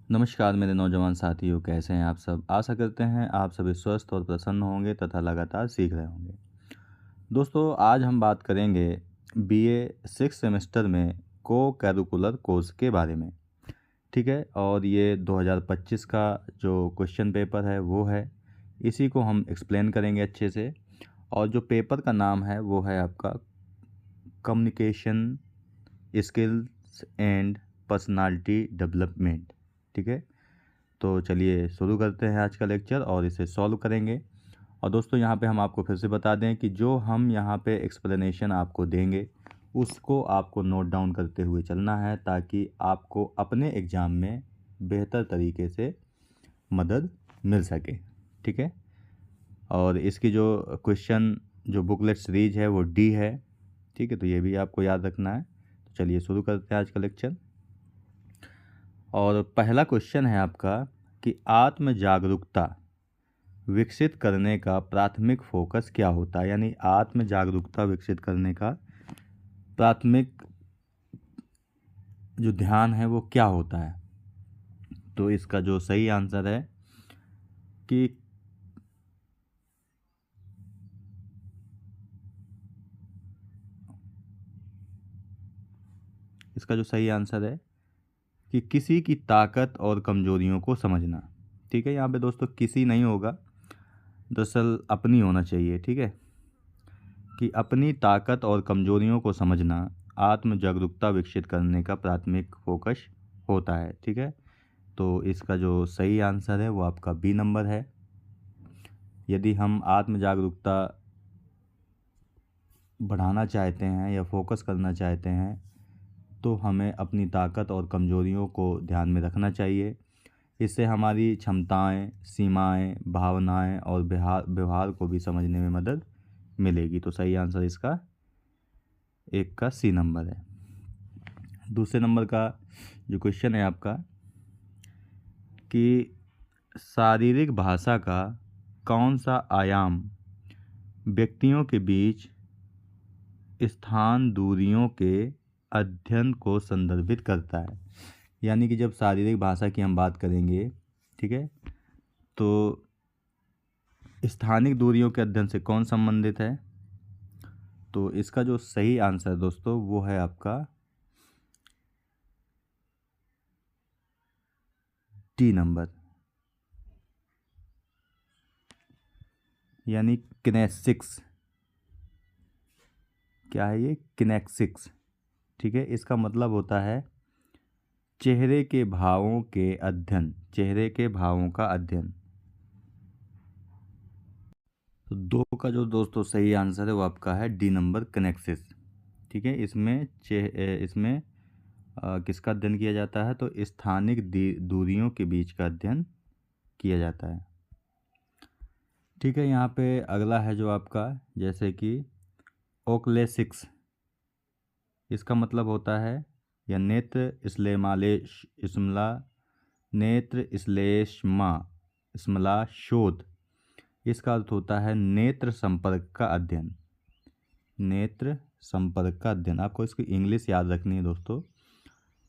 नमस्कार मेरे नौजवान साथियों, कैसे हैं आप सब। आशा करते हैं आप सभी स्वस्थ और प्रसन्न होंगे तथा लगातार सीख रहे होंगे। दोस्तों, आज हम बात करेंगे बीए 6 सेमेस्टर में को करिकुलर कोर्स के बारे में। ठीक है, और ये 2025 का जो क्वेश्चन पेपर है वो है, इसी को हम एक्सप्लेन करेंगे अच्छे से। और जो पेपर का नाम है वो है आपका communication skills and personality development. ठीक है, तो चलिए शुरू करते हैं आज का लेक्चर और इसे सॉल्व करेंगे। और दोस्तों, यहाँ पे हम आपको फिर से बता दें कि जो हम यहाँ पे एक्सप्लेनेशन आपको देंगे उसको आपको नोट डाउन करते हुए चलना है, ताकि आपको अपने एग्ज़ाम में बेहतर तरीके से मदद मिल सके। ठीक है, और इसकी जो क्वेश्चन जो बुकलेट सीरीज है वो डी है। ठीक है, तो ये भी आपको याद रखना है। तो चलिए शुरू करते हैं आज का लेक्चर। और पहला क्वेश्चन है आपका कि आत्म जागरूकता विकसित करने का प्राथमिक फोकस क्या होता है। यानी आत्म जागरूकता विकसित करने का प्राथमिक जो ध्यान है वो क्या होता है। तो इसका जो सही आंसर है कि इसका जो सही आंसर है कि किसी की ताकत और कमजोरियों को समझना। ठीक है, यहाँ पे दोस्तों किसी नहीं होगा, दरअसल अपनी होना चाहिए। ठीक है, कि अपनी ताकत और कमजोरियों को समझना आत्म जागरूकता विकसित करने का प्राथमिक फोकस होता है। ठीक है, तो इसका जो सही आंसर है वो आपका बी नंबर है। यदि हम आत्म जागरूकता बढ़ाना चाहते हैं या फोकस करना चाहते हैं तो हमें अपनी ताकत और कमजोरियों को ध्यान में रखना चाहिए। इससे हमारी क्षमताएं, सीमाएं, भावनाएं और व्यवहार को भी समझने में मदद मिलेगी। तो सही आंसर इसका एक का सी नंबर है। दूसरे नंबर का जो क्वेश्चन है आपका कि शारीरिक भाषा का कौन सा आयाम व्यक्तियों के बीच स्थान दूरियों के अध्ययन को संदर्भित करता है। यानी कि जब शारीरिक भाषा की हम बात करेंगे, ठीक है, तो स्थानिक दूरियों के अध्ययन से कौन संबंधित है। तो इसका जो सही आंसर है दोस्तों वो है आपका डी नंबर, यानी किनेसिक्स। क्या है ये? किनेसिक्स। ठीक है, इसका मतलब होता है चेहरे के भावों के अध्ययन, चेहरे के भावों का अध्ययन। तो दो का जो दोस्तों सही आंसर है वो आपका है डी नंबर, किनेसिक्स। ठीक है, इसमें किसका अध्ययन किया जाता है? तो स्थानिक दूरियों के बीच का अध्ययन किया जाता है। ठीक है, यहाँ पे अगला है जो आपका, जैसे कि ओक्लेसिक्स। इसका मतलब होता है या नेत्र श्लेष्मालेश श्मला, नेत्र श्लेष्मा श्मला शोध। इसका अर्थ होता है नेत्र संपर्क का अध्ययन, नेत्र संपर्क का अध्ययन। आपको इसकी इंग्लिश याद रखनी है दोस्तों।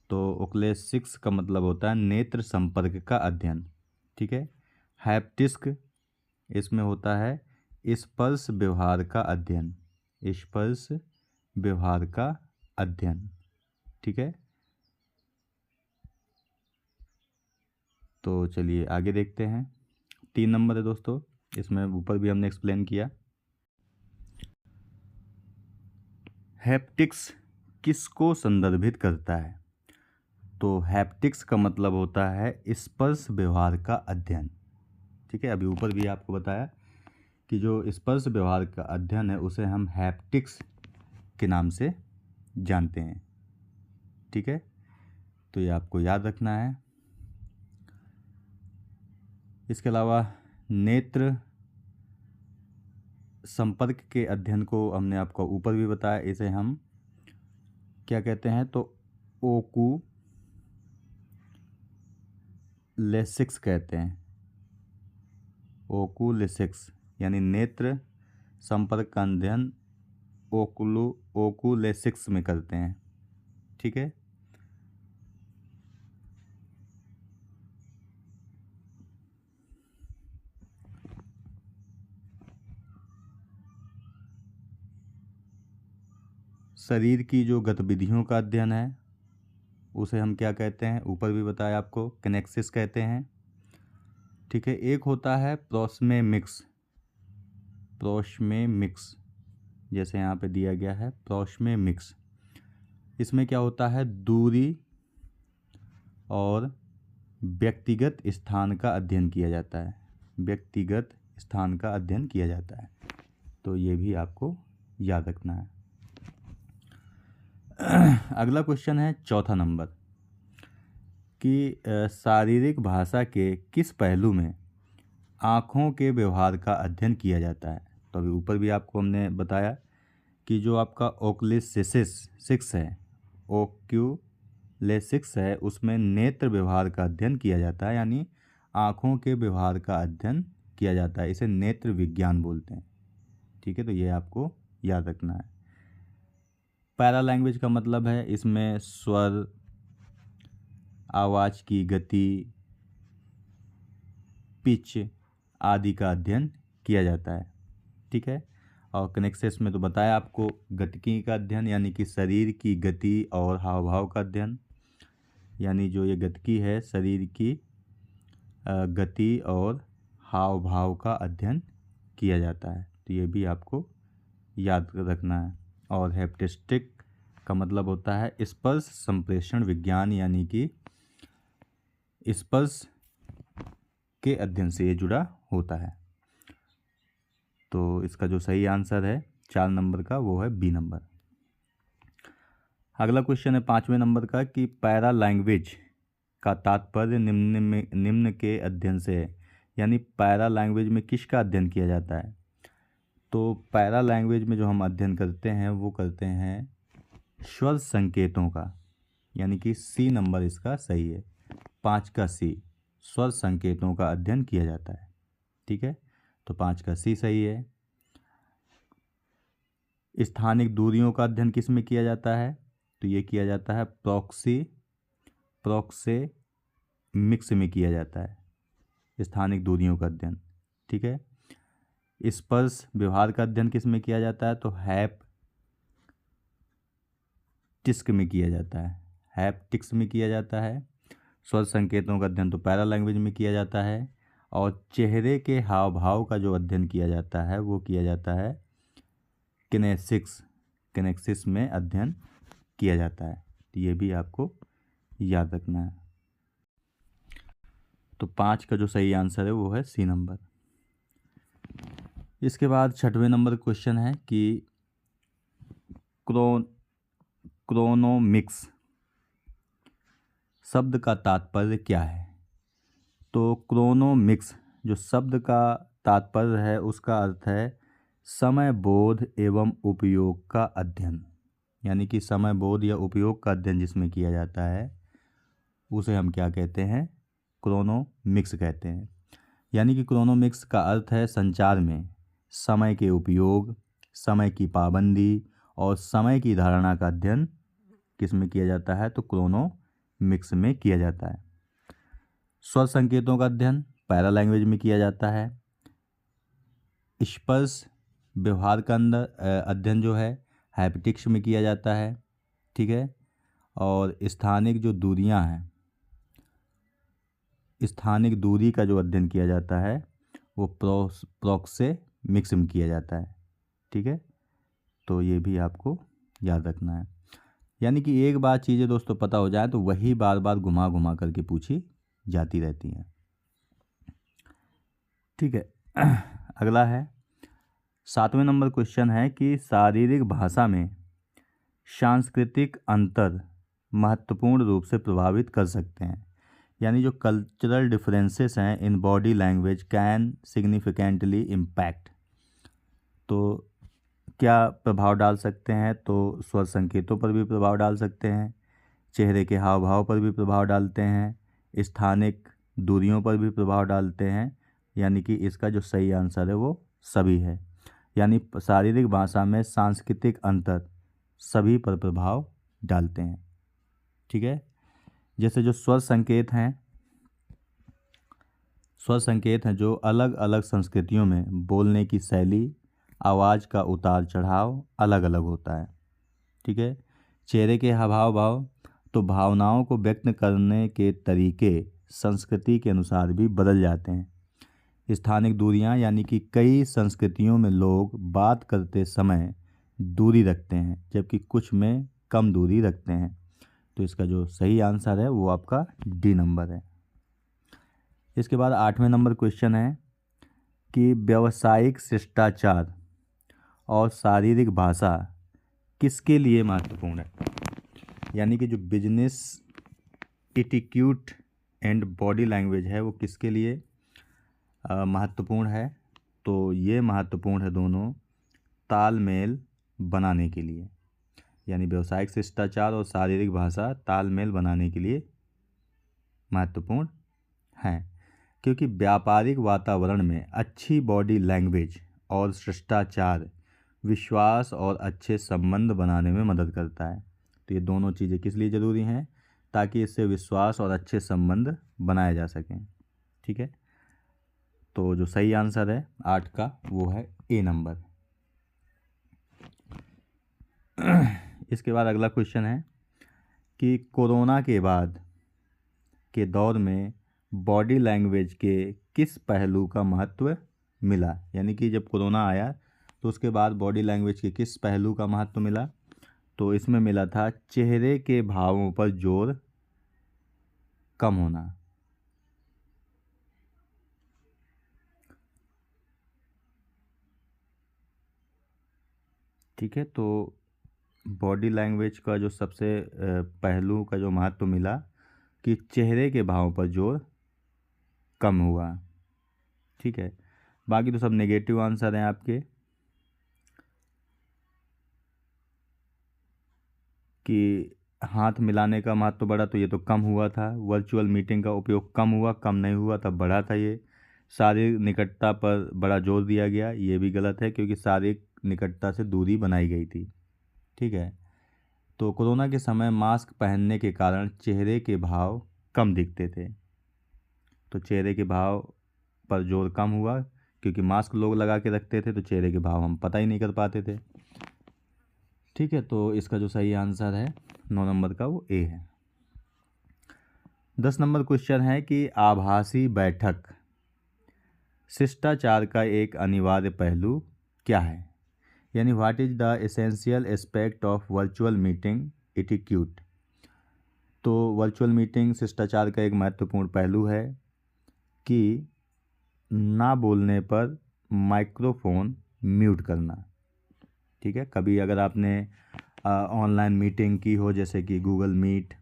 तो ओक्लेसिक्स का मतलब होता है नेत्र संपर्क का अध्ययन। ठीक है, हैप्टिस्क इसमें होता है स्पर्श व्यवहार का अध्ययन, स्पर्श व्यवहार का अध्ययन। ठीक है, तो चलिए आगे देखते हैं। 3 नंबर है दोस्तों, इसमें ऊपर भी हमने एक्सप्लेन किया। हैप्टिक्स किसको संदर्भित करता है? तो हैप्टिक्स का मतलब होता है स्पर्श व्यवहार का अध्ययन। ठीक है, अभी ऊपर भी आपको बताया कि जो स्पर्श व्यवहार का अध्ययन है उसे हम हैप्टिक्स के नाम से जानते हैं। ठीक है, तो ये आपको याद रखना है। इसके अलावा नेत्र संपर्क के अध्ययन को हमने आपको ऊपर भी बताया, इसे हम क्या कहते हैं? तो ओकुलेसिक्स कहते हैं, ओकुलेसिक्स। यानी नेत्र संपर्क का अध्ययन ओकुलेसिक्स में करते हैं। ठीक है, शरीर की जो गतिविधियों का अध्ययन है उसे हम क्या कहते हैं, ऊपर भी बताया आपको, किनेक्सिस कहते हैं। ठीक है, एक होता है प्रोस्मेमिक्स। प्रोस्मेमिक्स जैसे यहाँ पे दिया गया है प्रोस्मेमिक्स, इसमें क्या होता है, दूरी और व्यक्तिगत स्थान का अध्ययन किया जाता है। व्यक्तिगत स्थान का अध्ययन किया जाता है, तो ये भी आपको याद रखना है। अगला क्वेश्चन है चौथा नंबर कि शारीरिक भाषा के किस पहलू में आँखों के व्यवहार का अध्ययन किया जाता है। तो अभी ऊपर भी आपको हमने बताया कि जो आपका ओक्यूलेसिक्स है, ओक्यूलेसिक्स है, उसमें नेत्र व्यवहार का अध्ययन किया जाता है, यानी आँखों के व्यवहार का अध्ययन किया जाता है। इसे नेत्र विज्ञान बोलते हैं। ठीक है, तो ये आपको याद रखना है। पैरा लैंग्वेज का मतलब है इसमें स्वर, आवाज़ की गति, पिच आदि का अध्ययन किया जाता है। ठीक है, और किनेक्सिस में तो बताया आपको गतिकी का अध्ययन, यानी कि शरीर की गति और हाव भाव का अध्ययन, यानी जो ये गतिकी है शरीर की गति और हाव भाव का अध्ययन किया जाता है। तो ये भी आपको याद रखना है। और हैप्टिस्टिक का मतलब होता है स्पर्श संप्रेषण विज्ञान, यानी कि स्पर्श के अध्ययन से ये जुड़ा होता है। तो इसका जो सही आंसर है 4 नंबर का वो है बी नंबर। अगला क्वेश्चन है 5वें नंबर का कि पैरा लैंग्वेज का तात्पर्य निम्न के अध्ययन से है, यानी पैरा लैंग्वेज में किसका अध्ययन किया जाता है। तो पैरा लैंग्वेज में जो हम अध्ययन करते हैं वो करते हैं स्वर संकेतों का, यानी कि सी नंबर इसका सही है, 5 का सी, स्वर संकेतों का अध्ययन किया जाता है। ठीक है, तो 5 का सी सही है। स्थानिक दूरियों का अध्ययन किस में किया जाता है, तो ये किया जाता है प्रोक्सेमिक्स में किया जाता है, स्थानिक दूरियों का अध्ययन। ठीक है, स्पर्श व्यवहार का अध्ययन किस में किया जाता है, तो हैप्टिक्स में किया जाता है, हैप्टिक्स में किया जाता है। स्वर संकेतों का अध्ययन तो पैरा लैंग्वेज में किया जाता है। और चेहरे के हाव भाव का जो अध्ययन किया जाता है वो किया जाता है किनेक्सिस में अध्ययन किया जाता है। तो ये भी आपको याद रखना है। तो 5 का जो सही आंसर है वो है सी नंबर। इसके बाद 6वें नंबर क्वेश्चन है कि क्रोनोमिक्स शब्द का तात्पर्य क्या है। तो क्रोनोमिक्स जो शब्द का तात्पर्य है उसका अर्थ है समय बोध एवं उपयोग का अध्ययन, यानी कि समय बोध या उपयोग का अध्ययन जिसमें किया जाता है उसे हम क्या कहते हैं, क्रोनोमिक्स कहते हैं। यानी कि क्रोनोमिक्स का अर्थ है संचार में समय के उपयोग, समय की पाबंदी और समय की धारणा का अध्ययन किस में किया जाता है, तो क्रोनोमिक्स में किया जाता है। स्वर संकेतों का अध्ययन पैरा लैंग्वेज में किया जाता है। स्पर्श व्यवहार का अध्ययन जो है हैप्टिक्स में किया जाता है। ठीक है, और स्थानिक जो दूरियां हैं, स्थानिक दूरी का जो अध्ययन किया जाता है वो प्रोक्सेमिक्स में किया जाता है। ठीक है, तो ये भी आपको याद रखना है। यानी कि एक बार चीज़ें दोस्तों पता हो जाए तो वही बार बार घुमा घुमा करके पूछी जाती रहती हैं। ठीक है, अगला है 7वें नंबर क्वेश्चन है कि शारीरिक भाषा में सांस्कृतिक अंतर महत्वपूर्ण रूप से प्रभावित कर सकते हैं, यानी जो कल्चरल डिफरेंसेस हैं in body language can significantly impact. तो क्या प्रभाव डाल सकते हैं, तो स्वर संकेतों पर भी प्रभाव डाल सकते हैं, चेहरे के हाव भाव पर भी प्रभाव डालते हैं, स्थानिक दूरियों पर भी प्रभाव डालते हैं। यानी कि इसका जो सही आंसर है वो सभी है, यानी शारीरिक भाषा में सांस्कृतिक अंतर सभी पर प्रभाव डालते हैं। ठीक है, जैसे जो स्वर संकेत हैं जो अलग अलग संस्कृतियों में बोलने की शैली, आवाज़ का उतार चढ़ाव अलग अलग होता है। ठीक है। चेहरे के हाव भाव, तो भावनाओं को व्यक्त करने के तरीके संस्कृति के अनुसार भी बदल जाते हैं। स्थानिक दूरियां, यानी कि कई संस्कृतियों में लोग बात करते समय दूरी रखते हैं जबकि कुछ में कम दूरी रखते हैं। तो इसका जो सही आंसर है वो आपका डी नंबर है। इसके बाद 8वें नंबर क्वेश्चन है कि व्यावसायिक शिष्टाचार और शारीरिक भाषा किसके लिए महत्वपूर्ण है, यानी कि जो business etiquette and body language है वो किसके लिए महत्वपूर्ण है। तो ये महत्वपूर्ण है दोनों तालमेल बनाने के लिए, यानी व्यावसायिक शिष्टाचार और शारीरिक भाषा तालमेल बनाने के लिए महत्वपूर्ण हैं, क्योंकि व्यापारिक वातावरण में अच्छी बॉडी लैंग्वेज और शिष्टाचार विश्वास और अच्छे संबंध बनाने में मदद करता है। तो ये दोनों चीज़ें किस लिए ज़रूरी हैं, ताकि इससे विश्वास और अच्छे संबंध बनाए जा सकें। ठीक है, तो जो सही आंसर है 8 का वो है ए नंबर। इसके बाद अगला क्वेश्चन है कि कोरोना के बाद के दौर में बॉडी लैंग्वेज के किस पहलू का महत्व मिला, यानी कि जब कोरोना आया तो उसके बाद बॉडी लैंग्वेज के किस पहलू का महत्व मिला। तो इसमें मिला था चेहरे के भावों पर जोर कम होना। ठीक है, तो बॉडी लैंग्वेज का जो सबसे पहलू का जो महत्व मिला कि चेहरे के भावों पर जोर कम हुआ। ठीक है, बाकी तो सब नेगेटिव आंसर हैं आपके, कि हाथ मिलाने का महत्व बढ़ा तो ये तो कम हुआ था। वर्चुअल मीटिंग का उपयोग कम हुआ, कम नहीं हुआ, तब बढ़ा था ये। शारीरिक निकटता पर बड़ा जोर दिया गया, ये भी गलत है क्योंकि शारीरिक निकटता से दूरी बनाई गई थी। ठीक है, तो कोरोना के समय मास्क पहनने के कारण चेहरे के भाव कम दिखते थे। तो चेहरे के भाव पर जोर कम हुआ क्योंकि मास्क लोग लगा के रखते थे, तो चेहरे के भाव हम पता ही नहीं कर पाते थे। ठीक है, तो इसका जो सही आंसर है 9 नंबर का वो ए है। 10 नंबर क्वेश्चन है कि आभासी बैठक शिष्टाचार का एक अनिवार्य पहलू क्या है, यानी what is the essential aspect of virtual meeting etiquette. तो वर्चुअल मीटिंग शिष्टाचार का एक महत्वपूर्ण पहलू है कि ना बोलने पर माइक्रोफोन म्यूट करना। ठीक है, कभी अगर आपने ऑनलाइन मीटिंग की हो जैसे कि गूगल मीट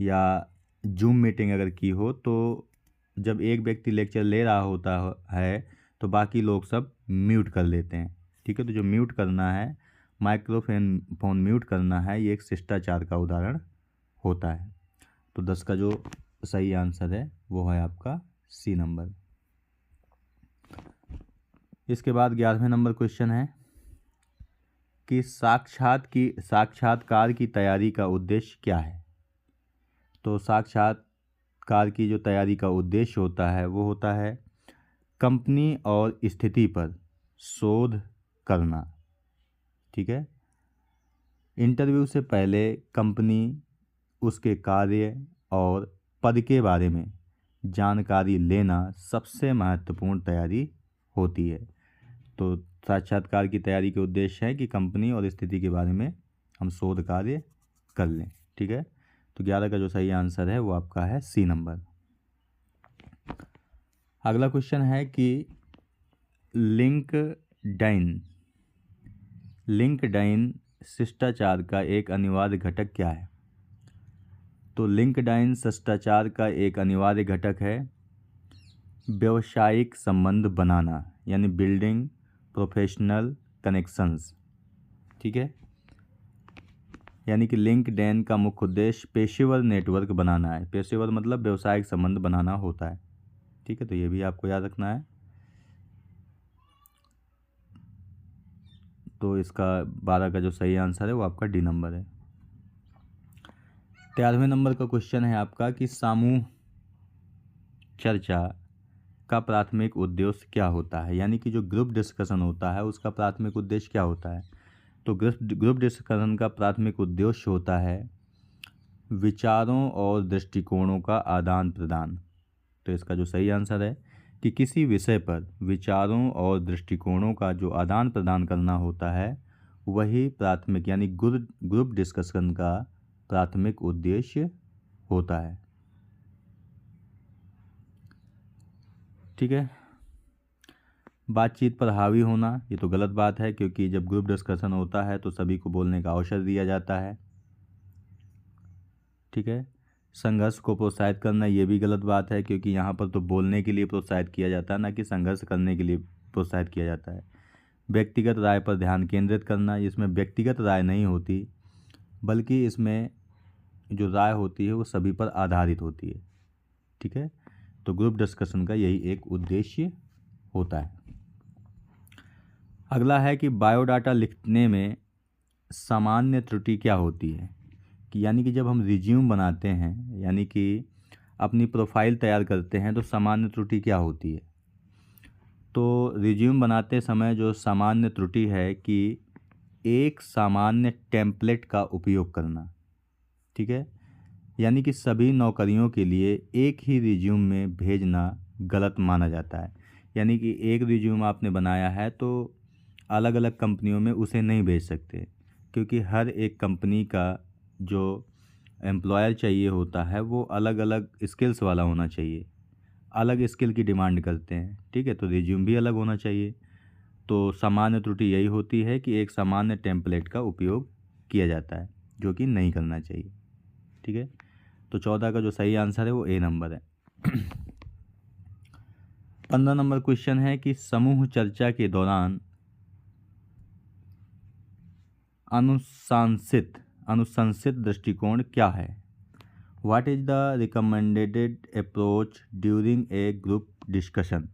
या जूम मीटिंग अगर की हो, तो जब एक व्यक्ति लेक्चर ले रहा होता है तो बाकी लोग सब म्यूट कर लेते हैं। ठीक है, तो जो म्यूट करना है, फोन म्यूट करना है, ये एक शिष्टाचार का उदाहरण होता है। तो 10 का जो सही आंसर है वो है आपका सी नंबर। इसके बाद 11वें नंबर क्वेश्चन है कि साक्षात्कार की तैयारी का उद्देश्य क्या है। तो साक्षात्कार की जो तैयारी का उद्देश्य होता है वो होता है कंपनी और स्थिति पर शोध करना। ठीक है, इंटरव्यू से पहले कंपनी, उसके कार्य और पद के बारे में जानकारी लेना सबसे महत्वपूर्ण तैयारी होती है। तो साक्षात्कार की तैयारी के उद्देश्य है कि कंपनी और स्थिति के बारे में हम शोध कार्य कर लें। ठीक है, तो 11 का जो सही आंसर है वो आपका है सी नंबर। अगला क्वेश्चन है कि लिंक्डइन शिष्टाचार का एक अनिवार्य घटक क्या है। तो लिंक्डइन शिष्टाचार का एक अनिवार्य घटक है व्यावसायिक संबंध बनाना, यानी बिल्डिंग प्रोफेशनल कनेक्शंस। ठीक है, यानी कि लिंक्डइन का मुख्य उद्देश्य पेशेवर नेटवर्क बनाना है। पेशेवर मतलब व्यावसायिक संबंध बनाना होता है। ठीक है, तो ये भी आपको याद रखना है। तो इसका 12 का जो सही आंसर है वो आपका डी नंबर है। 13वें नंबर का क्वेश्चन है आपका कि समूह चर्चा का प्राथमिक उद्देश्य क्या होता है, यानी कि जो ग्रुप डिस्कशन होता है उसका प्राथमिक उद्देश्य क्या होता है। तो ग्रुप डिस्कशन का प्राथमिक उद्देश्य होता है विचारों और दृष्टिकोणों का आदान प्रदान। तो इसका जो सही आंसर है कि किसी विषय पर विचारों और दृष्टिकोणों का जो आदान प्रदान करना होता है वही प्राथमिक यानी ग्रुप डिस्कशन का प्राथमिक उद्देश्य होता है। ठीक है। बातचीत पर हावी होना ये तो गलत बात है, क्योंकि जब ग्रुप डिस्कशन होता है तो सभी को बोलने का अवसर दिया जाता है। ठीक है। संघर्ष को प्रोत्साहित करना ये भी गलत बात है, क्योंकि यहाँ पर तो बोलने के लिए प्रोत्साहित किया जाता है, ना कि संघर्ष करने के लिए प्रोत्साहित किया जाता है। व्यक्तिगत राय पर ध्यान केंद्रित करना, इसमें व्यक्तिगत राय नहीं होती बल्कि इसमें जो राय होती है वो सभी पर आधारित होती है। ठीक है। तो ग्रुप डिस्कशन का यही एक उद्देश्य होता है। अगला है कि बायोडाटा लिखने में सामान्य त्रुटि क्या होती है। कि यानी कि जब हम रिज्यूम बनाते हैं यानी कि अपनी प्रोफाइल तैयार करते हैं तो सामान्य त्रुटि क्या होती है। तो रिज्यूम बनाते समय जो सामान्य त्रुटि है कि एक सामान्य टेम्पलेट का उपयोग करना। ठीक है। यानी कि सभी नौकरियों के लिए एक ही रिज्यूम में भेजना गलत माना जाता है। यानी कि एक रिज्यूम आपने बनाया है तो अलग अलग कंपनियों में उसे नहीं भेज सकते, क्योंकि हर एक कंपनी का जो एम्प्लॉयर चाहिए होता है वो अलग अलग स्किल्स वाला होना चाहिए, अलग स्किल की डिमांड करते हैं। ठीक है। तो रिज्यूम भी अलग होना चाहिए। तो सामान्य त्रुटि यही होती है कि एक सामान्य टेम्पलेट का उपयोग किया जाता है, जो कि नहीं करना चाहिए। ठीक है। तो 14 का जो सही आंसर है वो ए नंबर है। 15 नंबर क्वेश्चन है कि समूह चर्चा के दौरान अनुशंसित दृष्टिकोण क्या है। What is the recommended approach during a group discussion.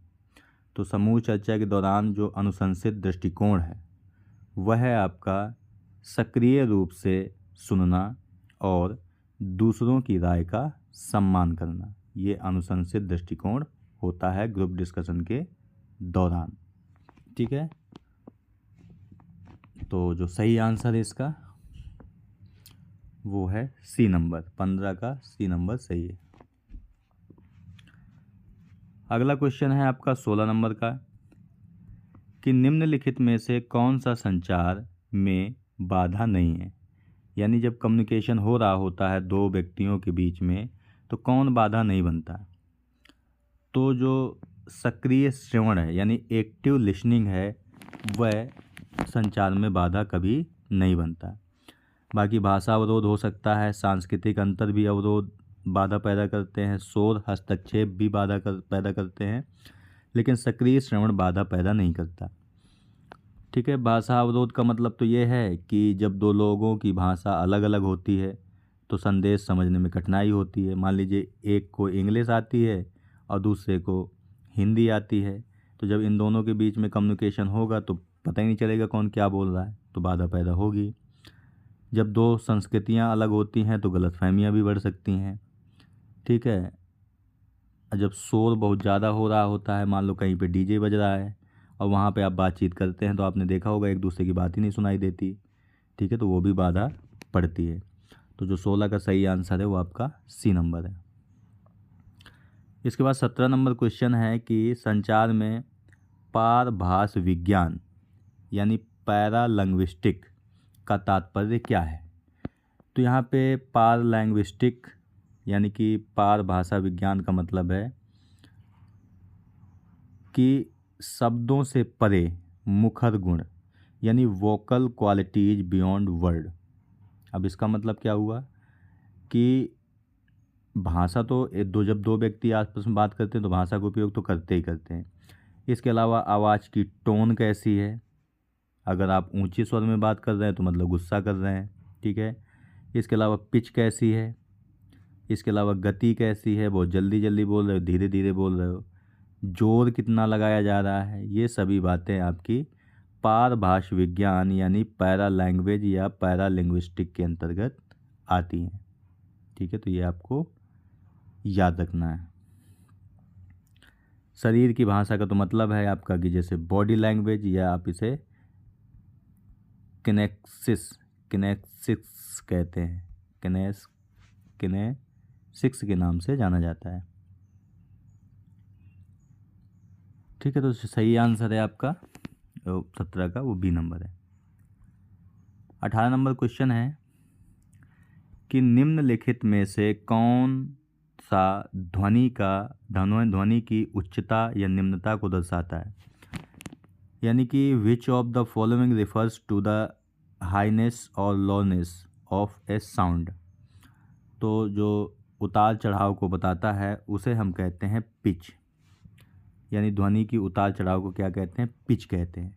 तो समूह चर्चा के दौरान जो अनुशंसित दृष्टिकोण है वह है आपका सक्रिय रूप से सुनना और दूसरों की राय का सम्मान करना। ये अनुशंसित दृष्टिकोण होता है ग्रुप डिस्कशन के दौरान। ठीक है। तो जो सही आंसर है इसका वो है सी नंबर। 15 का सी नंबर सही है। अगला क्वेश्चन है आपका 16 नंबर का कि निम्नलिखित में से कौन सा संचार में बाधा नहीं है। यानी जब कम्युनिकेशन हो रहा होता है दो व्यक्तियों के बीच में तो कौन बाधा नहीं बनता। तो जो सक्रिय श्रवण है यानी एक्टिव लिसनिंग है वह संचार में बाधा कभी नहीं बनता। बाकी भाषा अवरोध हो सकता है, सांस्कृतिक अंतर भी अवरोध बाधा पैदा करते हैं, शोर हस्तक्षेप भी बाधा पैदा करते हैं, लेकिन सक्रिय श्रवण बाधा पैदा नहीं करता। ठीक है। भाषा अवरोध का मतलब तो ये है कि जब दो लोगों की भाषा अलग अलग होती है तो संदेश समझने में कठिनाई होती है। मान लीजिए एक को इंग्लिश आती है और दूसरे को हिंदी आती है, तो जब इन दोनों के बीच में कम्युनिकेशन होगा तो पता ही नहीं चलेगा कौन क्या बोल रहा है, तो बाधा पैदा होगी। जब दो संस्कृतियां अलग होती हैं तो गलतफहमियां भी बढ़ सकती हैं। ठीक है। जब शोर बहुत ज़्यादा हो रहा होता है, मान लो कहीं पे डीजे बज रहा है और वहाँ पे आप बातचीत करते हैं तो आपने देखा होगा एक दूसरे की बात ही नहीं सुनाई देती। ठीक है। तो वो भी बाधा पड़ती है। तो जो 16 का सही आंसर है वो आपका सी नंबर है। इसके बाद 17 नंबर क्वेश्चन है कि संचार में पारभाष विज्ञान यानी पैरालैंग्विस्टिक का तात्पर्य क्या है। तो यहाँ पे पैरालैंग्विस्टिक यानी कि पार भाषा विज्ञान का मतलब है कि शब्दों से परे मुखर गुण यानी वोकल क्वालिटीज बियॉन्ड वर्ड। अब इसका मतलब क्या हुआ कि भाषा तो जब दो व्यक्ति आपस में बात करते हैं तो भाषा का उपयोग तो करते ही करते हैं। इसके अलावा आवाज़ की टोन कैसी है, अगर आप ऊंचे स्वर में बात कर रहे हैं तो मतलब गुस्सा कर रहे हैं। ठीक है। इसके अलावा पिच कैसी है, इसके अलावा गति कैसी है, बहुत जल्दी जल्दी बोल रहे हो, धीरे धीरे बोल रहे हो, जोर कितना लगाया जा रहा है, ये सभी बातें आपकी पारभाष विज्ञान यानी पैरा लैंग्वेज या पैरा लिंग्विस्टिक के अंतर्गत आती हैं। ठीक है। तो ये आपको याद रखना है। शरीर की भाषा का तो मतलब है आपका कि जैसे बॉडी लैंग्वेज, या आप इसे किनेसिस किनेसिक्स कहते हैं, किनेसिक्स के नाम से जाना जाता है। ठीक है, तो सही आंसर है आपका 17 का, वो बी नंबर है। 18 नंबर क्वेश्चन है कि निम्नलिखित में से कौन सा ध्वनि की उच्चता या निम्नता को दर्शाता है, यानी कि which of the following refers to the highness और लोनेस ऑफ ए साउंड। तो जो उतार चढ़ाव को बताता है उसे हम कहते हैं पिच, यानी ध्वनि की उतार चढ़ाव को क्या कहते हैं, पिच कहते हैं।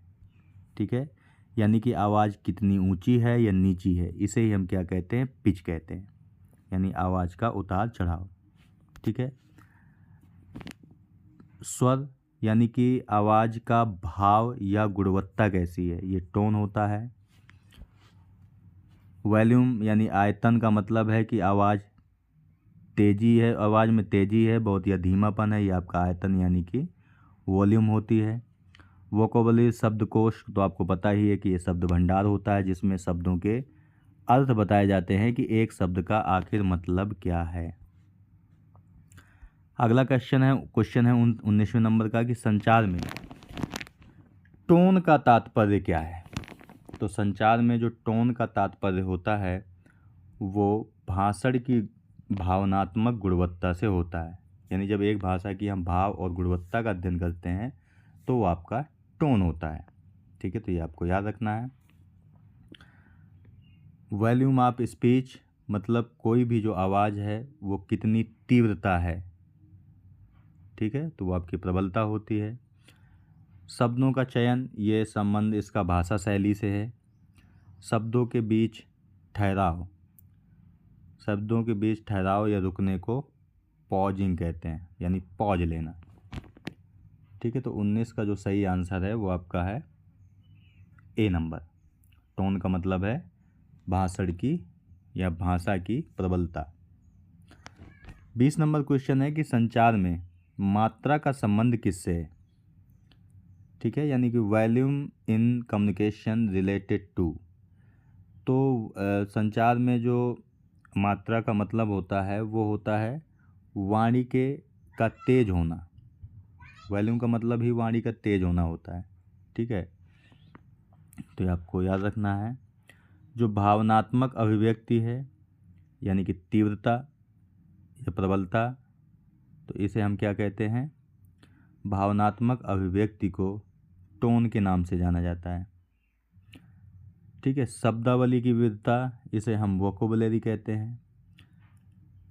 ठीक है, यानी कि आवाज़ कितनी ऊंची है या नीची है, इसे ही हम क्या कहते हैं, पिच कहते हैं, यानी आवाज़ का उतार चढ़ाव। ठीक है, स्वर यानी कि आवाज़ का भाव या गुणवत्ता कैसी है, ये टोन होता है। वॉल्यूम यानी आयतन का मतलब है कि आवाज़ में तेज़ी है बहुत या धीमापन है, ये आपका आयतन यानी कि वॉल्यूम होती है। वोकैबुलरी शब्दकोश, तो आपको पता ही है कि ये शब्द भंडार होता है जिसमें शब्दों के अर्थ बताए जाते हैं कि एक शब्द का आखिर मतलब क्या है। अगला क्वेश्चन है 19वें नंबर का कि संचार में टोन का तात्पर्य क्या है। तो संचार में जो टोन का तात्पर्य होता है वो भाषण की भावनात्मक गुणवत्ता से होता है, यानी जब एक भाषा की हम भाव और गुणवत्ता का अध्ययन करते हैं तो वो आपका टोन होता है। ठीक है, तो ये आपको याद रखना है। वॉल्यूम ऑफ स्पीच मतलब कोई भी जो आवाज़ है वो कितनी तीव्रता है। ठीक है, तो वो आपकी प्रबलता होती है। शब्दों का चयन, ये संबंध इसका भाषा शैली से है। शब्दों के बीच ठहराव या रुकने को पॉजिंग कहते हैं, यानी पॉज लेना। ठीक है, तो 19 का जो सही आंसर है वो आपका है ए नंबर। टोन का मतलब है भाषण की या भाषा की प्रबलता। 20 नंबर क्वेश्चन है कि संचार में मात्रा का संबंध किससे है। ठीक है, यानी कि volume in communication related to. तो संचार में जो मात्रा का मतलब होता है वो होता है वाणी का तेज होना। वॉल्यूम का मतलब ही वाणी का तेज होना होता है। ठीक है, तो ये आपको याद रखना है। जो भावनात्मक अभिव्यक्ति है यानी कि तीव्रता या प्रबलता, तो इसे हम क्या कहते हैं, भावनात्मक अभिव्यक्ति को टोन के नाम से जाना जाता है। ठीक है, शब्दावली की विविधता, इसे हम वोकैबुलरी कहते हैं।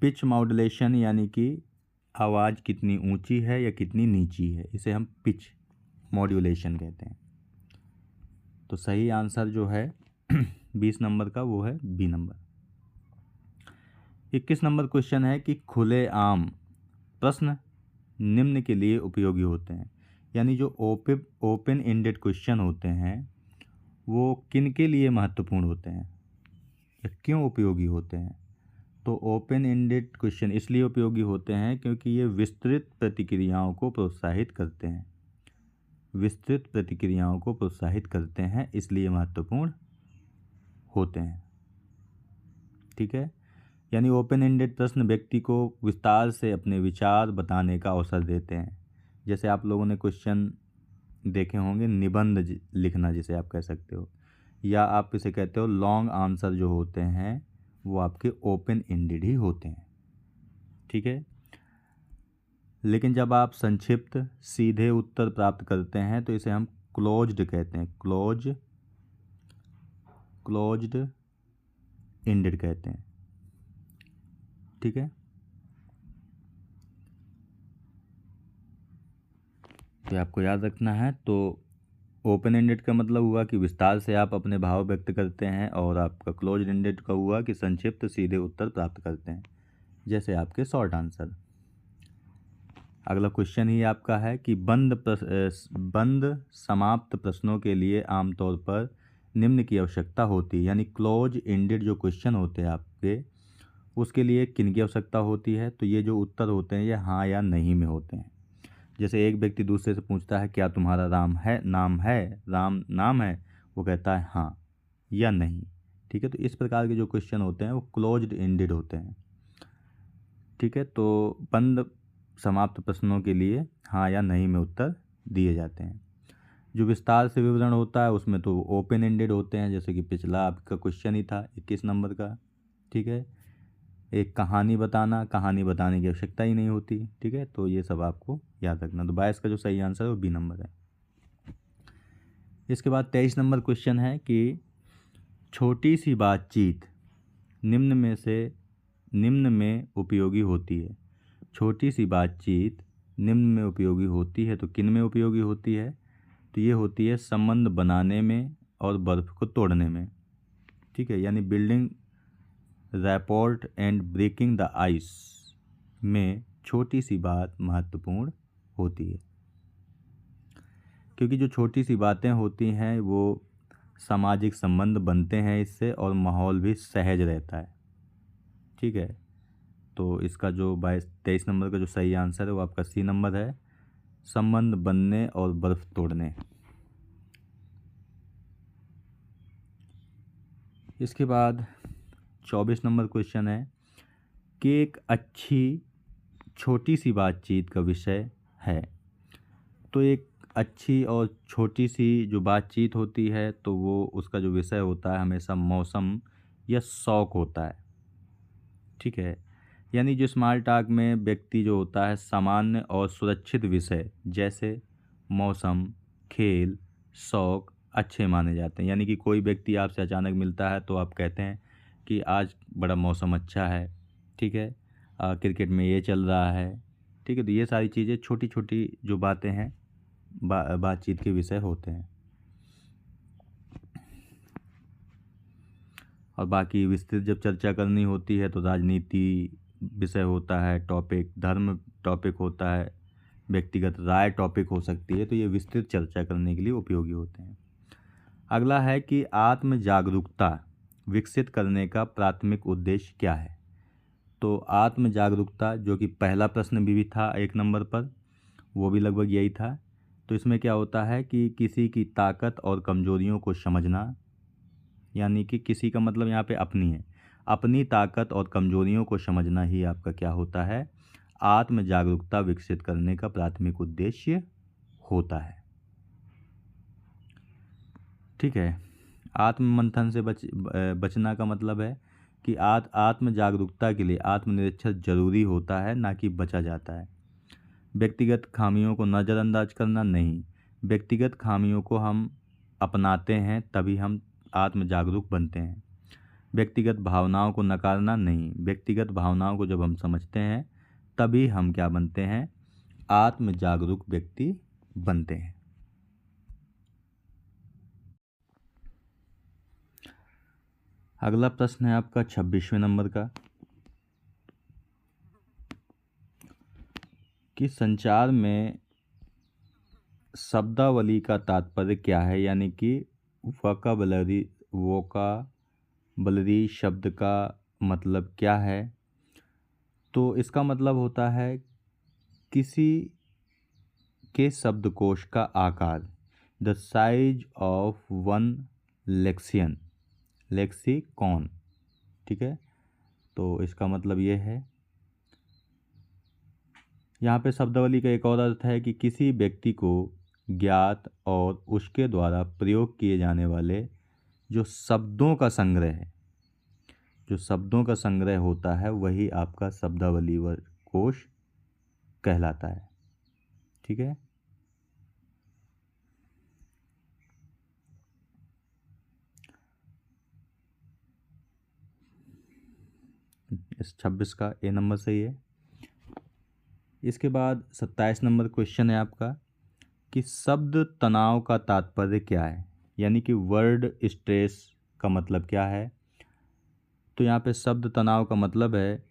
पिच मॉड्यूलेशन यानी कि आवाज़ कितनी ऊंची है या कितनी नीची है, इसे हम पिच मॉड्यूलेशन कहते हैं। तो सही आंसर जो है 20 नंबर का वो है बी नंबर। 21 नंबर क्वेश्चन है कि खुले आम प्रश्न निम्न के लिए उपयोगी होते हैं, यानी जो ओपन एंडेड क्वेश्चन होते हैं वो किन के लिए महत्वपूर्ण होते हैं या क्यों उपयोगी होते हैं। तो ओपन एंडेड क्वेश्चन इसलिए उपयोगी होते हैं क्योंकि ये विस्तृत प्रतिक्रियाओं को प्रोत्साहित करते हैं, इसलिए महत्वपूर्ण होते हैं। ठीक है, यानी ओपन एंडेड प्रश्न व्यक्ति को विस्तार से अपने विचार बताने का अवसर देते हैं। जैसे आप लोगों ने क्वेश्चन देखे होंगे, निबंध लिखना जिसे आप कह सकते हो, या आप इसे कहते हो लॉन्ग आंसर जो होते हैं वो आपके ओपन एंडेड ही होते हैं। ठीक है, लेकिन जब आप संक्षिप्त सीधे उत्तर प्राप्त करते हैं तो इसे हम क्लोज्ड कहते हैं, क्लोज्ड एंडेड कहते हैं। ठीक है, तो आपको याद रखना है। तो ओपन एंडेड का मतलब हुआ कि विस्तार से आप अपने भाव व्यक्त करते हैं, और आपका क्लोज एंडेड का हुआ कि संक्षिप्त सीधे उत्तर प्राप्त करते हैं, जैसे आपके शॉर्ट आंसर। अगला क्वेश्चन ही आपका है कि बंद समाप्त प्रश्नों के लिए आमतौर पर निम्न की आवश्यकता होती है, यानी क्लोज एंडेड जो क्वेश्चन होते हैं आपके, उसके लिए किन की आवश्यकता होती है। तो ये जो उत्तर होते हैं ये हाँ या नहीं में होते हैं। जैसे एक व्यक्ति दूसरे से पूछता है क्या तुम्हारा नाम है, वो कहता है हाँ, या नहीं। ठीक है, तो इस प्रकार के जो क्वेश्चन होते हैं वो क्लोज्ड एंडेड होते हैं। ठीक है, तो बंद समाप्त प्रश्नों के लिए हाँ या नहीं में उत्तर दिए जाते हैं। जो विस्तार से विवरण होता है उसमें तो ओपन एंडेड होते हैं, जैसे कि पिछला आपका क्वेश्चन ही था 21 नंबर का। ठीक है, एक कहानी बताना, कहानी बताने की आवश्यकता ही नहीं होती। ठीक है, तो ये सब आपको याद रखना। तो 22 का जो सही आंसर है वो बी नंबर है। इसके बाद 23 नंबर क्वेश्चन है कि छोटी सी बातचीत निम्न में उपयोगी होती है। छोटी सी बातचीत निम्न में उपयोगी होती है, तो किन में उपयोगी होती है? तो ये होती है संबंध बनाने में और बर्फ को तोड़ने में। ठीक है, यानी building rapport and breaking the ice में छोटी सी बात महत्वपूर्ण होती है, क्योंकि जो छोटी सी बातें होती हैं वो सामाजिक संबंध बनते हैं इससे, और माहौल भी सहज रहता है। ठीक है, तो इसका जो 23 नंबर का जो सही आंसर है वो आपका सी नंबर है, संबंध बनने और बर्फ तोड़ने। इसके बाद 24 नंबर क्वेश्चन है कि एक अच्छी छोटी सी बातचीत का विषय है। तो एक अच्छी और छोटी सी जो बातचीत होती है तो वो उसका जो विषय होता है हमेशा मौसम या शौक होता है। ठीक है, यानी जो स्मॉल टॉक में व्यक्ति जो होता है सामान्य और सुरक्षित विषय जैसे मौसम, खेल, शौक अच्छे माने जाते हैं। यानी कि कोई व्यक्ति आपसे अचानक मिलता है तो आप कहते हैं कि आज बड़ा मौसम अच्छा है। ठीक है, क्रिकेट में ये चल रहा है। ठीक है, तो ये सारी चीज़ें छोटी छोटी जो बातें हैं बातचीत के विषय होते हैं। और बाकी विस्तृत जब चर्चा करनी होती है तो राजनीति विषय होता है, टॉपिक धर्म टॉपिक होता है, व्यक्तिगत राय टॉपिक हो सकती है। तो ये विस्तृत चर्चा करने के लिए उपयोगी होते हैं। अगला है कि आत्म जागरूकता विकसित करने का प्राथमिक उद्देश्य क्या है? तो आत्म जागरूकता जो कि पहला प्रश्न भी था 1 नंबर पर, वो भी लगभग यही था। तो इसमें क्या होता है कि किसी की ताकत और कमजोरियों को समझना, यानी कि किसी का मतलब यहाँ पे अपनी है, अपनी ताकत और कमजोरियों को समझना ही आपका क्या होता है? आत्म जागरूकता विकसित करने का प्राथमिक उद्देश्य होता है। ठीक है, आत्म मंथन से बचना का मतलब है कि आत्म जागरूकता के लिए आत्मनिरीक्षण जरूरी होता है, ना कि बचा जाता है। व्यक्तिगत खामियों को नज़रअंदाज करना नहीं, व्यक्तिगत खामियों को हम अपनाते हैं तभी हम आत्म जागरूक बनते हैं। व्यक्तिगत भावनाओं को नकारना नहीं, व्यक्तिगत भावनाओं को जब हम समझते हैं तभी हम क्या बनते हैं? आत्म जागरूक व्यक्ति बनते हैं। अगला प्रश्न है आपका 26वें नंबर का कि संचार में शब्दावली का तात्पर्य क्या है? यानी कि वोकाबलरी शब्द का मतलब क्या है? तो इसका मतलब होता है किसी के शब्दकोश का आकार, the size of one lexicon. ठीक है, तो इसका मतलब ये है। यहाँ पे शब्दावली का एक और अर्थ है कि किसी व्यक्ति को ज्ञात और उसके द्वारा प्रयोग किए जाने वाले जो शब्दों का संग्रह है, जो शब्दों का संग्रह होता है वही आपका शब्दावली कोश कहलाता है। ठीक है, इस 26 का ए नंबर सही है। इसके बाद 27 नंबर क्वेश्चन है आपका कि शब्द तनाव का तात्पर्य क्या है? यानी कि वर्ड स्ट्रेस का मतलब क्या है? तो यहाँ पे शब्द तनाव का मतलब है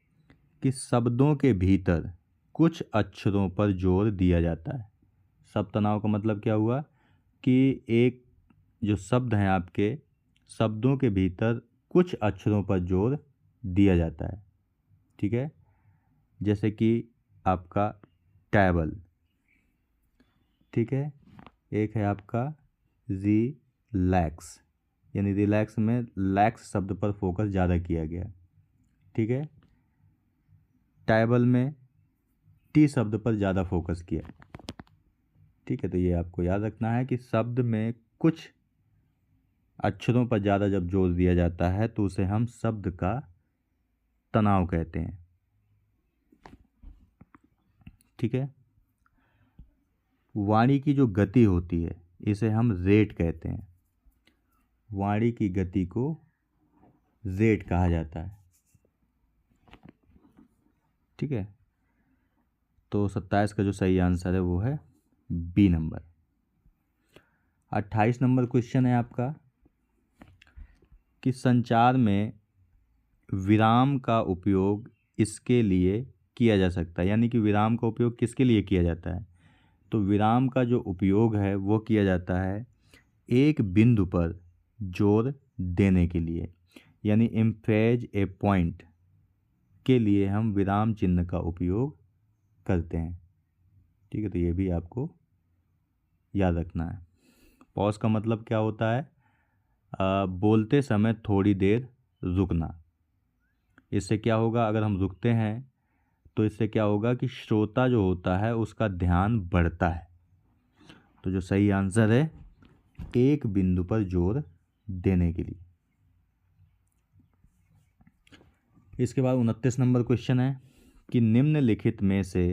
कि शब्दों के भीतर कुछ अक्षरों पर जोर दिया जाता है। शब्द तनाव का मतलब क्या हुआ कि एक जो शब्द हैं आपके, शब्दों के भीतर कुछ अक्षरों पर जोर दिया जाता है। ठीक है, जैसे कि आपका टेबल। ठीक है, एक है आपका जी लैक्स, यानी रिलैक्स में लैक्स शब्द पर फोकस ज़्यादा किया गया। ठीक है। टेबल में टी शब्द पर ज़्यादा फोकस किया। ठीक है, तो ये आपको याद रखना है कि शब्द में कुछ अक्षरों पर ज़्यादा जब जोर दिया जाता है तो उसे हम शब्द का तनाव कहते हैं। ठीक है। वाणी की जो गति होती है इसे हम रेट कहते हैं। वाणी की गति को रेट कहा जाता है। ठीक है, तो 27 का जो सही आंसर है वो है बी नंबर। 28 नंबर क्वेश्चन है आपका कि संचार में विराम का उपयोग इसके लिए किया जा सकता है, यानी कि विराम का उपयोग किसके लिए किया जाता है। तो विराम का जो उपयोग है वो किया जाता है एक बिंदु पर जोर देने के लिए, यानी एम्फेज ए पॉइंट के लिए हम विराम चिन्ह का उपयोग करते हैं। ठीक है, तो ये भी आपको याद रखना है। पॉज का मतलब क्या होता है? बोलते समय थोड़ी देर रुकना। इससे क्या होगा, अगर हम रुकते हैं तो इससे क्या होगा कि श्रोता जो होता है उसका ध्यान बढ़ता है। तो जो सही आंसर है एक बिंदु पर जोर देने के लिए। इसके बाद 29 नंबर क्वेश्चन है कि निम्नलिखित में से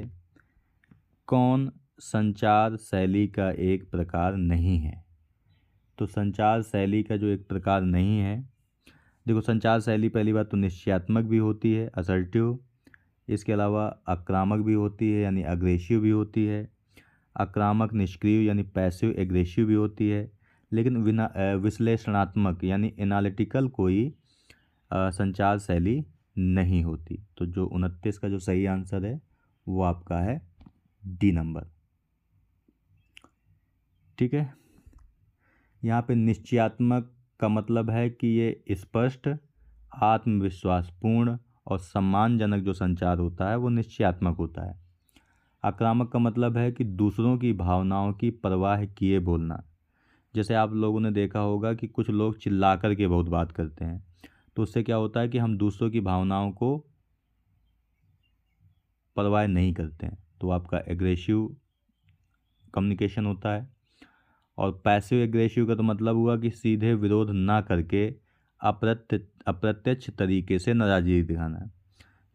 कौन संचार शैली का एक प्रकार नहीं है। तो संचार शैली का जो एक प्रकार नहीं है, देखो संचार शैली पहली बात तो निश्चयात्मक भी होती है, असर्टिव। इसके अलावा आक्रामक भी होती है, यानी अग्रेसिव भी होती है। आक्रामक निष्क्रिय यानी पैसिव एग्रेसिव भी होती है। लेकिन विश्लेषणात्मक यानी एनालिटिकल कोई संचार शैली नहीं होती। तो जो 29 का जो सही आंसर है वो आपका है डी नंबर। ठीक है, यहाँ पे निश्चयात्मक का मतलब है कि ये स्पष्ट, आत्मविश्वासपूर्ण और सम्मानजनक जो संचार होता है वो निश्चयात्मक होता है। आक्रामक का मतलब है कि दूसरों की भावनाओं की परवाह किए बोलना। जैसे आप लोगों ने देखा होगा कि कुछ लोग चिल्ला कर के बहुत बात करते हैं, तो उससे क्या होता है कि हम दूसरों की भावनाओं को परवाह नहीं करते हैं, तो आपका एग्रेसिव कम्युनिकेशन होता है। और पैसिव एग्रेसिव का तो मतलब हुआ कि सीधे विरोध ना करके अप्रत्यक्ष तरीके से नाराजगी दिखाना है।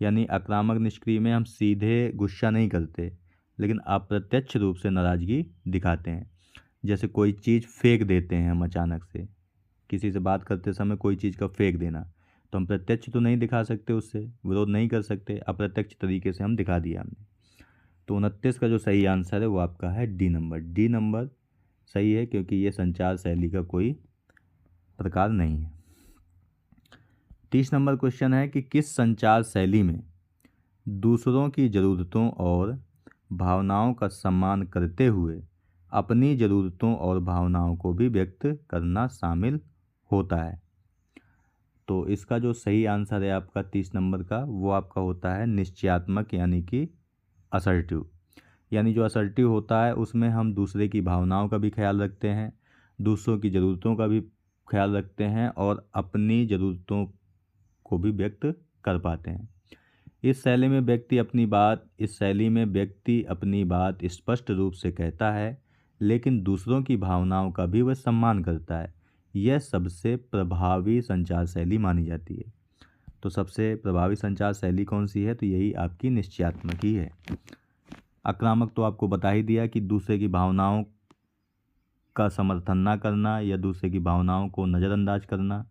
यानी आक्रामक निष्क्रिय में हम सीधे गुस्सा नहीं करते, लेकिन अप्रत्यक्ष रूप से नाराजगी दिखाते हैं। जैसे कोई चीज़ फेंक देते हैं हम अचानक से, किसी से बात करते समय कोई चीज़ का फेंक देना, तो हम प्रत्यक्ष तो नहीं दिखा सकते, उससे विरोध नहीं कर सकते, अप्रत्यक्ष तरीके से हम दिखा दिया हमने। तो 29 का जो सही आंसर है वो आपका है डी नंबर। डी नंबर सही है क्योंकि ये संचार शैली का कोई प्रकार नहीं है। 30 नंबर क्वेश्चन है कि किस संचार शैली में दूसरों की ज़रूरतों और भावनाओं का सम्मान करते हुए अपनी ज़रूरतों और भावनाओं को भी व्यक्त करना शामिल होता है। तो इसका जो सही आंसर है आपका 30 नंबर का वो आपका होता है निश्चयात्मक, यानी कि असर्टिव। यानी जो असर्टिव होता है उसमें हम दूसरे की भावनाओं का भी ख्याल रखते हैं, दूसरों की ज़रूरतों का भी ख्याल रखते हैं और अपनी ज़रूरतों को भी व्यक्त कर पाते हैं। इस शैली में व्यक्ति अपनी बात स्पष्ट रूप से कहता है, लेकिन दूसरों की भावनाओं का भी वह सम्मान करता है। यह सबसे प्रभावी संचार शैली मानी जाती है। तो सबसे प्रभावी संचार शैली कौन सी है? तो यही आपकी निश्चयात्मक ही है। आक्रामक तो आपको बता ही दिया कि दूसरे की भावनाओं का समर्थन ना करना या दूसरे की भावनाओं को नज़रअंदाज करना,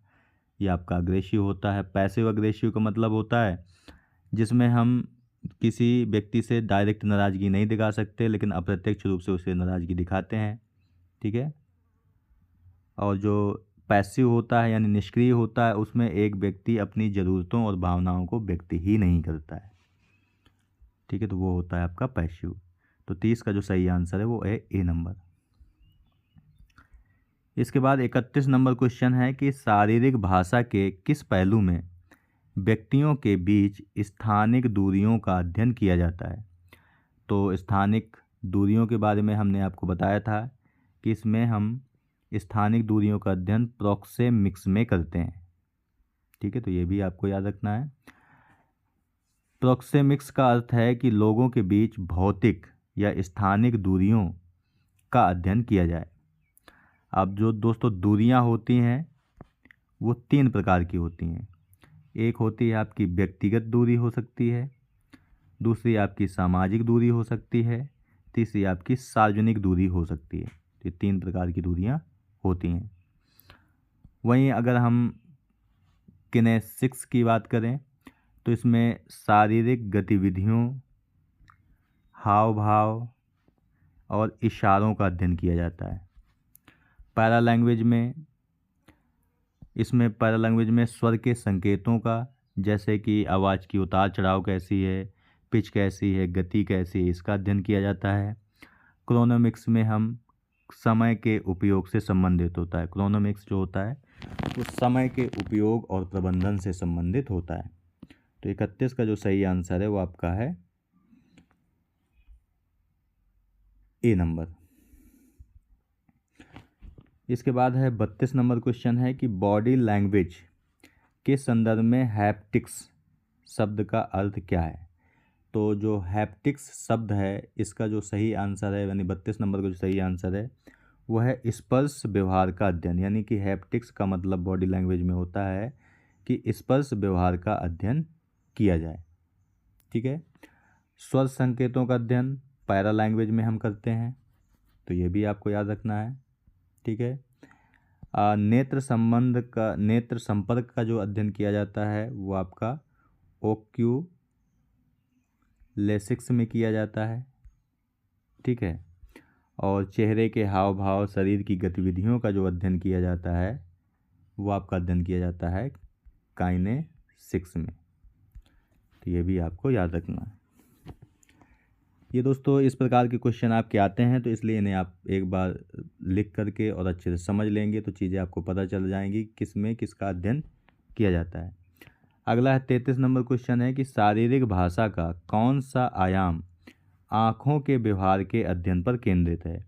यह आपका अग्रेसिव होता है। पैसिव अग्रेसिव का मतलब होता है जिसमें हम किसी व्यक्ति से डायरेक्ट नाराज़गी नहीं दिखा सकते, लेकिन अप्रत्यक्ष रूप से उसे नाराज़गी दिखाते हैं। ठीक है। और जो पैसिव होता है यानी निष्क्रिय होता है, उसमें एक व्यक्ति अपनी ज़रूरतों और भावनाओं को व्यक्त ही नहीं करता है। ठीक है, तो वो होता है आपका पैसिव। तो 30 का जो सही आंसर है वो है ए नंबर। इसके बाद 31 नंबर क्वेश्चन है कि शारीरिक भाषा के किस पहलू में व्यक्तियों के बीच स्थानिक दूरियों का अध्ययन किया जाता है। तो स्थानिक दूरियों के बारे में हमने आपको बताया था कि इसमें हम स्थानिक दूरियों का अध्ययन प्रोक्सेमिक्स में करते हैं। ठीक है, तो ये भी आपको याद रखना है। प्रोक्सेमिक्स का अर्थ है कि लोगों के बीच भौतिक या स्थानिक दूरियों का अध्ययन किया जाए। अब जो दोस्तों दूरियां होती हैं वो 3 प्रकार की होती हैं। एक होती है आपकी व्यक्तिगत दूरी हो सकती है, दूसरी आपकी सामाजिक दूरी हो सकती है, तीसरी आपकी सार्वजनिक दूरी हो सकती है। तो ये 3 प्रकार की दूरियां होती हैं। वहीं अगर हम किनेसिक्स की बात करें तो इसमें शारीरिक गतिविधियों, हाव भाव और इशारों का अध्ययन किया जाता है। पैरा लैंग्वेज में स्वर के संकेतों का, जैसे कि आवाज़ की उतार चढ़ाव कैसी है, पिच कैसी है, गति कैसी है, इसका अध्ययन किया जाता है। क्रोनोमिक्स में हम समय के उपयोग से संबंधित होता है। क्रोनोमिक्स जो होता है वो समय के उपयोग और प्रबंधन से संबंधित होता है। तो 31 का जो सही आंसर है वो आपका है ए नंबर। इसके बाद है 32 नंबर क्वेश्चन है कि बॉडी लैंग्वेज के संदर्भ में हैप्टिक्स शब्द का अर्थ क्या है। तो जो हैप्टिक्स शब्द है इसका जो सही आंसर है, यानी 32 नंबर का जो सही आंसर है वो है स्पर्श व्यवहार का अध्ययन। यानी कि हैप्टिक्स का मतलब बॉडी लैंग्वेज में होता है कि स्पर्श व्यवहार का अध्ययन किया जाए। ठीक है, स्वर संकेतों का अध्ययन पैरा लैंग्वेज में हम करते हैं, तो ये भी आपको याद रखना है। ठीक है, नेत्र संपर्क का जो अध्ययन किया जाता है वो आपका ओक्यूलेसिक्स में किया जाता है। ठीक है, और चेहरे के हाव भाव, शरीर की गतिविधियों का जो अध्ययन किया जाता है वो आपका अध्ययन किया जाता है काइनेसिक्स में। तो ये भी आपको याद रखना है। ये दोस्तों इस प्रकार के क्वेश्चन आपके आते हैं, तो इसलिए इन्हें आप एक बार लिख करके और अच्छे से समझ लेंगे तो चीज़ें आपको पता चल जाएंगी किस में किसका अध्ययन किया जाता है। अगला है 33 नंबर क्वेश्चन है कि शारीरिक भाषा का कौन सा आयाम आँखों के व्यवहार के अध्ययन पर केंद्रित है।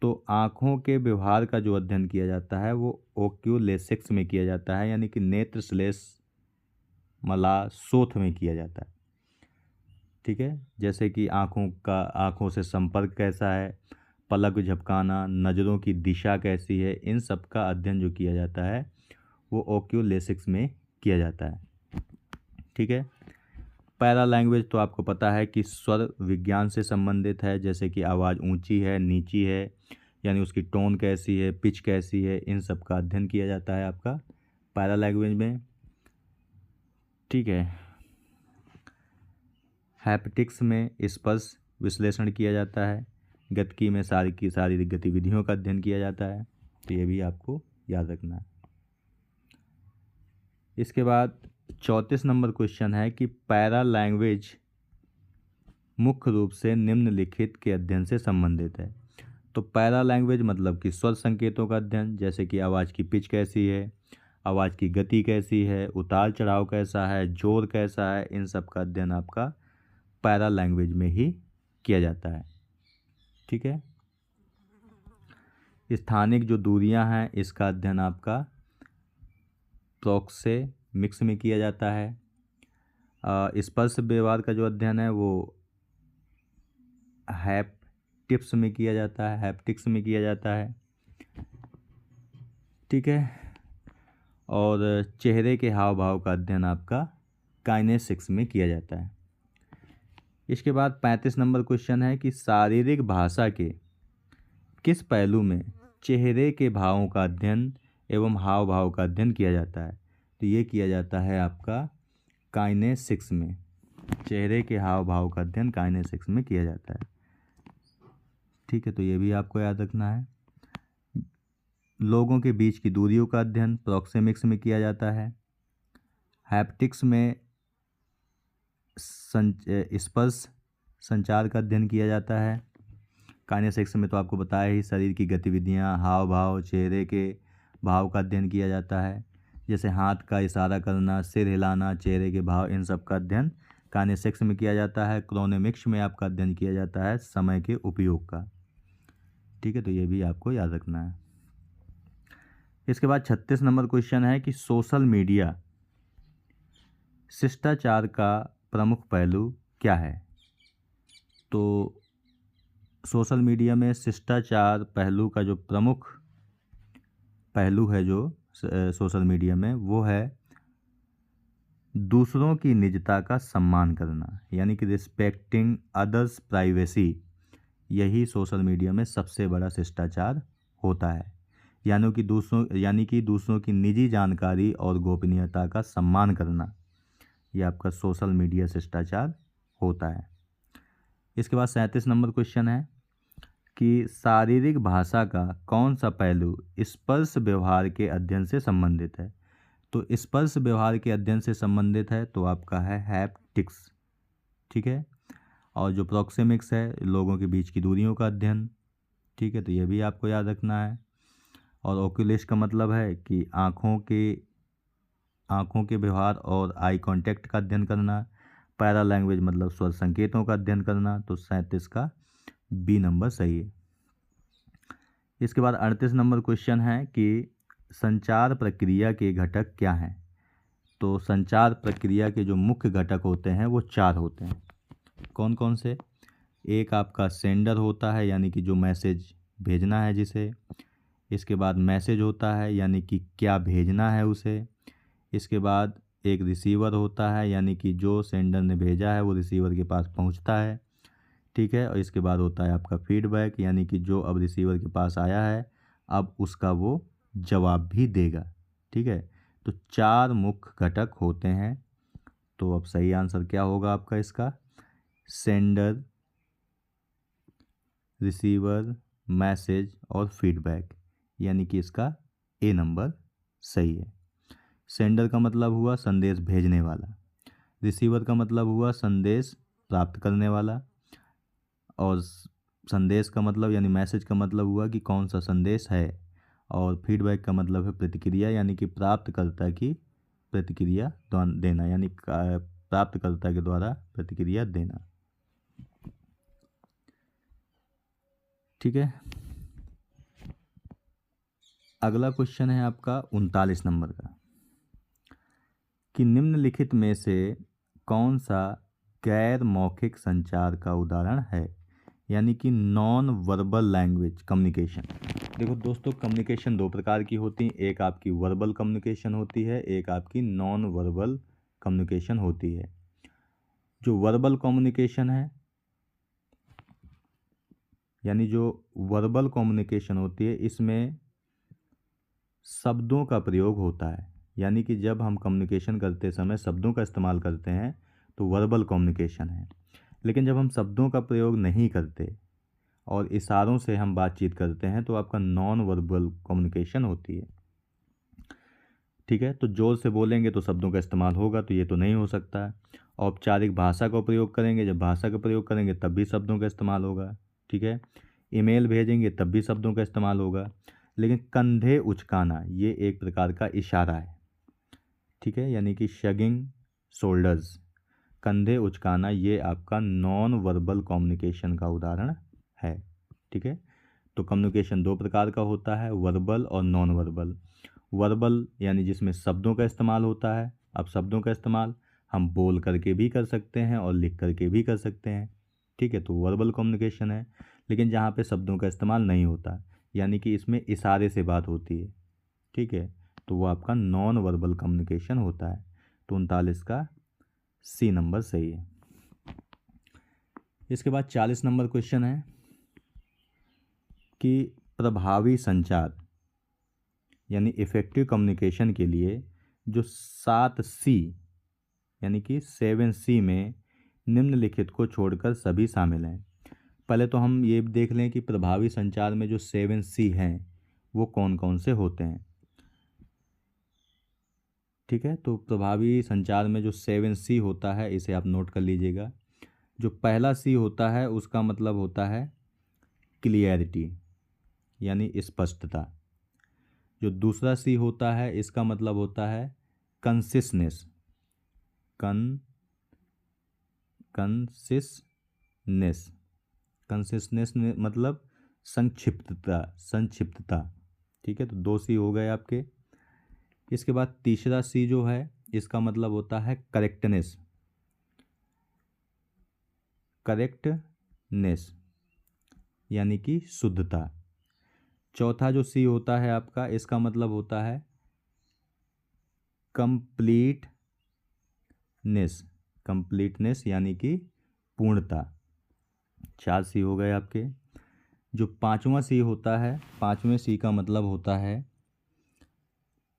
तो आँखों के व्यवहार का जो अध्ययन किया जाता है वो ओक्यूलेसिक्स में किया जाता है, यानी कि नेत्र श्लेष मलाशोथ में किया जाता है। ठीक है, जैसे कि आँखों से संपर्क कैसा है, पलक झपकाना, नज़रों की दिशा कैसी है, इन सब का अध्ययन जो किया जाता है वो ओक्यूलेसिक्स में किया जाता है। ठीक है, पैरा लैंग्वेज तो आपको पता है कि स्वर विज्ञान से संबंधित है, जैसे कि आवाज़ ऊंची है, नीची है, यानी उसकी टोन कैसी है, पिच कैसी है, इन सब का अध्ययन किया जाता है आपका पैरा लैंग्वेज में। ठीक है, हैप्टिक्स में स्पर्श विश्लेषण किया जाता है, गतिकी में शारीरिक गतिविधियों का अध्ययन किया जाता है। तो ये भी आपको याद रखना है। इसके बाद 34 नंबर क्वेश्चन है कि पैरा लैंग्वेज मुख्य रूप से निम्नलिखित के अध्ययन से संबंधित है। तो पैरा लैंग्वेज मतलब कि स्वर संकेतों का अध्ययन, जैसे कि आवाज़ की पिच कैसी है, आवाज़ की गति कैसी है, उतार चढ़ाव कैसा है, जोर कैसा है, इन सब का अध्ययन आपका पैरा लैंग्वेज में ही किया जाता है। ठीक है, स्थानिक जो दूरियां हैं इसका अध्ययन आपका प्रोक्सेमिक्स में किया जाता है। स्पर्श व्यवहार का जो अध्ययन है वो हैप्टिक्स में किया जाता है। ठीक है, और चेहरे के हाव भाव का अध्ययन आपका काइनेसिक्स में किया जाता है। इसके बाद 35 नंबर क्वेश्चन है कि शारीरिक भाषा के किस पहलू में चेहरे के भावों का अध्ययन एवं हाव भाव का अध्ययन किया जाता है। तो ये किया जाता है आपका काइनेसिक्स में। चेहरे के हाव भाव का अध्ययन काइनेसिक्स में किया जाता है। ठीक है, तो ये भी आपको याद रखना है। लोगों के बीच की दूरियों का अध्ययन प्रोक्सेमिक्स में किया जाता है। हैप्टिक्स में स्पर्श संचार का अध्ययन किया जाता है। काइनेसिक्स में तो आपको बताया ही, शरीर की गतिविधियां, हाव भाव, चेहरे के भाव का अध्ययन किया जाता है, जैसे हाथ का इशारा करना, सिर हिलाना, चेहरे के भाव, इन सब का अध्ययन काइनेसिक्स में किया जाता है। क्रोनेमिक्स में आपका अध्ययन किया जाता है समय के उपयोग का। ठीक है, तो ये भी आपको याद रखना है। इसके बाद 36 नंबर क्वेश्चन है कि सोशल मीडिया शिष्टाचार का प्रमुख पहलू क्या है। तो सोशल मीडिया में शिष्टाचार पहलू का जो प्रमुख पहलू है जो सोशल मीडिया में, वो है दूसरों की निजता का सम्मान करना, यानी कि रिस्पेक्टिंग अदर्स प्राइवेसी। यही सोशल मीडिया में सबसे बड़ा शिष्टाचार होता है, यानी कि दूसरों की निजी जानकारी और गोपनीयता का सम्मान करना, यह आपका सोशल मीडिया शिष्टाचार होता है। इसके बाद 37 नंबर क्वेश्चन है कि शारीरिक भाषा का कौन सा पहलू स्पर्श व्यवहार के अध्ययन से संबंधित है। तो स्पर्श व्यवहार के अध्ययन से संबंधित है तो आपका है हैप्टिक्स, ठीक है। और जो प्रोक्सेमिक्स है, लोगों के बीच की दूरियों का अध्ययन, ठीक है, तो यह भी आपको याद रखना है। और ओक्यूलिस्ट का मतलब है कि आँखों के व्यवहार और आई कांटेक्ट का अध्ययन करना। पैरा लैंग्वेज मतलब स्वर संकेतों का अध्ययन करना। तो 37 का बी नंबर सही है। इसके बाद 38 नंबर क्वेश्चन है कि संचार प्रक्रिया के घटक क्या हैं। तो संचार प्रक्रिया के जो मुख्य घटक होते हैं वो 4 होते हैं। कौन कौन से? एक आपका सेंडर होता है, यानी कि जो मैसेज भेजना है जिसे। इसके बाद मैसेज होता है, यानी कि क्या भेजना है उसे। इसके बाद एक रिसीवर होता है, यानी कि जो सेंडर ने भेजा है वो रिसीवर के पास पहुंचता है, ठीक है। और इसके बाद होता है आपका फीडबैक, यानी कि जो अब रिसीवर के पास आया है अब उसका वो जवाब भी देगा, ठीक है। तो 4 मुख्य घटक होते हैं। तो अब सही आंसर क्या होगा आपका इसका? सेंडर, रिसीवर, मैसेज और फीडबैक, यानी कि इसका ए नंबर सही है। सेंडर का मतलब हुआ संदेश भेजने वाला, रिसीवर का मतलब हुआ संदेश प्राप्त करने वाला, और संदेश का मतलब यानी मैसेज का मतलब हुआ कि कौन सा संदेश है, और फीडबैक का मतलब है प्रतिक्रिया, यानी कि प्राप्तकर्ता की प्रतिक्रिया देना, यानी प्राप्तकर्ता के द्वारा प्रतिक्रिया देना, ठीक है। अगला क्वेश्चन है आपका 39 नंबर का कि निम्नलिखित में से कौन सा गैर मौखिक संचार का उदाहरण है, यानी कि नॉन वर्बल लैंग्वेज कम्युनिकेशन। देखो दोस्तों, कम्युनिकेशन 2 प्रकार की होती है। एक आपकी वर्बल कम्युनिकेशन होती है, एक आपकी नॉन वर्बल कम्युनिकेशन होती है। जो वर्बल कम्युनिकेशन है, यानी जो वर्बल कम्युनिकेशन होती है, इसमें शब्दों का प्रयोग होता है, यानी कि जब हम कम्युनिकेशन करते समय शब्दों का इस्तेमाल करते हैं तो वर्बल कम्युनिकेशन है। लेकिन जब हम शब्दों का प्रयोग नहीं करते और इशारों से हम बातचीत करते हैं तो आपका नॉन वर्बल कम्युनिकेशन होती है, ठीक है। तो जोर से बोलेंगे तो शब्दों का इस्तेमाल होगा, तो ये तो नहीं हो सकता है। औपचारिक भाषा का प्रयोग करेंगे, जब भाषा का प्रयोग करेंगे तब भी शब्दों का इस्तेमाल होगा, ठीक है। ईमेल भेजेंगे तब भी शब्दों का इस्तेमाल होगा। लेकिन कंधे उचकाना ये एक प्रकार का इशारा है, ठीक है, यानी कि शगिंग शोल्डर्स, कंधे उचकाना, ये आपका नॉन वर्बल कम्युनिकेशन का उदाहरण है, ठीक है। तो कम्युनिकेशन 2 प्रकार का होता है, वर्बल और नॉन वर्बल। वर्बल यानी जिसमें शब्दों का इस्तेमाल होता है। अब शब्दों का इस्तेमाल हम बोल करके भी कर सकते हैं और लिख करके भी कर सकते हैं, ठीक है, तो वर्बल कम्युनिकेशन है। लेकिन जहाँ पे शब्दों का इस्तेमाल नहीं होता, यानी कि इसमें इशारे से बात होती है, ठीक है, तो वो आपका नॉन वर्बल कम्युनिकेशन होता है। तो 39 का सी नंबर सही है। इसके बाद 40 नंबर क्वेश्चन है कि प्रभावी संचार यानी इफ़ेक्टिव कम्युनिकेशन के लिए जो 7 सी यानी कि 7 सी में निम्नलिखित को छोड़कर सभी शामिल हैं। पहले तो हम ये देख लें कि प्रभावी संचार में जो 7 सी हैं वो कौन कौन से होते हैं, ठीक है। तो प्रभावी संचार में जो 7 सी होता है इसे आप नोट कर लीजिएगा। जो पहला सी होता है उसका मतलब होता है क्लियरिटी यानी स्पष्टता। जो दूसरा सी होता है इसका मतलब होता है कंसिसनेस, कंसिसनेस, कंसिसनेस मतलब संक्षिप्तता, संक्षिप्तता, ठीक है, तो 2 सी हो गए आपके। इसके बाद तीसरा सी जो है इसका मतलब होता है करेक्टनेस, करेक्टनेस यानी कि शुद्धता। चौथा जो सी होता है आपका इसका मतलब होता है कंप्लीटनेस, कंप्लीटनेस यानी कि पूर्णता। 4 सी हो गए आपके। जो पांचवा सी होता है, पांचवें सी का मतलब होता है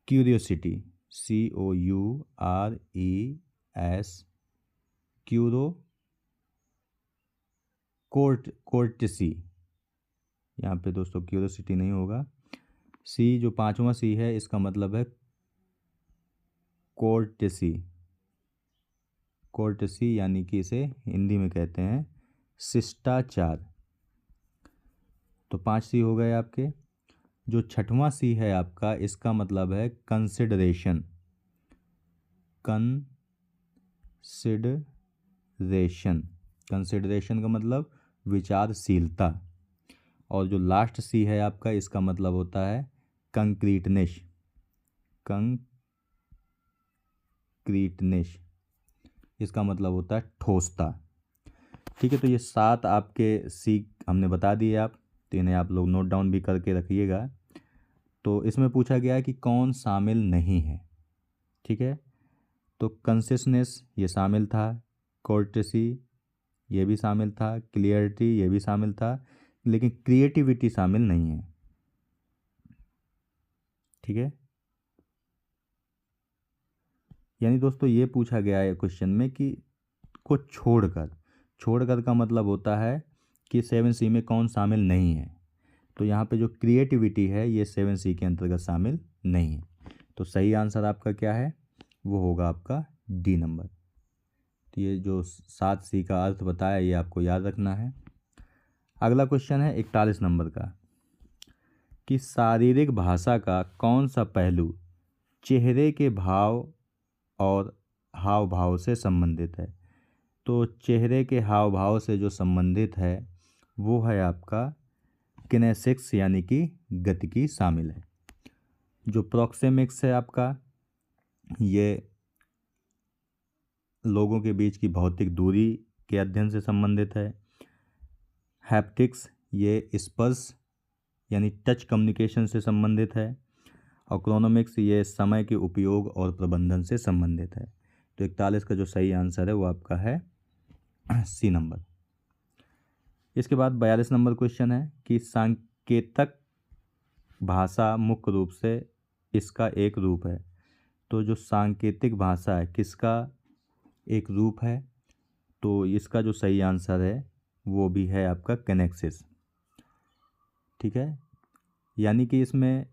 क्यूरियोसिटी, COURES, क्यूरो कोर्टसी। यहाँ पे दोस्तों क्यूरियोसिटी नहीं होगा। सी जो पांचवा सी है इसका मतलब है कोर्टसी, कोर्टसी यानी कि इसे हिंदी में कहते हैं शिष्टाचार। तो 5 सी हो गए आपके। जो छठवां सी है आपका इसका मतलब है कंसिडरेशन, कंसिडरेशन, कंसिडरेशन का मतलब विचारशीलता। और जो लास्ट सी है आपका इसका मतलब होता है कंक्रीटनेस, कंक्रीटनेस इसका मतलब होता है ठोसता। ठीक है, तो ये 7 आपके सी हमने बता दिए आप, तो इन्हें आप लोग नोट डाउन भी करके रखिएगा। तो इसमें पूछा गया है कि कौन शामिल नहीं है। ठीक है, तो कंसिस्टनेस ये शामिल था, कोर्टेसी ये भी शामिल था, क्लियरिटी ये भी शामिल था, लेकिन क्रिएटिविटी शामिल नहीं है। ठीक है, यानी दोस्तों ये पूछा गया है क्वेश्चन में कि को छोड़कर, छोड़कर का मतलब होता है कि 7C में कौन शामिल नहीं है। तो यहाँ पे जो क्रिएटिविटी है ये 7C के अंतर्गत शामिल नहीं है। तो सही आंसर आपका क्या है, वो होगा आपका डी नंबर। तो ये जो 7C का अर्थ बताया ये आपको याद रखना है। अगला क्वेश्चन है 41 नंबर का, कि शारीरिक भाषा का कौन सा पहलू चेहरे के भाव और हाव भाव से संबंधित है। तो चेहरे के हाव भाव से जो संबंधित है वो है आपका किनेसिक्स यानी कि गतिकी शामिल है। जो प्रोक्सेमिक्स है आपका ये लोगों के बीच की भौतिक दूरी के अध्ययन से संबंधित है। हैप्टिक्स ये स्पर्श यानी टच कम्युनिकेशन से संबंधित है। और क्रोनोमिक्स ये समय के उपयोग और प्रबंधन से संबंधित है। तो 41 का जो सही आंसर है वो आपका है सी नंबर। इसके बाद 42 नंबर क्वेश्चन है कि सांकेतक भाषा मुख्य रूप से इसका एक रूप है। तो जो सांकेतिक भाषा है किसका एक रूप है, तो इसका जो सही आंसर है वो भी है आपका किनेसिक्स। ठीक है, यानी कि इसमें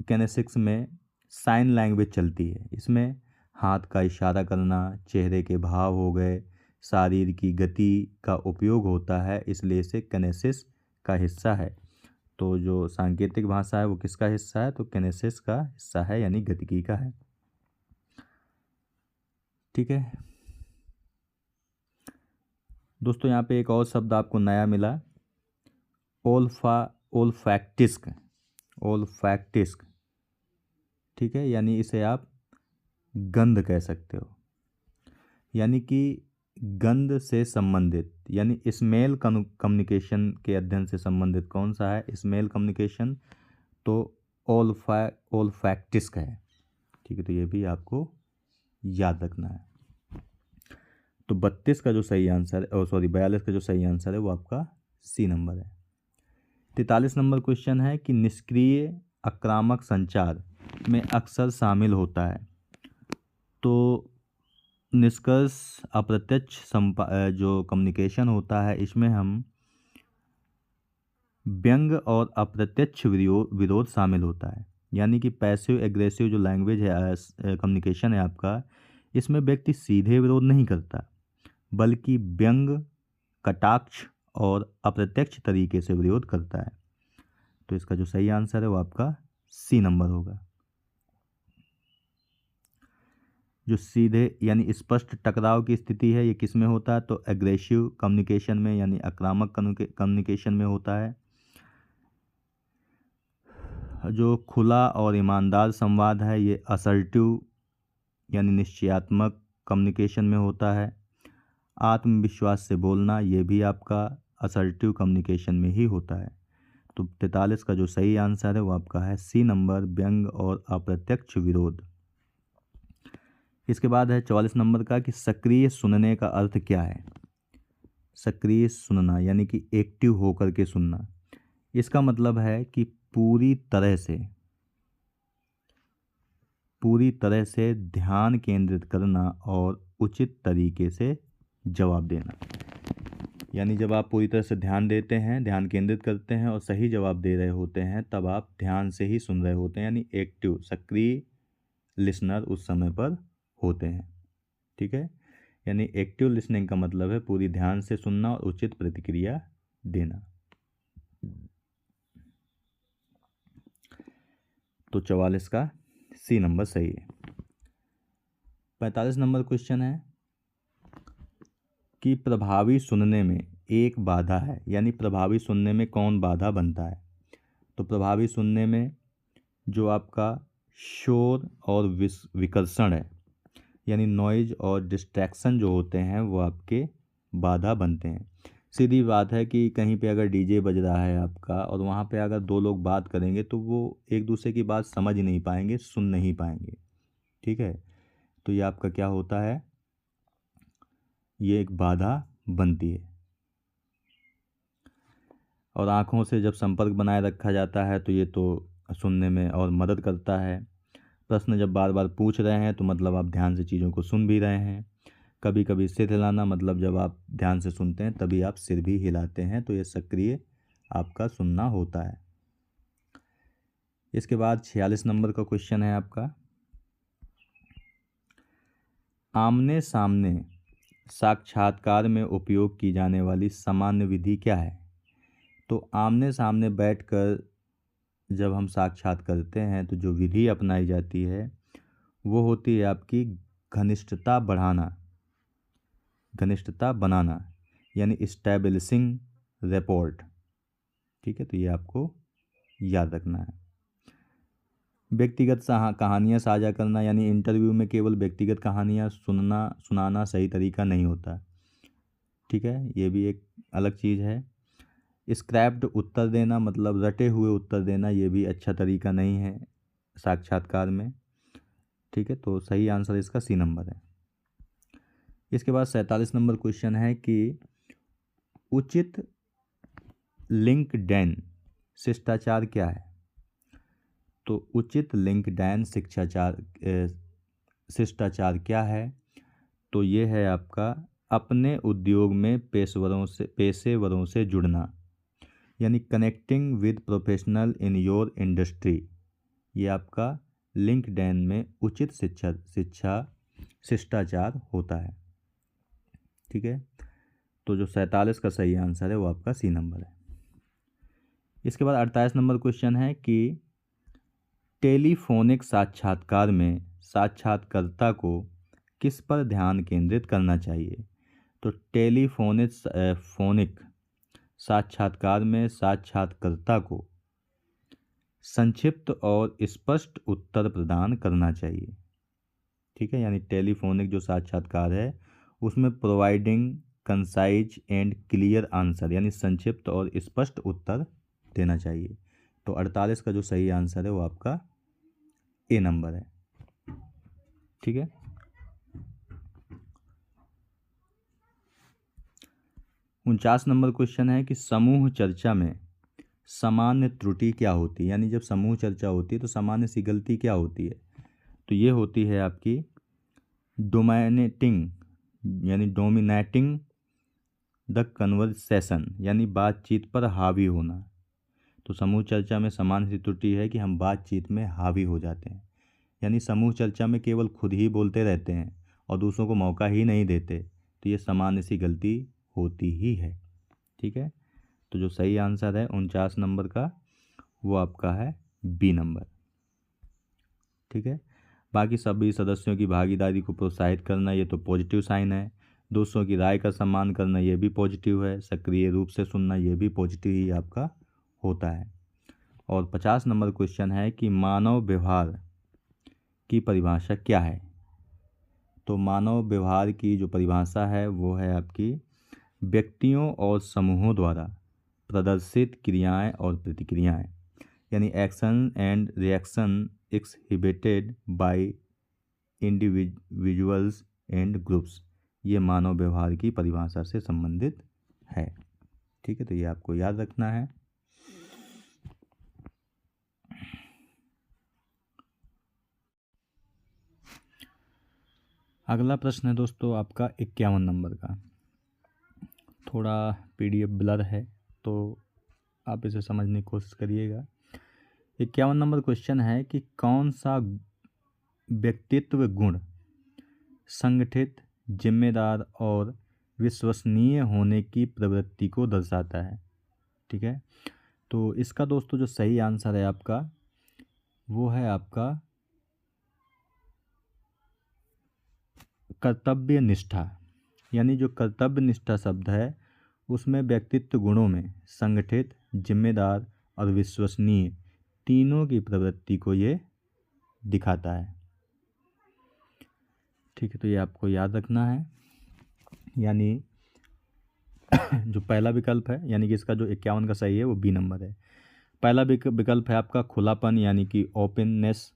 किनेसिक्स में साइन लैंग्वेज चलती है। इसमें हाथ का इशारा करना, चेहरे के भाव हो गए, शरीर की गति का उपयोग होता है, इसलिए इसे किनेसिक्स का हिस्सा है। तो जो सांकेतिक भाषा है वो किसका हिस्सा है, तो किनेसिक्स का हिस्सा है यानी गतिकी का है। ठीक है दोस्तों, यहाँ पे एक और शब्द आपको नया मिला, ओल्फैक्टिस्क, ओल्फैक्टिस्क। ठीक है, यानी इसे आप गंध कह सकते हो, यानी कि गंध से संबंधित यानी स्मेल कम्युनिकेशन के अध्ययन से संबंधित कौन सा है, स्मेल कम्युनिकेशन, तो ओल्फैक्टिस्क है। ठीक है, तो ये भी आपको याद रखना है। तो 32 का जो सही आंसर है, 42 का जो सही आंसर है वो आपका सी नंबर है। 43 नंबर क्वेश्चन है कि निष्क्रिय आक्रामक संचार में अक्सर शामिल होता है। तो निष्कर्ष अप्रत्यक्ष जो कम्युनिकेशन होता है इसमें हम व्यंग और अप्रत्यक्ष विरोध शामिल होता है। यानी कि पैसिव एग्रेसिव जो लैंग्वेज है कम्युनिकेशन है आपका, इसमें व्यक्ति सीधे विरोध नहीं करता बल्कि व्यंग, कटाक्ष और अप्रत्यक्ष तरीके से विरोध करता है। तो इसका जो सही आंसर है वो आपका सी नंबर होगा। जो सीधे यानी स्पष्ट टकराव की स्थिति है ये किस में होता है, तो एग्रेसिव कम्युनिकेशन में यानी आक्रामक कम्युनिकेशन में होता है। जो खुला और ईमानदार संवाद है ये असर्टिव यानी निश्चयात्मक कम्युनिकेशन में होता है। आत्मविश्वास से बोलना ये भी आपका असर्टिव कम्युनिकेशन में ही होता है। तो 43 का जो सही आंसर है वो आपका है सी नंबर, व्यंग और अप्रत्यक्ष विरोध। इसके बाद है 44 नंबर का कि सक्रिय सुनने का अर्थ क्या है। सक्रिय सुनना यानी कि एक्टिव होकर के सुनना, इसका मतलब है कि पूरी तरह से ध्यान केंद्रित करना और उचित तरीके से जवाब देना। यानी जब आप पूरी तरह से ध्यान देते हैं, ध्यान केंद्रित करते हैं और सही जवाब दे रहे होते हैं, तब आप ध्यान से ही सुन रहे होते हैं, यानी एक्टिव सक्रिय लिसनर उस समय पर होते हैं। ठीक है, यानी एक्टिव लिसनिंग का मतलब है पूरी ध्यान से सुनना और उचित प्रतिक्रिया देना। तो 44 का सी नंबर सही है। 45 नंबर क्वेश्चन है कि प्रभावी सुनने में एक बाधा है, यानी प्रभावी सुनने में कौन बाधा बनता है। तो प्रभावी सुनने में जो आपका शोर और विकर्षण है, यानी नॉइज और डिस्ट्रैक्शन जो होते हैं वो आपके बाधा बनते हैं। सीधी बात है कि कहीं पे अगर डीजे बज रहा है आपका और वहाँ पे अगर दो लोग बात करेंगे तो वो एक दूसरे की बात समझ नहीं पाएंगे, सुन नहीं पाएंगे। ठीक है, तो ये आपका क्या होता है, ये एक बाधा बनती है। और आँखों से जब संपर्क बनाए रखा जाता है तो ये तो सुनने में और मदद करता है। प्रश्न जब बार बार पूछ रहे हैं तो मतलब आप ध्यान से चीज़ों को सुन भी रहे हैं। कभी कभी सिर हिलाना, मतलब जब आप ध्यान से सुनते हैं तभी आप सिर भी हिलाते हैं, तो ये सक्रिय आपका सुनना होता है। इसके बाद 46 नंबर का क्वेश्चन है आपका, आमने सामने साक्षात्कार में उपयोग की जाने वाली सामान्य विधि क्या है। तो आमने सामने बैठकर जब हम साक्षात करते हैं तो जो विधि अपनाई जाती है वो होती है आपकी घनिष्ठता बनाना, यानी इस्टेब्लिशिंग रैपोर्ट। ठीक है, तो ये आपको याद रखना है। व्यक्तिगत कहानियाँ साझा करना, यानी इंटरव्यू में केवल व्यक्तिगत कहानियाँ सुनाना सही तरीका नहीं होता। ठीक है, ये भी एक अलग चीज़ है। स्क्रैप्ट उत्तर देना, मतलब रटे हुए उत्तर देना, ये भी अच्छा तरीका नहीं है साक्षात्कार में। ठीक है, तो सही आंसर इसका सी नंबर है। इसके बाद 47 नंबर क्वेश्चन है कि उचित लिंक्डइन शिष्टाचार क्या है। तो उचित लिंक्डइन शिष्टाचार क्या है, तो ये है आपका अपने उद्योग में पेशेवरों से जुड़ना, यानी connecting with professional in your industry. ये आपका लिंक्डइन में उचित शिष्टाचार होता है। ठीक है, तो जो 47 का सही आंसर है वो आपका सी नंबर है। इसके बाद 48 नंबर क्वेश्चन है कि टेलीफोनिक साक्षात्कार में साक्षात्कारकर्ता को किस पर ध्यान केंद्रित करना चाहिए। तो टेलीफोनिक साक्षात्कार में साक्षात्कारकर्ता को संक्षिप्त और स्पष्ट उत्तर प्रदान करना चाहिए। ठीक है, यानी टेलीफोनिक जो साक्षात्कार है उसमें providing concise and clear answer, यानी संक्षिप्त और स्पष्ट उत्तर देना चाहिए। तो 48 का जो सही आंसर है वो आपका ए नंबर है। ठीक है, उनचास नंबर क्वेश्चन है कि समूह चर्चा में सामान्य त्रुटि क्या होती है। यानी जब समूह चर्चा होती है तो सामान्य सी गलती क्या होती है। तो ये होती है आपकी डोमिनेटिंग द कन्वर्सेशन, यानी बातचीत पर हावी होना। तो समूह चर्चा में सामान्य सी त्रुटि है कि हम बातचीत में हावी हो जाते हैं, यानी समूह चर्चा में केवल खुद ही बोलते रहते हैं और दूसरों को मौका ही नहीं देते। तो ये सामान्य सी गलती होती ही है। ठीक है, तो जो सही आंसर है 49 नंबर का वो आपका है बी नंबर। ठीक है, बाकी सभी सदस्यों की भागीदारी को प्रोत्साहित करना ये तो पॉजिटिव साइन है। दूसरों की राय का सम्मान करना ये भी पॉजिटिव है। सक्रिय रूप से सुनना ये भी पॉजिटिव ही आपका होता है। और 50 नंबर क्वेश्चन है कि मानव व्यवहार की परिभाषा क्या है। तो मानव व्यवहार की जो परिभाषा है वो है आपकी व्यक्तियों और समूहों द्वारा प्रदर्शित क्रियाएं और प्रतिक्रियाएं, यानी action and reaction एक्सहिबिटेड bye individuals and groups, ये मानव व्यवहार की परिभाषा से संबंधित है। ठीक है, तो ये आपको याद रखना है। अगला प्रश्न है दोस्तों आपका 51 नंबर का। थोड़ा PDF ब्लर है तो आप इसे समझने की कोशिश करिएगा। 51 नंबर क्वेश्चन है कि कौन सा व्यक्तित्व गुण संगठित, जिम्मेदार और विश्वसनीय होने की प्रवृत्ति को दर्शाता है। ठीक है, तो इसका दोस्तों जो सही आंसर है आपका वो है आपका कर्तव्य निष्ठा। यानी जो कर्तव्य निष्ठा शब्द है उसमें व्यक्तित्व गुणों में संगठित, जिम्मेदार और विश्वसनीय तीनों की प्रवृत्ति को ये दिखाता है। ठीक है, तो ये आपको याद रखना है। यानी जो पहला विकल्प है, यानी कि इसका जो 51 का सही है वो बी नंबर है। पहला विकल्प है आपका खुलापन, यानी कि ओपननेस।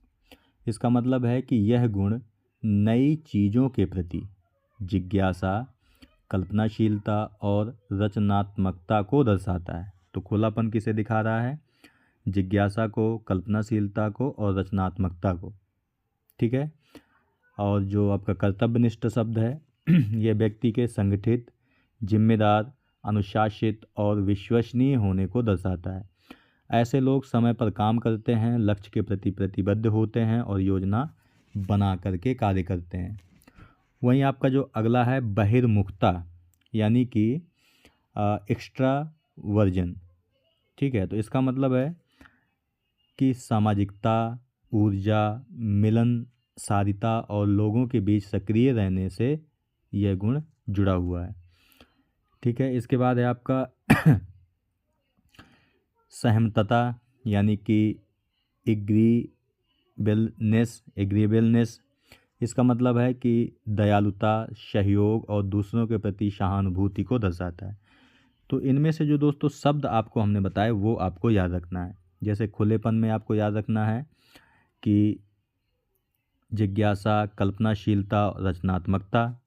इसका मतलब है कि यह गुण नई चीज़ों के प्रति जिज्ञासा, कल्पनाशीलता और रचनात्मकता को दर्शाता है। तो खुलापन किसे दिखा रहा है? जिज्ञासा को, कल्पनाशीलता को और रचनात्मकता को। ठीक है, और जो आपका कर्तव्यनिष्ठ शब्द है यह व्यक्ति के संगठित, जिम्मेदार, अनुशासित और विश्वसनीय होने को दर्शाता है। ऐसे लोग समय पर काम करते हैं, लक्ष्य के प्रति प्रतिबद्ध होते हैं और योजना बना करके कार्य करते हैं। वहीं आपका जो अगला है बहिर्मुखता, यानी कि एक्स्ट्रा वर्जन। ठीक है, तो इसका मतलब है कि सामाजिकता, ऊर्जा, मिलनसारिता और लोगों के बीच सक्रिय रहने से यह गुण जुड़ा हुआ है। ठीक है, इसके बाद है आपका सहमतता, यानी कि एग्रीबेलनेस। इसका मतलब है कि दयालुता, सहयोग और दूसरों के प्रति सहानुभूति को दर्शाता है। तो इनमें से जो दोस्तों शब्द आपको हमने बताए वो आपको याद रखना है। जैसे खुलेपन में आपको याद रखना है कि जिज्ञासा, कल्पनाशीलता, रचनात्मकता।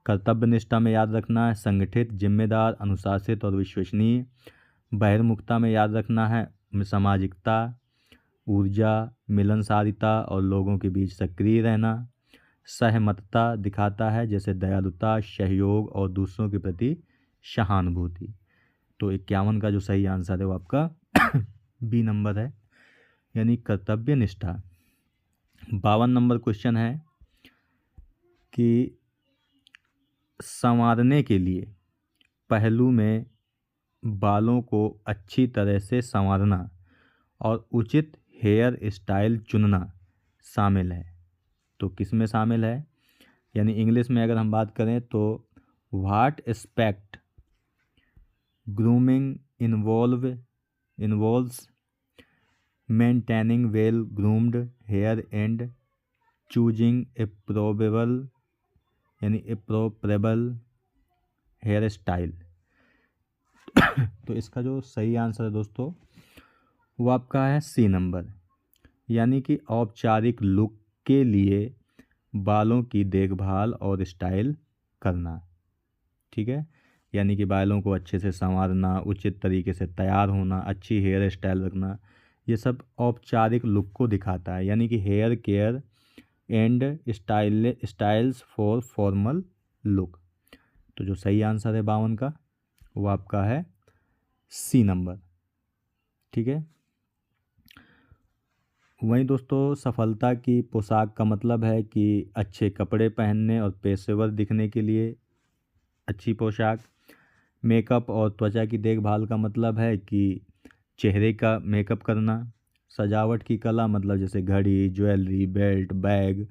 कर्तव्यनिष्ठा में याद रखना है संगठित, जिम्मेदार, अनुशासित और विश्वसनीय। बहिर्मुखता में याद रखना है सामाजिकता, ऊर्जा, मिलनसारिता और लोगों के बीच सक्रिय रहना। सहमतता दिखाता है जैसे दयालुता, सहयोग और दूसरों के प्रति सहानुभूति। तो 51 का जो सही आंसर है वो आपका बी नंबर है, यानी कर्तव्य निष्ठा। 52 नंबर क्वेश्चन है कि संवारने के लिए पहलू में बालों को अच्छी तरह से संवारना और उचित हेयर स्टाइल चुनना शामिल है। तो किस में शामिल है? यानी इंग्लिश में अगर हम बात करें तो what aspect grooming involves maintaining well groomed hair and choosing appropriate hair style. तो इसका जो सही आंसर है दोस्तों वो आपका है सी नंबर, यानी कि औपचारिक लुक के लिए बालों की देखभाल और स्टाइल करना। ठीक है, यानी कि बालों को अच्छे से संवारना, उचित तरीके से तैयार होना, अच्छी हेयर स्टाइल रखना, ये सब औपचारिक लुक को दिखाता है। यानी कि hair care and styles for formal look. तो जो सही आंसर है 52 का वो आपका है सी नंबर। ठीक है, वहीं दोस्तों सफलता की पोशाक का मतलब है कि अच्छे कपड़े पहनने और पेशेवर दिखने के लिए अच्छी पोशाक। मेकअप और त्वचा की देखभाल का मतलब है कि चेहरे का मेकअप करना। सजावट की कला मतलब जैसे घड़ी, ज्वेलरी, बेल्ट, बैग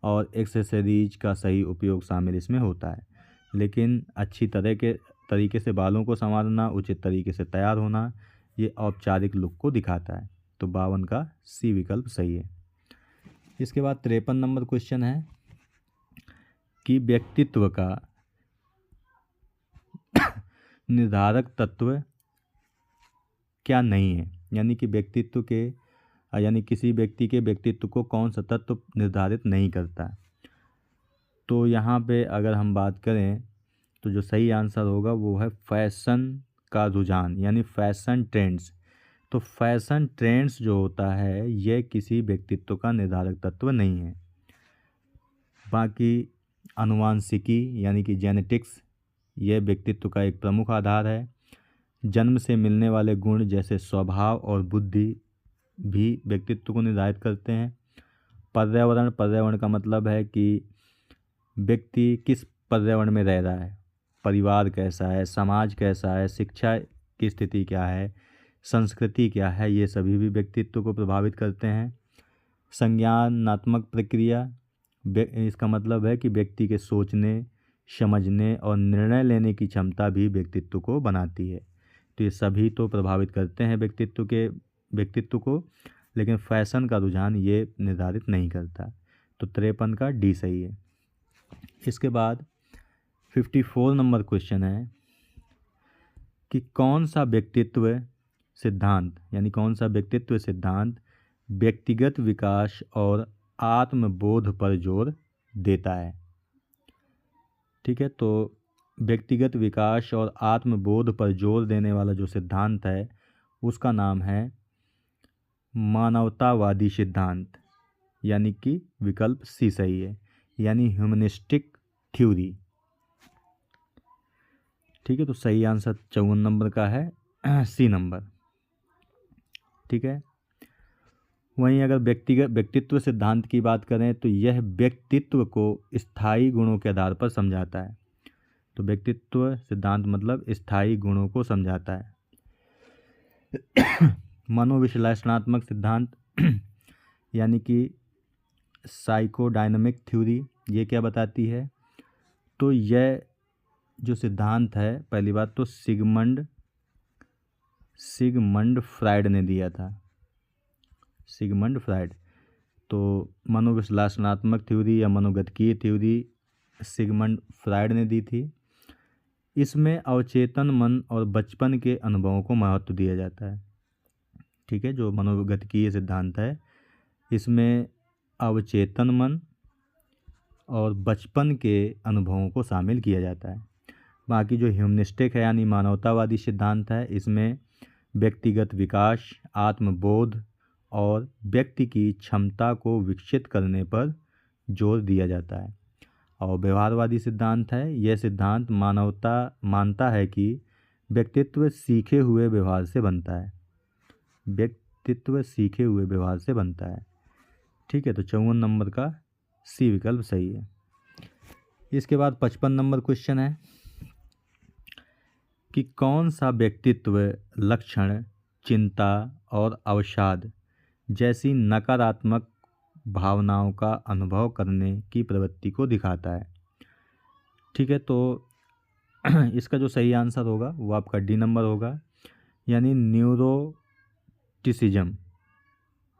और एक्सेसरीज का सही उपयोग शामिल इसमें होता है। लेकिन अच्छी तरीके से बालों को संवारना, उचित तरीके से तैयार होना, ये औपचारिक लुक को दिखाता है। तो 52 का सी विकल्प सही है। इसके बाद 53 नंबर क्वेश्चन है कि व्यक्तित्व का निर्धारक तत्व क्या नहीं है, यानी कि व्यक्तित्व के यानी किसी व्यक्ति के व्यक्तित्व को कौन सा तत्व निर्धारित नहीं करता। तो यहाँ पे अगर हम बात करें तो जो सही आंसर होगा वो है फैशन का रुझान, यानी फैशन ट्रेंड्स। तो फैशन ट्रेंड्स जो होता है यह किसी व्यक्तित्व का निर्धारक तत्व नहीं है। बाकी आनुवांशिकी यानी कि जेनेटिक्स, यह व्यक्तित्व का एक प्रमुख आधार है। जन्म से मिलने वाले गुण जैसे स्वभाव और बुद्धि भी व्यक्तित्व को निर्धारित करते हैं। पर्यावरण का मतलब है कि व्यक्ति किस पर्यावरण में रह रहा है, परिवार कैसा है, समाज कैसा है, शिक्षा की स्थिति क्या है, संस्कृति क्या है, ये सभी भी व्यक्तित्व को प्रभावित करते हैं। संज्ञानात्मक प्रक्रिया, इसका मतलब है कि व्यक्ति के सोचने, समझने और निर्णय लेने की क्षमता भी व्यक्तित्व को बनाती है। तो ये सभी तो प्रभावित करते हैं व्यक्तित्व को, लेकिन फैशन का रुझान ये निर्धारित नहीं करता। तो 53 का डी सही है। इसके बाद 54 नंबर क्वेश्चन है कि कौन सा व्यक्तित्व सिद्धांत व्यक्तिगत विकास और आत्मबोध पर जोर देता है। ठीक है, तो व्यक्तिगत विकास और आत्मबोध पर जोर देने वाला जो सिद्धांत है उसका नाम है मानवतावादी सिद्धांत, यानी कि विकल्प सी सही है, यानी ह्यूमनिस्टिक थ्योरी। ठीक है, तो सही आंसर 54 नंबर का है सी नंबर। ठीक है, वहीं अगर व्यक्तित्व सिद्धांत की बात करें तो यह व्यक्तित्व को स्थायी गुणों के आधार पर समझाता है। तो व्यक्तित्व सिद्धांत मतलब स्थायी गुणों को समझाता है। मनोविश्लेषणात्मक सिद्धांत यानी कि साइकोडायनामिक थ्योरी, ये क्या बताती है? तो यह जो सिद्धांत है, पहली बात तो सिगमंड फ्राइड ने दिया था, सिगमंड फ्राइड। तो मनोविश्लेषणात्मक थ्योरी या मनोगतिकीय थ्योरी सिगमंड फ्राइड ने दी थी। इसमें अवचेतन मन और बचपन के अनुभवों को महत्व दिया जाता है। ठीक है, जो मनोगतिकीय सिद्धांत है इसमें अवचेतन मन और बचपन के अनुभवों को शामिल किया जाता है। बाकी जो ह्यूमनिस्टिक है यानी मानवतावादी सिद्धांत है, इसमें व्यक्तिगत विकास, आत्मबोध और व्यक्ति की क्षमता को विकसित करने पर जोर दिया जाता है। और व्यवहारवादी सिद्धांत है, यह सिद्धांत मानता है कि व्यक्तित्व सीखे हुए व्यवहार से बनता है, व्यक्तित्व सीखे हुए व्यवहार से बनता है। ठीक है, तो 54 नंबर का सी विकल्प सही है। इसके बाद 55 नंबर क्वेश्चन है कि कौन सा व्यक्तित्व लक्षण चिंता और अवसाद जैसी नकारात्मक भावनाओं का अनुभव करने की प्रवृत्ति को दिखाता है। ठीक है, तो इसका जो सही आंसर होगा वो आपका डी नंबर होगा, यानी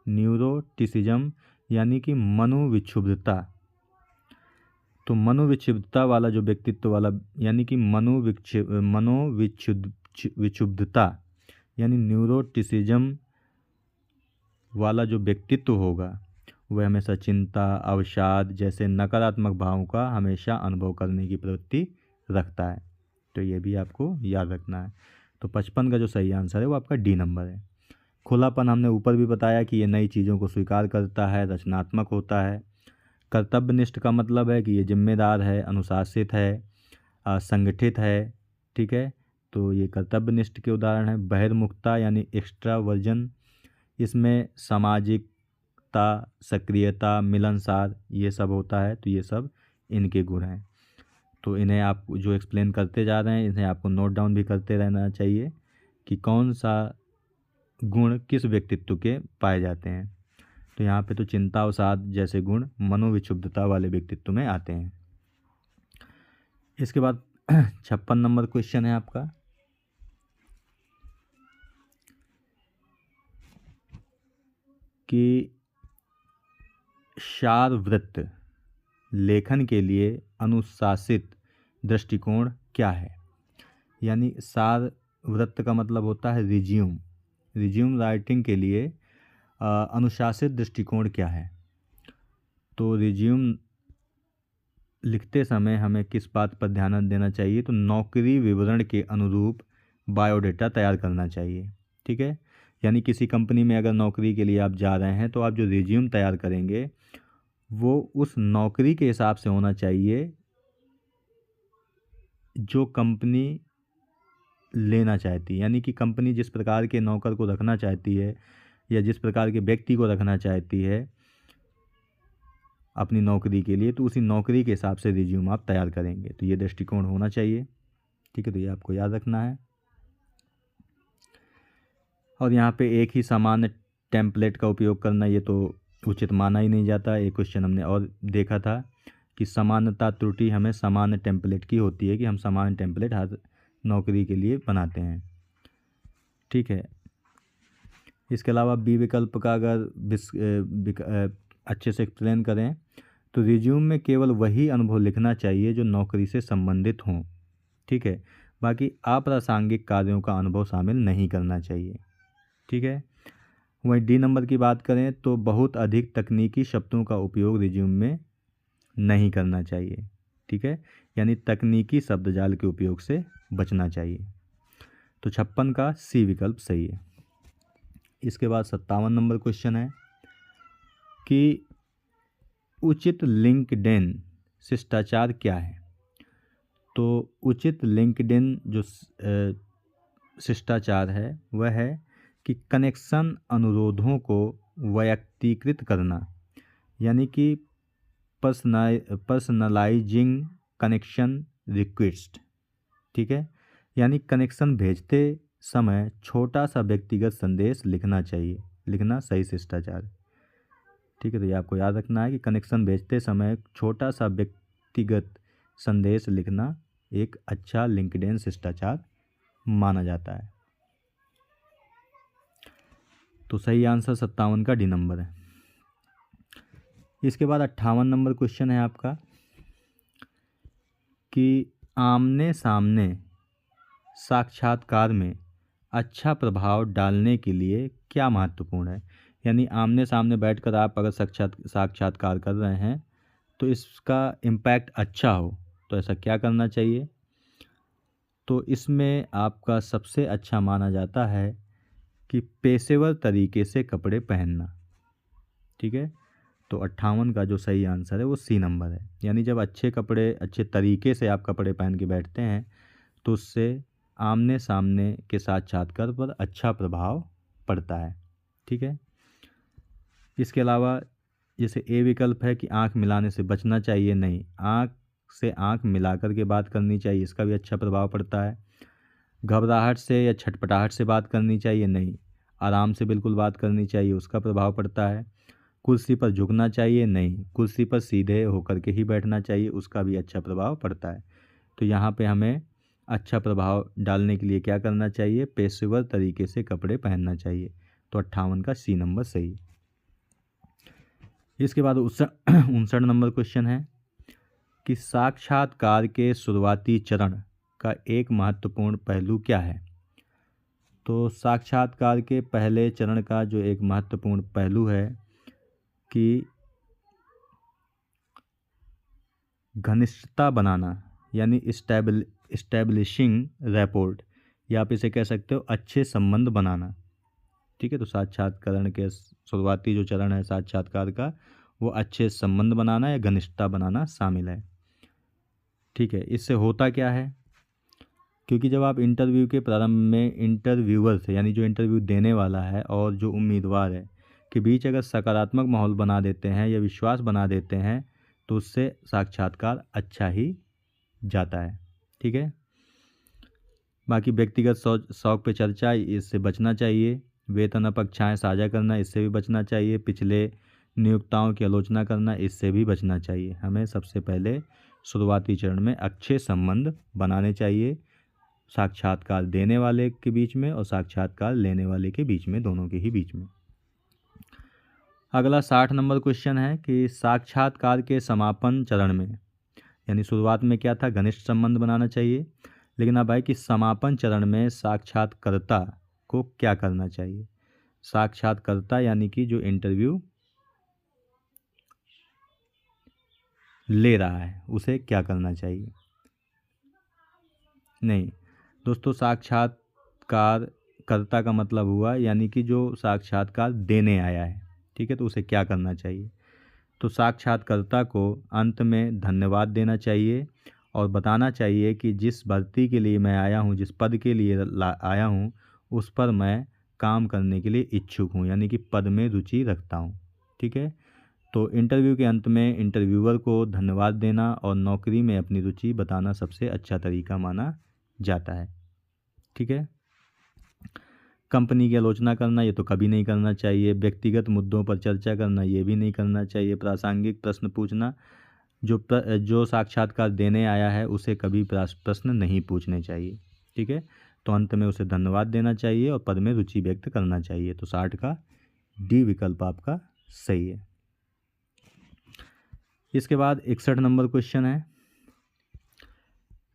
न्यूरोटिसिज्म यानी कि मनोविक्षुब्धता। तो मनोविक्षुब्धता वाला जो व्यक्तित्व वाला यानी कि मनोविक्षुब्धता यानी न्यूरोटिसिज्म वाला जो व्यक्तित्व होगा वह हमेशा चिंता, अवसाद जैसे नकारात्मक भावों का हमेशा अनुभव करने की प्रवृत्ति रखता है। तो ये भी आपको याद रखना है। तो 55 का जो सही आंसर है वो आपका डी नंबर है। खुलापन हमने ऊपर भी बताया कि ये नई चीज़ों को स्वीकार करता है, रचनात्मक होता है। कर्तव्यनिष्ठ का मतलब है कि ये जिम्मेदार है, अनुशासित है, संगठित है। ठीक है, तो ये कर्तव्यनिष्ठ के उदाहरण है। बहिर्मुखता यानी एक्स्ट्रावर्जन, इसमें सामाजिकता, सक्रियता, मिलनसार ये सब होता है। तो ये सब इनके गुण हैं। तो इन्हें आप जो एक्सप्लेन करते जा रहे हैं इन्हें आपको नोट डाउन भी करते रहना चाहिए कि कौन सा गुण किस व्यक्तित्व के पाए जाते हैं। तो यहाँ पे तो चिंता, अवसाद जैसे गुण मनोविक्षुब्धता वाले व्यक्तित्व में आते हैं। इसके बाद 56 नंबर क्वेश्चन है आपका कि सारवृत्त लेखन के लिए अनुशासित दृष्टिकोण क्या है। यानी सारवृत्त का मतलब होता है रिज्यूम। रिज्यूम राइटिंग के लिए अनुशासित दृष्टिकोण क्या है। तो रिज्यूम लिखते समय हमें किस बात पर ध्यान देना चाहिए, तो नौकरी विवरण के अनुरूप बायोडेटा तैयार करना चाहिए। ठीक है, यानी किसी कंपनी में अगर नौकरी के लिए आप जा रहे हैं तो आप जो रिज्यूम तैयार करेंगे वो उस नौकरी के हिसाब से होना चाहिए जो कंपनी लेना चाहती है। यानी कि कंपनी जिस प्रकार के नौकर को रखना चाहती है या जिस प्रकार के व्यक्ति को रखना चाहती है अपनी नौकरी के लिए, तो उसी नौकरी के हिसाब से रिज्यूम आप तैयार करेंगे। तो ये दृष्टिकोण होना चाहिए। ठीक है, तो ये आपको याद रखना है। और यहाँ पे एक ही सामान्य टेम्पलेट का उपयोग करना ये तो उचित माना ही नहीं जाता। एक क्वेश्चन हमने और देखा था कि समानता त्रुटि हमें सामान्य टेम्पलेट की होती है कि हम सामान्य टेम्पलेट हर नौकरी के लिए बनाते हैं। ठीक है, इसके अलावा बी विकल्प का अगर अच्छे से एक्सप्लेन करें तो रिज्यूम में केवल वही अनुभव लिखना चाहिए जो नौकरी से संबंधित हों। ठीक है, बाकी अप्रासंगिक कार्यों का अनुभव शामिल नहीं करना चाहिए। ठीक है, वहीं डी नंबर की बात करें तो बहुत अधिक तकनीकी शब्दों का उपयोग रिज्यूम में नहीं करना चाहिए। ठीक है, यानी तकनीकी शब्दजाल के उपयोग से बचना चाहिए। तो 56 का सी विकल्प सही है। इसके बाद 57 नंबर क्वेश्चन है कि उचित लिंक्डइन शिष्टाचार क्या है। तो उचित लिंक्डइन जो शिष्टाचार है वह है कि कनेक्शन अनुरोधों को वैयक्तिकृत करना, यानी कि पर्सनलाइजिंग कनेक्शन रिक्वेस्ट। ठीक है, यानी कनेक्शन भेजते समय छोटा सा व्यक्तिगत संदेश लिखना चाहिए, लिखना सही शिष्टाचार। ठीक है, तो ये आपको याद रखना है कि कनेक्शन भेजते समय छोटा सा व्यक्तिगत संदेश लिखना एक अच्छा लिंक्डइन शिष्टाचार माना जाता है। तो सही आंसर 57 का डी नंबर है। इसके बाद 58 नंबर क्वेश्चन है आपका कि आमने सामने साक्षात्कार में अच्छा प्रभाव डालने के लिए क्या महत्वपूर्ण है। यानी आमने सामने बैठकर आप अगर साक्षात्कार कर रहे हैं तो इसका इम्पैक्ट अच्छा हो तो ऐसा क्या करना चाहिए। तो इसमें आपका सबसे अच्छा माना जाता है कि पेशेवर तरीके से कपड़े पहनना। ठीक है, तो 58 का जो सही आंसर है वो सी नंबर है। यानी जब अच्छे कपड़े अच्छे तरीके से आप कपड़े पहन के बैठते हैं तो उससे आमने सामने के साक्षात्कार पर अच्छा प्रभाव पड़ता है। ठीक है, इसके अलावा जैसे ए विकल्प है कि आंख मिलाने से बचना चाहिए, नहीं, आंख से आंख मिलाकर के बात करनी चाहिए, इसका भी अच्छा प्रभाव पड़ता है। घबराहट से या छटपटाहट से बात करनी चाहिए, नहीं, आराम से बिल्कुल बात करनी चाहिए, उसका प्रभाव पड़ता है। कुर्सी पर झुकना चाहिए, नहीं, कुर्सी पर सीधे होकर के ही बैठना चाहिए, उसका भी अच्छा प्रभाव पड़ता है। तो यहाँ पे हमें अच्छा प्रभाव डालने के लिए क्या करना चाहिए, पेशेवर तरीके से कपड़े पहनना चाहिए। तो 58 का सी नंबर सही। इसके बाद 59 नंबर क्वेश्चन है कि साक्षात्कार के शुरुआती चरण का एक महत्वपूर्ण पहलू क्या है। तो साक्षात्कार के पहले चरण का जो एक महत्वपूर्ण पहलू है कि घनिष्ठता बनाना, यानी इस्टेब्लिशिंग रैपोर्ट, या आप इसे कह सकते हो अच्छे संबंध बनाना। ठीक है, तो साक्षात्कार के शुरुआती जो चरण है साक्षात्कार का वो अच्छे संबंध बनाना या घनिष्ठता बनाना शामिल है। ठीक है, इससे होता क्या है, क्योंकि जब आप इंटरव्यू के प्रारंभ में इंटरव्यूअर से यानी जो इंटरव्यू देने वाला है और जो उम्मीदवार है के बीच अगर सकारात्मक माहौल बना देते हैं या विश्वास बना देते हैं तो उससे साक्षात्कार अच्छा ही जाता है। ठीक है, बाकी व्यक्तिगत शौक पे चर्चा इससे बचना चाहिए। वेतन अपेक्षाएं साझा करना, इससे भी बचना चाहिए। पिछले नियोक्ताओं की आलोचना करना, इससे भी बचना चाहिए। हमें सबसे पहले शुरुआती चरण में अच्छे संबंध बनाने चाहिए, साक्षात्कार देने वाले के बीच में और साक्षात्कार लेने वाले के बीच में, दोनों के ही बीच में। अगला 60 नंबर क्वेश्चन है कि साक्षात्कार के समापन चरण में, यानी शुरुआत में क्या था, घनिष्ठ संबंध बनाना चाहिए, लेकिन अब है कि समापन चरण में साक्षात्कारकर्ता को क्या करना चाहिए। साक्षात्कारकर्ता यानी कि जो इंटरव्यू ले रहा है उसे क्या करना चाहिए। नहीं दोस्तों, साक्षात्कारकर्ता का मतलब हुआ यानी कि जो साक्षात्कार देने आया है, ठीक है, तो उसे क्या करना चाहिए। तो साक्षात्कारकर्ता को अंत में धन्यवाद देना चाहिए और बताना चाहिए कि जिस भर्ती के लिए मैं आया हूँ, जिस पद के लिए आया हूँ, उस पर मैं काम करने के लिए इच्छुक हूँ, यानी कि पद में रुचि रखता हूँ। ठीक है, तो इंटरव्यू के अंत में इंटरव्यूअर को धन्यवाद देना और नौकरी में अपनी रुचि बताना सबसे अच्छा तरीका माना जाता है। ठीक है, कंपनी की आलोचना करना ये तो कभी नहीं करना चाहिए। व्यक्तिगत मुद्दों पर चर्चा करना ये भी नहीं करना चाहिए। प्रासंगिक प्रश्न पूछना, जो साक्षात्कार देने आया है उसे कभी प्रश्न नहीं पूछने चाहिए। ठीक है, तो अंत में उसे धन्यवाद देना चाहिए और पद में रुचि व्यक्त करना चाहिए। तो 60 का डी विकल्प आपका सही है। इसके बाद 61 नंबर क्वेश्चन है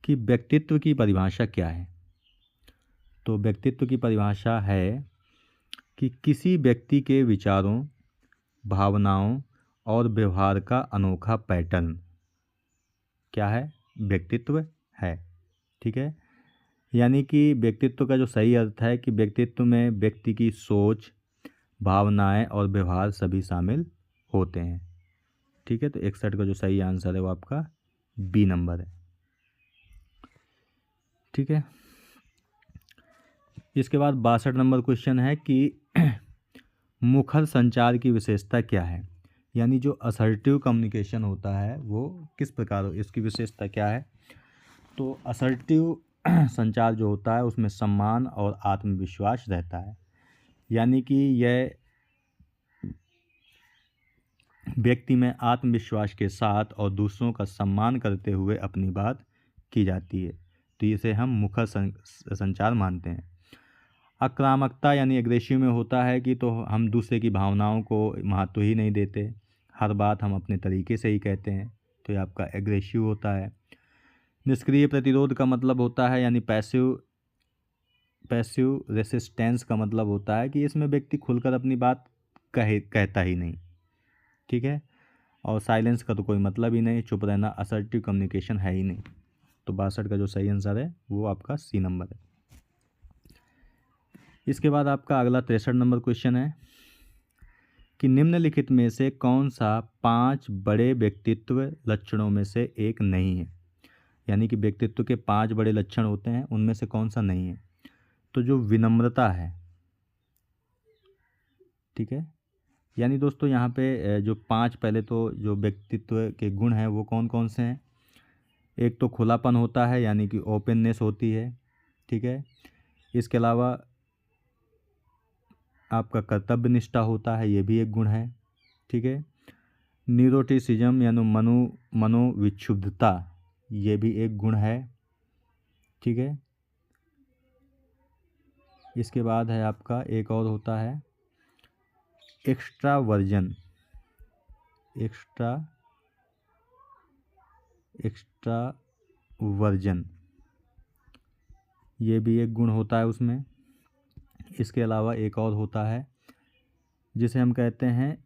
कि व्यक्तित्व की परिभाषा क्या है। तो व्यक्तित्व की परिभाषा है कि किसी व्यक्ति के विचारों, भावनाओं और व्यवहार का अनोखा पैटर्न क्या है, व्यक्तित्व है। ठीक है, यानी कि व्यक्तित्व का जो सही अर्थ है कि व्यक्तित्व में व्यक्ति की सोच, भावनाएं और व्यवहार सभी शामिल होते हैं। ठीक है, तो 61 का जो सही आंसर है वो आपका बी नंबर है। ठीक है, इसके बाद 62 नंबर क्वेश्चन है कि मुखर संचार की विशेषता क्या है, यानी जो असर्टिव कम्युनिकेशन होता है वो किस प्रकार, इसकी विशेषता क्या है। तो असर्टिव संचार जो होता है उसमें सम्मान और आत्मविश्वास रहता है, यानी कि यह व्यक्ति में आत्मविश्वास के साथ और दूसरों का सम्मान करते हुए अपनी बात की जाती है, तो इसे हम मुखर संचार मानते हैं। आक्रामकता यानी एग्रेसिव में होता है कि तो हम दूसरे की भावनाओं को महत्व ही नहीं देते, हर बात हम अपने तरीके से ही कहते हैं, तो ये आपका एग्रेसिव होता है। निष्क्रिय प्रतिरोध का मतलब होता है, यानी पैसिव रेसिस्टेंस का मतलब होता है कि इसमें व्यक्ति खुलकर अपनी बात कहता ही नहीं। ठीक है, और साइलेंस का तो कोई मतलब ही नहीं, चुप रहना असर्टिव कम्युनिकेशन है ही नहीं। तो 62 का जो सही आंसर है वो आपका सी नंबर है। इसके बाद आपका अगला 63 नंबर क्वेश्चन है कि निम्नलिखित में से कौन सा 5 बड़े व्यक्तित्व लक्षणों में से एक नहीं है, यानी कि व्यक्तित्व के 5 बड़े लक्षण होते हैं, उनमें से कौन सा नहीं है। तो जो विनम्रता है, ठीक है, यानी दोस्तों यहाँ पे जो 5 पहले तो जो व्यक्तित्व के गुण हैं वो कौन कौन से हैं। एक तो खुलापन होता है, यानी कि ओपननेस होती है। ठीक है, इसके अलावा आपका कर्तव्य निष्ठा होता है, ये भी एक गुण है। ठीक है, न्यूरोटिसिज्म यानी मनोविक्षुब्धता, ये भी एक गुण है। ठीक है, इसके बाद है आपका एक और होता है एक्स्ट्रावर्जन, ये भी एक गुण होता है उसमें। इसके अलावा एक और होता है जिसे हम कहते हैं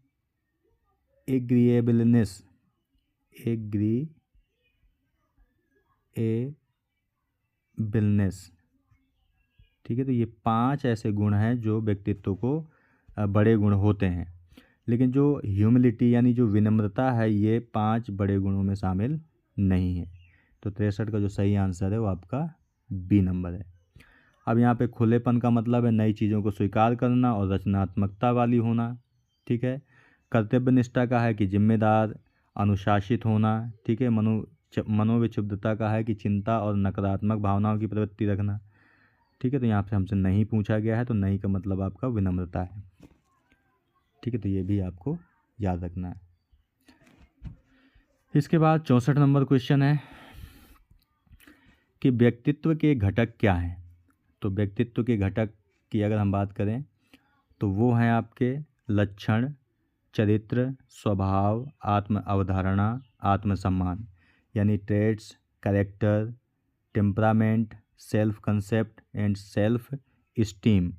एग्रीएबलनेस, ठीक है, तो ये 5 ऐसे गुण हैं जो व्यक्तित्व को बड़े गुण होते हैं, लेकिन जो ह्यूमिलिटी यानी जो विनम्रता है ये 5 बड़े गुणों में शामिल नहीं है। तो 63 का जो सही आंसर है वो आपका बी नंबर है। अब यहाँ पे खुलेपन का मतलब है नई चीज़ों को स्वीकार करना और रचनात्मकता वाली होना। ठीक है, कर्तव्य निष्ठा का है कि जिम्मेदार, अनुशासित होना। ठीक है, मनोविक्षुब्धता का है कि चिंता और नकारात्मक भावनाओं की प्रवृत्ति रखना। ठीक है, तो यहाँ पे हमसे नहीं पूछा गया है, तो नहीं का मतलब आपका विनम्रता है। ठीक है, तो ये भी आपको याद रखना है। इसके बाद 64 नंबर क्वेश्चन है कि व्यक्तित्व के घटक क्या हैं। तो व्यक्तित्व के घटक की अगर हम बात करें तो वो हैं आपके लक्षण, चरित्र, स्वभाव, आत्म अवधारणा, आत्मसम्मान, यानी traits, character, temperament, self concept and self esteem,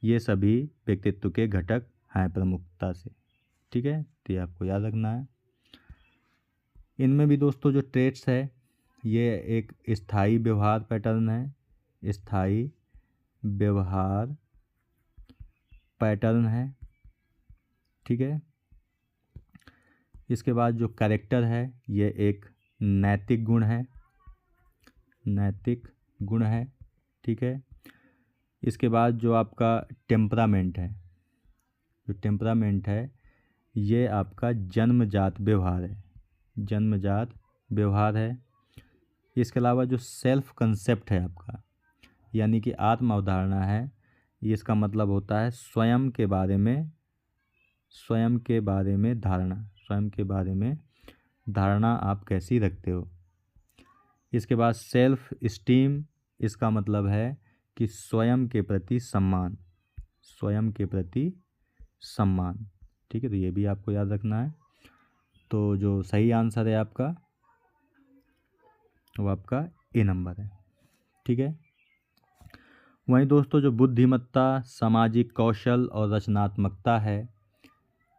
ये सभी व्यक्तित्व के घटक हैं प्रमुखता से। ठीक है, तो ये आपको याद रखना है। इनमें भी दोस्तों जो ट्रेड्स है ये एक स्थायी व्यवहार पैटर्न है, स्थायी व्यवहार पैटर्न है। ठीक है, इसके बाद जो कैरेक्टर है ये एक नैतिक गुण है, नैतिक गुण है। ठीक है, इसके बाद जो आपका टेम्परामेंट है, जो टेम्परामेंट है ये आपका जन्मजात व्यवहार है, जन्मजात व्यवहार है। इसके अलावा जो सेल्फ कंसेप्ट है आपका, यानी कि आत्म अवधारणा है, ये इसका मतलब होता है स्वयं के बारे में, स्वयं के बारे में धारणा, स्वयं के बारे में धारणा आप कैसी रखते हो। इसके बाद सेल्फ इस्टीम, इसका मतलब है कि स्वयं के प्रति सम्मान, स्वयं के प्रति सम्मान। ठीक है, तो ये भी आपको याद रखना है। तो जो सही आंसर है आपका वो आपका ए नंबर है। ठीक है, वहीं दोस्तों जो बुद्धिमत्ता, सामाजिक कौशल और रचनात्मकता है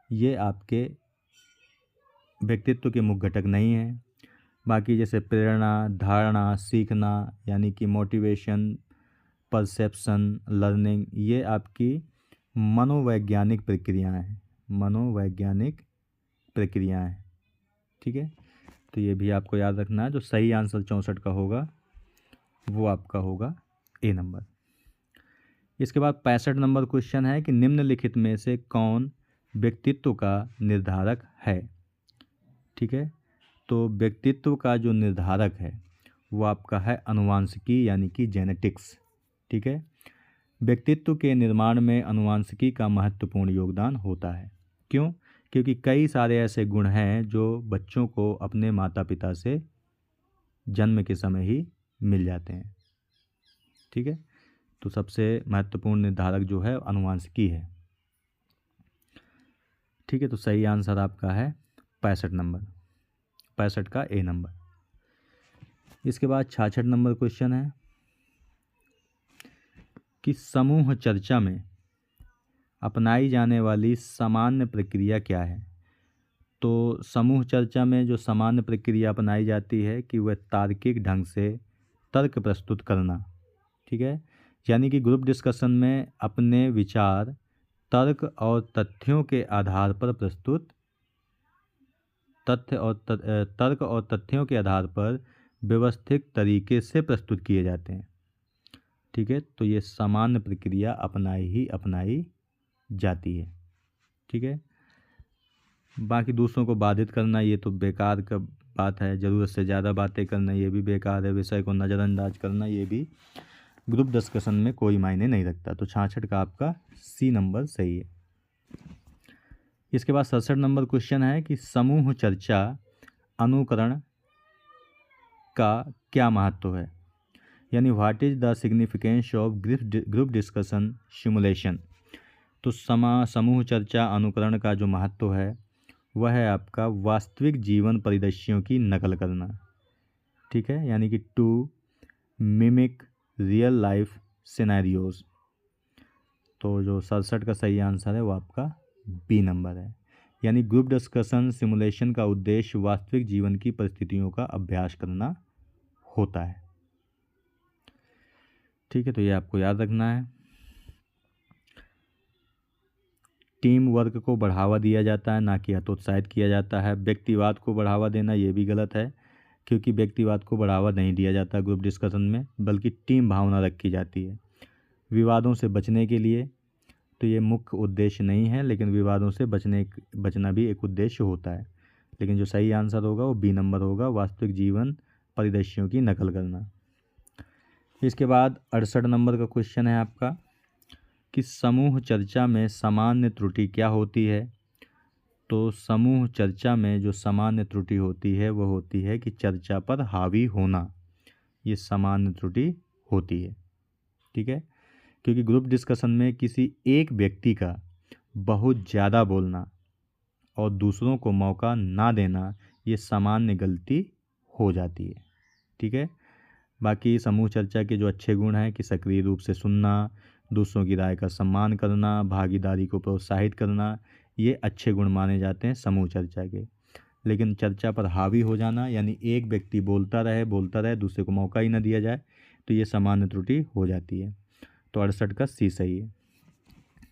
ये आपके व्यक्तित्व के मुख्य घटक नहीं हैं। बाकी जैसे प्रेरणा, धारणा, सीखना, यानी कि मोटिवेशन, परसेप्शन, लर्निंग, ये आपकी मनोवैज्ञानिक प्रक्रियाएं हैं, मनोवैज्ञानिक प्रक्रियाएं। ठीक है, तो ये भी आपको याद रखना है। जो सही आंसर 64 का होगा वो आपका होगा ए नंबर। इसके बाद 65 नंबर क्वेश्चन है कि निम्नलिखित में से कौन व्यक्तित्व का निर्धारक है। ठीक है, तो व्यक्तित्व का जो निर्धारक है वो आपका है अनुवांशिकी, यानी कि जेनेटिक्स। ठीक है, व्यक्तित्व के निर्माण में अनुवांशिकी का महत्वपूर्ण योगदान होता है। क्यों? क्योंकि कई सारे ऐसे गुण हैं जो बच्चों को अपने माता पिता से जन्म के समय ही मिल जाते हैं। ठीक है, तो सबसे महत्वपूर्ण निर्धारक जो है अनुवांशिकी है। ठीक है, तो सही आंसर आपका है 65 नंबर, 65 का ए नंबर। इसके बाद 66 नंबर क्वेश्चन है कि समूह चर्चा में अपनाई जाने वाली सामान्य प्रक्रिया क्या है। तो समूह चर्चा में जो सामान्य प्रक्रिया अपनाई जाती है कि वह तार्किक ढंग से तर्क प्रस्तुत करना। ठीक है, यानी कि ग्रुप डिस्कशन में अपने विचार तर्क और तथ्यों के आधार पर प्रस्तुत, तर्क और तथ्यों के आधार पर व्यवस्थित तरीके से प्रस्तुत किए जाते हैं। ठीक है, तो ये सामान्य प्रक्रिया अपनाई जाती है। ठीक है, बाकी दूसरों को बाधित करना ये तो बेकार का बात है, ज़रूरत से ज़्यादा बातें करना ये भी बेकार है, विषय को नज़रअंदाज करना ये भी ग्रुप डिस्कशन में कोई मायने नहीं रखता। तो 66 का आपका सी नंबर सही है। इसके बाद 67 नंबर क्वेश्चन है कि समूह चर्चा अनुकरण का क्या महत्व है, यानी what is the significance of group discussion simulation. तो समूह चर्चा अनुकरण का जो महत्व है वह है आपका वास्तविक जीवन परिदृश्यों की नकल करना। ठीक है, यानी कि to mimic real life scenarios. तो जो 67 का सही आंसर है वो आपका बी नंबर है, यानी ग्रुप डिस्कशन सिमुलेशन का उद्देश्य वास्तविक जीवन की परिस्थितियों का अभ्यास करना होता है। ठीक है, तो ये आपको याद रखना है। टीम वर्क को बढ़ावा दिया जाता है, ना कि हतोत्साहित किया जाता है। व्यक्तिवाद को बढ़ावा देना ये भी गलत है, क्योंकि व्यक्तिवाद को बढ़ावा नहीं दिया जाता ग्रुप डिस्कशन में, बल्कि टीम भावना रखी जाती है। विवादों से बचने के लिए तो ये मुख्य उद्देश्य नहीं है, लेकिन विवादों से बचना भी एक उद्देश्य होता है। लेकिन जो सही आंसर होगा वो बी नंबर होगा, वास्तविक जीवन परिदृश्यों की नकल करना। इसके बाद 68 नंबर का क्वेश्चन है आपका कि समूह चर्चा में सामान्य त्रुटि क्या होती है। तो समूह चर्चा में जो सामान्य त्रुटि होती है वह होती है कि चर्चा पर हावी होना, ये सामान्य त्रुटि होती है। ठीक है, क्योंकि ग्रुप डिस्कशन में किसी एक व्यक्ति का बहुत ज़्यादा बोलना और दूसरों को मौका ना देना ये सामान्य गलती हो जाती है। ठीक है। बाकी समूह चर्चा के जो अच्छे गुण हैं कि सक्रिय रूप से सुनना, दूसरों की राय का सम्मान करना, भागीदारी को प्रोत्साहित करना, ये अच्छे गुण माने जाते हैं समूह चर्चा के। लेकिन चर्चा पर हावी हो जाना यानी एक व्यक्ति बोलता रहे दूसरे को मौका ही ना दिया जाए, तो ये सामान्य त्रुटि हो जाती है। तो 68 का सी सही है।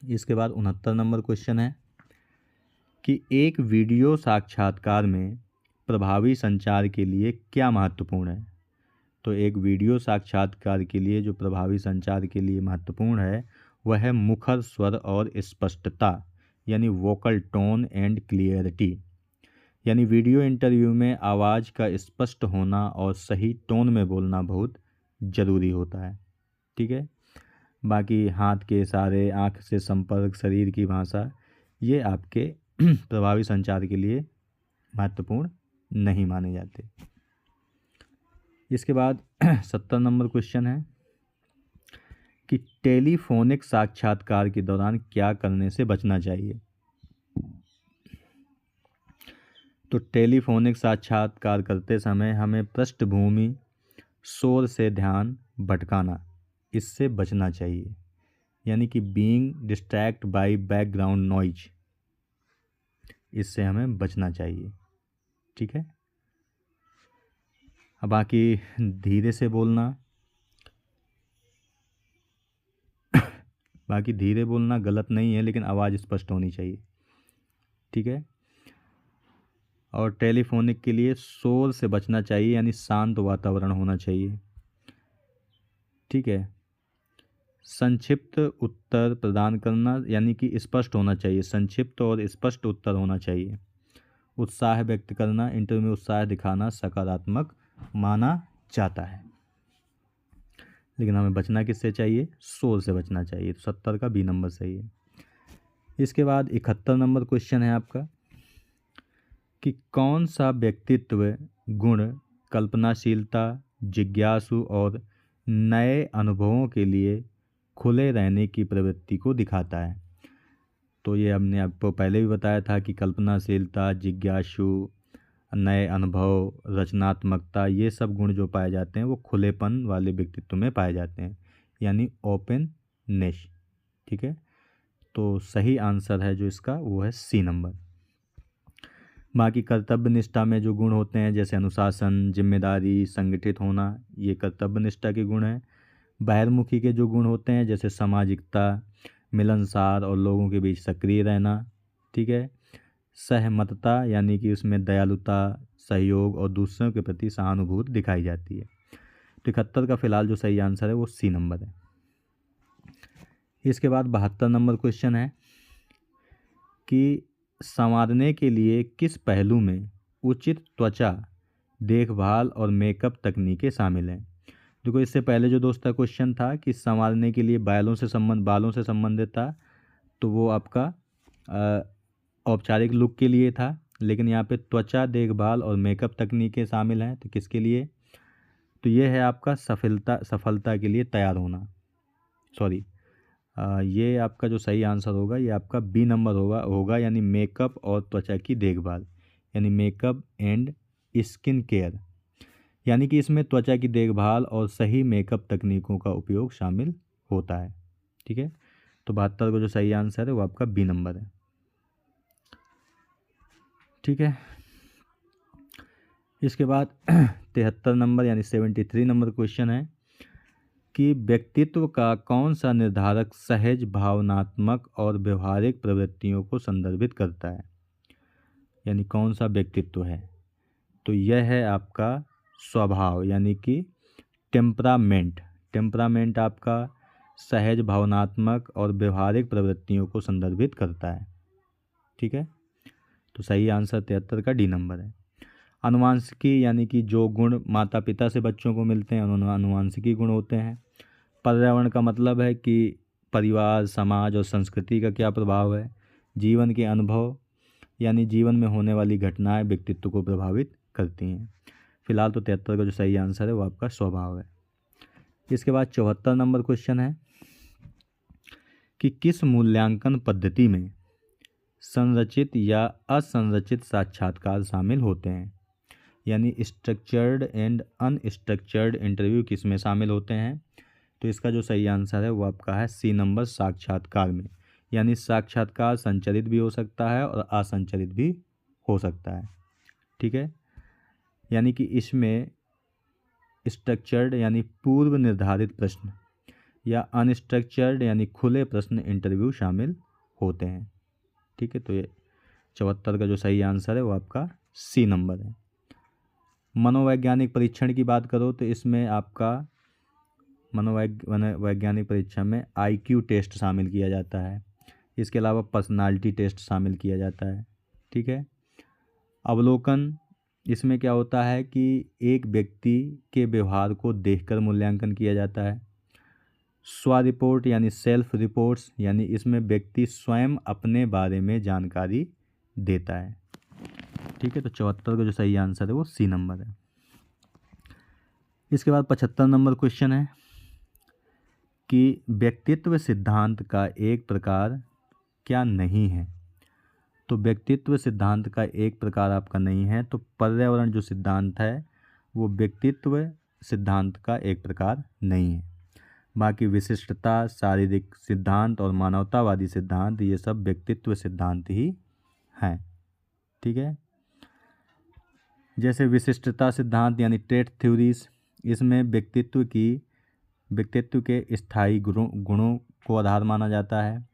इसके बाद 69 नंबर क्वेश्चन है कि एक वीडियो साक्षात्कार में प्रभावी संचार के लिए क्या महत्वपूर्ण है। तो एक वीडियो साक्षात्कार के लिए जो प्रभावी संचार के लिए महत्वपूर्ण है वह है मुखर स्वर और स्पष्टता, यानी वोकल टोन एंड क्लियरिटी। यानी वीडियो इंटरव्यू में आवाज़ का स्पष्ट होना और सही टोन में बोलना बहुत ज़रूरी होता है। ठीक है। बाकी हाथ के इशारे, आँख से संपर्क, शरीर की भाषा, ये आपके प्रभावी संचार के लिए महत्वपूर्ण नहीं माने जाते। इसके बाद 70 नंबर क्वेश्चन है कि टेलीफोनिक साक्षात्कार के दौरान क्या करने से बचना चाहिए। तो टेलीफोनिक साक्षात्कार करते समय हमें पृष्ठभूमि शोर से ध्यान भटकाना, इससे बचना चाहिए, यानी कि being distract by background noise, इससे हमें बचना चाहिए। ठीक है। अब बाकी धीरे से बोलना, बाकी धीरे बोलना गलत नहीं है, लेकिन आवाज़ स्पष्ट होनी चाहिए। ठीक है। और टेलीफोनिक के लिए शोर से बचना चाहिए, यानी शांत वातावरण होना चाहिए। ठीक है। संक्षिप्त उत्तर प्रदान करना, यानी कि स्पष्ट होना चाहिए, संक्षिप्त और स्पष्ट उत्तर होना चाहिए। उत्साह व्यक्त करना, इंटरव्यू में उत्साह दिखाना सकारात्मक माना जाता है, लेकिन हमें बचना किससे चाहिए, शोर से बचना चाहिए। तो 70 का बी नंबर सही है। इसके बाद 71 नंबर क्वेश्चन है आपका कि कौन सा व्यक्तित्व गुण कल्पनाशीलता, जिज्ञासु और नए अनुभवों के लिए खुले रहने की प्रवृत्ति को दिखाता है। तो ये हमने आपको पहले भी बताया था कि कल्पनाशीलता, जिज्ञासु, नए अनुभव, रचनात्मकता, ये सब गुण जो पाए जाते हैं वो खुलेपन वाले व्यक्तित्व में पाए जाते हैं, यानी ओपननेस। ठीक है। तो सही आंसर है जो इसका वो है सी नंबर। बाकी कर्तव्य निष्ठा में जो गुण होते हैं जैसे अनुशासन, जिम्मेदारी, संगठित होना, ये कर्तव्य निष्ठा के गुण हैं। बहिर्मुखी के जो गुण होते हैं जैसे सामाजिकता, मिलनसार और लोगों के बीच सक्रिय रहना। ठीक है। सहमतता, यानी कि उसमें दयालुता, सहयोग और दूसरों के प्रति सहानुभूति दिखाई जाती है। तो 71 का फिलहाल जो सही आंसर है वो सी नंबर है। इसके बाद 72 नंबर क्वेश्चन है कि संवारने के लिए किस पहलू में उचित त्वचा देखभाल और मेकअप तकनीकें शामिल हैं। देखो, इससे पहले जो दोस्त का क्वेश्चन था कि संवारने के लिए बालों से संबंधित था, तो वो आपका औपचारिक लुक के लिए था, लेकिन यहाँ पे त्वचा देखभाल और मेकअप तकनीकें शामिल हैं, तो किसके लिए, तो ये है आपका सफलता के लिए तैयार होना। सॉरी, ये आपका जो सही आंसर होगा ये आपका बी नंबर होगा, यानी मेकअप और त्वचा की देखभाल, यानी मेकअप एंड स्किन केयर, यानी कि इसमें त्वचा की देखभाल और सही मेकअप तकनीकों का उपयोग शामिल होता है। ठीक है। तो 72 का जो सही आंसर है वो आपका बी नंबर है। ठीक है। इसके बाद 73 नंबर यानी 73 नंबर क्वेश्चन है कि व्यक्तित्व का कौन सा निर्धारक सहज, भावनात्मक और व्यवहारिक प्रवृत्तियों को संदर्भित करता है, यानी कौन सा व्यक्तित्व है, तो यह है आपका स्वभाव, यानी कि टेम्परामेंट आपका सहज, भावनात्मक और व्यवहारिक प्रवृत्तियों को संदर्भित करता है। ठीक है। तो सही आंसर 73 का डी नंबर है। अनुवांशिकी, यानी कि जो गुण माता पिता से बच्चों को मिलते हैं उन्होंने अनुवांशिकी गुण होते हैं। पर्यावरण का मतलब है कि परिवार, समाज और संस्कृति का क्या प्रभाव है। जीवन के अनुभव, यानी जीवन में होने वाली घटनाएं व्यक्तित्व को प्रभावित करती हैं। फिलहाल तो 73 का जो सही आंसर है वो आपका स्वभाव है। इसके बाद 74 नंबर क्वेश्चन है कि किस मूल्यांकन पद्धति में संरचित या असंरचित साक्षात्कार शामिल होते हैं। यानी स्ट्रक्चर्ड एंड अनस्ट्रक्चर्ड इंटरव्यू किस में शामिल होते हैं? तो इसका जो सही आंसर है वो आपका है सी नंबर, साक्षात्कार में। यानी साक्षात्कार संचालित भी हो सकता है और असंचालित भी हो सकता है। ठीक है, यानी कि इसमें स्ट्रक्चर्ड यानी पूर्व निर्धारित प्रश्न या अनस्ट्रक्चर्ड यानी खुले प्रश्न इंटरव्यू शामिल होते हैं। ठीक है, तो ये 74 का जो सही आंसर है वो आपका सी नंबर है। मनोवैज्ञानिक परीक्षण की बात करो तो इसमें आपका मनोवैज्ञानिक परीक्षा में आईक्यू टेस्ट शामिल किया जाता है। इसके अलावा पर्सनालिटी टेस्ट शामिल किया जाता है। ठीक है, अवलोकन, इसमें क्या होता है कि एक व्यक्ति के व्यवहार को देखकर मूल्यांकन किया जाता है। स्व रिपोर्ट यानी सेल्फ रिपोर्ट्स, यानी इसमें व्यक्ति स्वयं अपने बारे में जानकारी देता है। ठीक है, तो 74 का जो सही आंसर है वो सी नंबर है। इसके बाद 75 नंबर क्वेश्चन है कि व्यक्तित्व सिद्धांत का एक प्रकार क्या नहीं है? तो व्यक्तित्व सिद्धांत का एक प्रकार आपका नहीं है, तो पर्यावरण जो सिद्धांत है वो व्यक्तित्व सिद्धांत का एक प्रकार नहीं है। बाकी विशिष्टता, शारीरिक सिद्धांत और मानवतावादी सिद्धांत ये सब व्यक्तित्व सिद्धांत ही हैं। ठीक है, जैसे विशिष्टता सिद्धांत यानी ट्रेट थ्योरीज, इसमें व्यक्तित्व के स्थायी गुणों को आधार माना जाता है।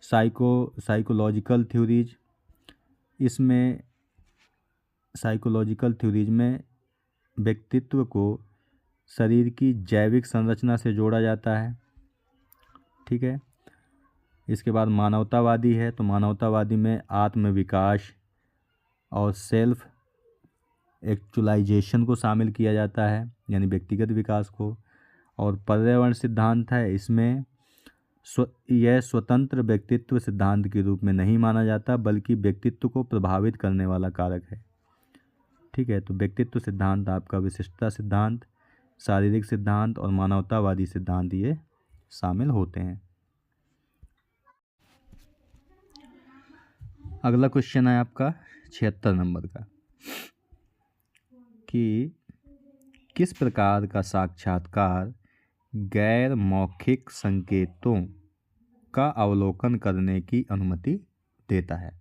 साइकोलॉजिकल थ्योरीज, इसमें साइकोलॉजिकल थ्योरीज में व्यक्तित्व को शरीर की जैविक संरचना से जोड़ा जाता है। ठीक है, इसके बाद मानवतावादी है, तो मानवतावादी में आत्मविकास और सेल्फ एक्चुअलाइजेशन को शामिल किया जाता है, यानी व्यक्तिगत विकास को। और पर्यावरण सिद्धांत है, इसमें यह स्वतंत्र व्यक्तित्व सिद्धांत के रूप में नहीं माना जाता, बल्कि व्यक्तित्व को प्रभावित करने वाला कारक है। ठीक है, तो व्यक्तित्व सिद्धांत आपका विशिष्टता सिद्धांत, शारीरिक सिद्धांत और मानवतावादी सिद्धांत ये शामिल होते हैं। अगला क्वेश्चन है आपका 76 नंबर का कि किस प्रकार का साक्षात्कार गैर मौखिक संकेतों का अवलोकन करने की अनुमति देता है?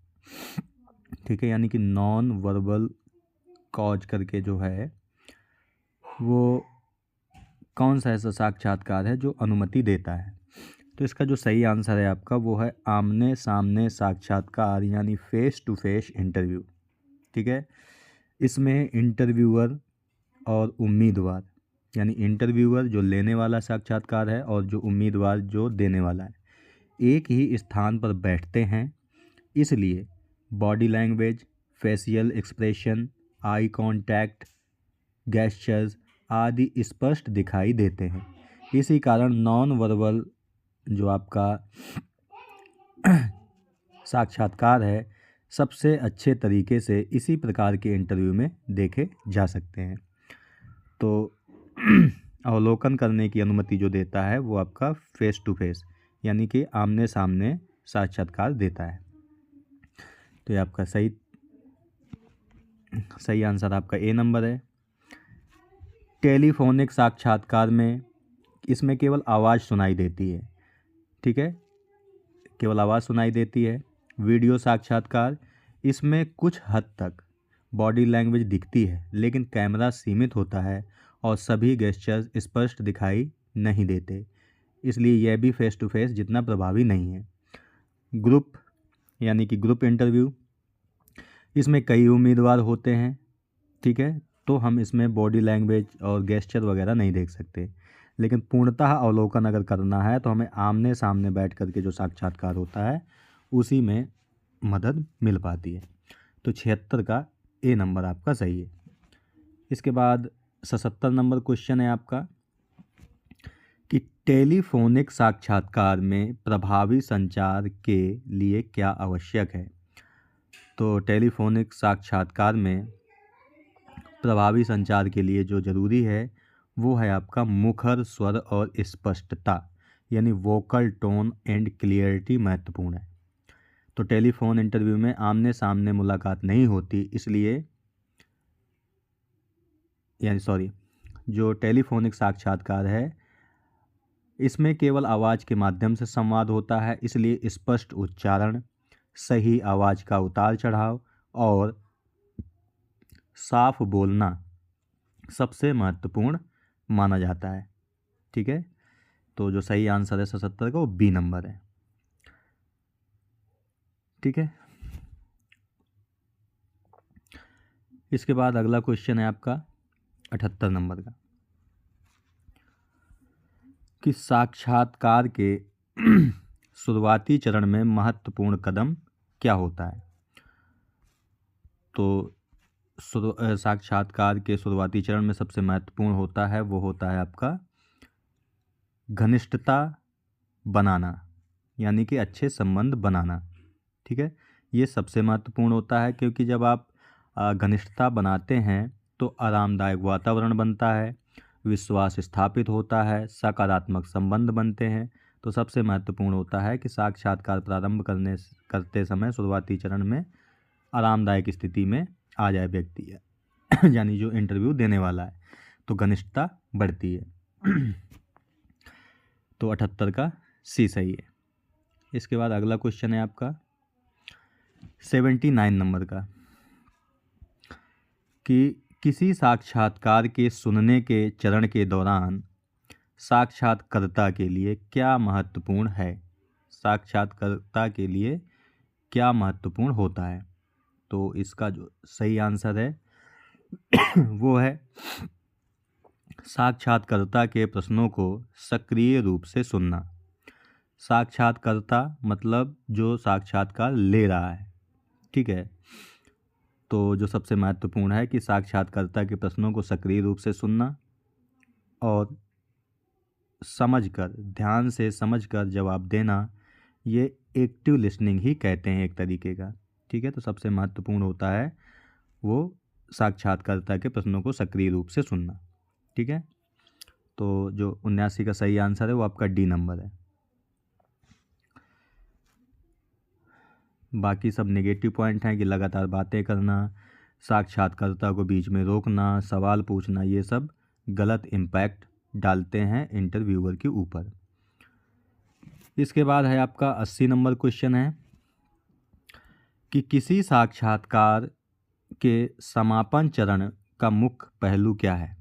ठीक है, यानी कि नॉन वर्बल कॉज करके जो है वो कौन सा ऐसा साक्षात्कार है जो अनुमति देता है? तो इसका जो सही आंसर है आपका वो है आमने सामने साक्षात्कार, यानी फेस टू फेस इंटरव्यू। ठीक है, इसमें इंटरव्यूअर और उम्मीदवार, यानी इंटरव्यूअर जो लेने वाला साक्षात्कार है और जो उम्मीदवार जो देने वाला है, एक ही स्थान पर बैठते हैं, इसलिए body language, facial expression, eye contact, gestures आदि स्पष्ट दिखाई देते हैं। इसी कारण नॉन वर्बल जो आपका साक्षात्कार है सबसे अच्छे तरीके से इसी प्रकार के इंटरव्यू में देखे जा सकते हैं। तो अवलोकन करने की अनुमति जो देता है वो आपका फेस टू फेस, यानी कि आमने सामने साक्षात्कार देता है। तो ये आपका सही आंसर आपका ए नंबर है। टेलीफोनिक साक्षात्कार में इसमें केवल आवाज़ सुनाई देती है। ठीक है, केवल आवाज़ सुनाई देती है। वीडियो साक्षात्कार, इसमें कुछ हद तक बॉडी लैंग्वेज दिखती है, लेकिन कैमरा सीमित होता है और सभी गेस्चर्स स्पष्ट दिखाई नहीं देते, इसलिए यह भी फेस टू फेस जितना प्रभावी नहीं है। ग्रुप यानी कि ग्रुप इंटरव्यू, इसमें कई उम्मीदवार होते हैं। ठीक है, तो हम इसमें बॉडी लैंग्वेज और गेस्चर वगैरह नहीं देख सकते, लेकिन पूर्णतः अवलोकन अगर करना है तो हमें आमने सामने बैठ करके जो साक्षात्कार होता है उसी में मदद मिल पाती है। तो 76 का ए नंबर आपका सही है। इसके बाद 77 नंबर क्वेश्चन है आपका कि टेलीफोनिक साक्षात्कार में प्रभावी संचार के लिए क्या आवश्यक है? तो टेलीफोनिक साक्षात्कार में प्रभावी संचार के लिए जो ज़रूरी है वो है आपका मुखर स्वर और स्पष्टता, यानी वोकल टोन एंड क्लियरिटी महत्वपूर्ण है। तो टेलीफोन इंटरव्यू में आमने सामने मुलाकात नहीं होती, इसलिए जो टेलीफोनिक साक्षात्कार है इसमें केवल आवाज़ के माध्यम से संवाद होता है, इसलिए स्पष्ट उच्चारण, सही आवाज़ का उतार चढ़ाव और साफ बोलना सबसे महत्वपूर्ण माना जाता है। ठीक है, तो जो सही आंसर है 77 का वो बी नंबर है। ठीक है, इसके बाद अगला क्वेश्चन है आपका 78 नंबर का कि साक्षात्कार के शुरुआती चरण में महत्वपूर्ण कदम क्या होता है। तो साक्षात्कार के शुरुआती चरण में सबसे महत्वपूर्ण होता है वो होता है आपका घनिष्ठता बनाना, यानी कि अच्छे संबंध बनाना। ठीक है, ये सबसे महत्वपूर्ण होता है, क्योंकि जब आप घनिष्ठता बनाते हैं तो आरामदायक वातावरण बनता है, विश्वास स्थापित होता है, सकारात्मक संबंध बनते हैं। तो सबसे महत्वपूर्ण होता है कि साक्षात्कार प्रारंभ करते समय शुरुआती चरण में आरामदायक स्थिति में आ जाए व्यक्ति है यानी जो इंटरव्यू देने वाला है, तो घनिष्ठता बढ़ती है तो 78 का सी सही है। इसके बाद अगला क्वेश्चन है आपका 79 नंबर का कि किसी साक्षात्कार के सुनने के चरण के दौरान साक्षात्कारकर्ता के लिए क्या महत्वपूर्ण है। साक्षात्कारकर्ता के लिए क्या महत्वपूर्ण होता है, तो इसका जो सही आंसर है वो है साक्षात्कारकर्ता के प्रश्नों को सक्रिय रूप से सुनना। साक्षात्कारकर्ता मतलब जो साक्षात्कार ले रहा है। ठीक है, तो जो सबसे महत्वपूर्ण है कि साक्षात्कारकर्ता के प्रश्नों को सक्रिय रूप से सुनना और समझकर, ध्यान से समझकर जवाब देना, ये एक्टिव लिसनिंग ही कहते हैं एक तरीके का। ठीक है, तो सबसे महत्वपूर्ण होता है वो साक्षात्कारकर्ता के प्रश्नों को सक्रिय रूप से सुनना। ठीक है, तो जो 79 का सही आंसर है वो आपका डी नंबर है। बाकी सब नेगेटिव पॉइंट हैं कि लगातार बातें करना, साक्षात्कारकर्ता को बीच में रोकना, सवाल पूछना, ये सब गलत इम्पैक्ट डालते हैं इंटरव्यूअर के ऊपर। इसके बाद है आपका 80 नंबर क्वेश्चन है कि किसी साक्षात्कार के समापन चरण का मुख्य पहलू क्या है।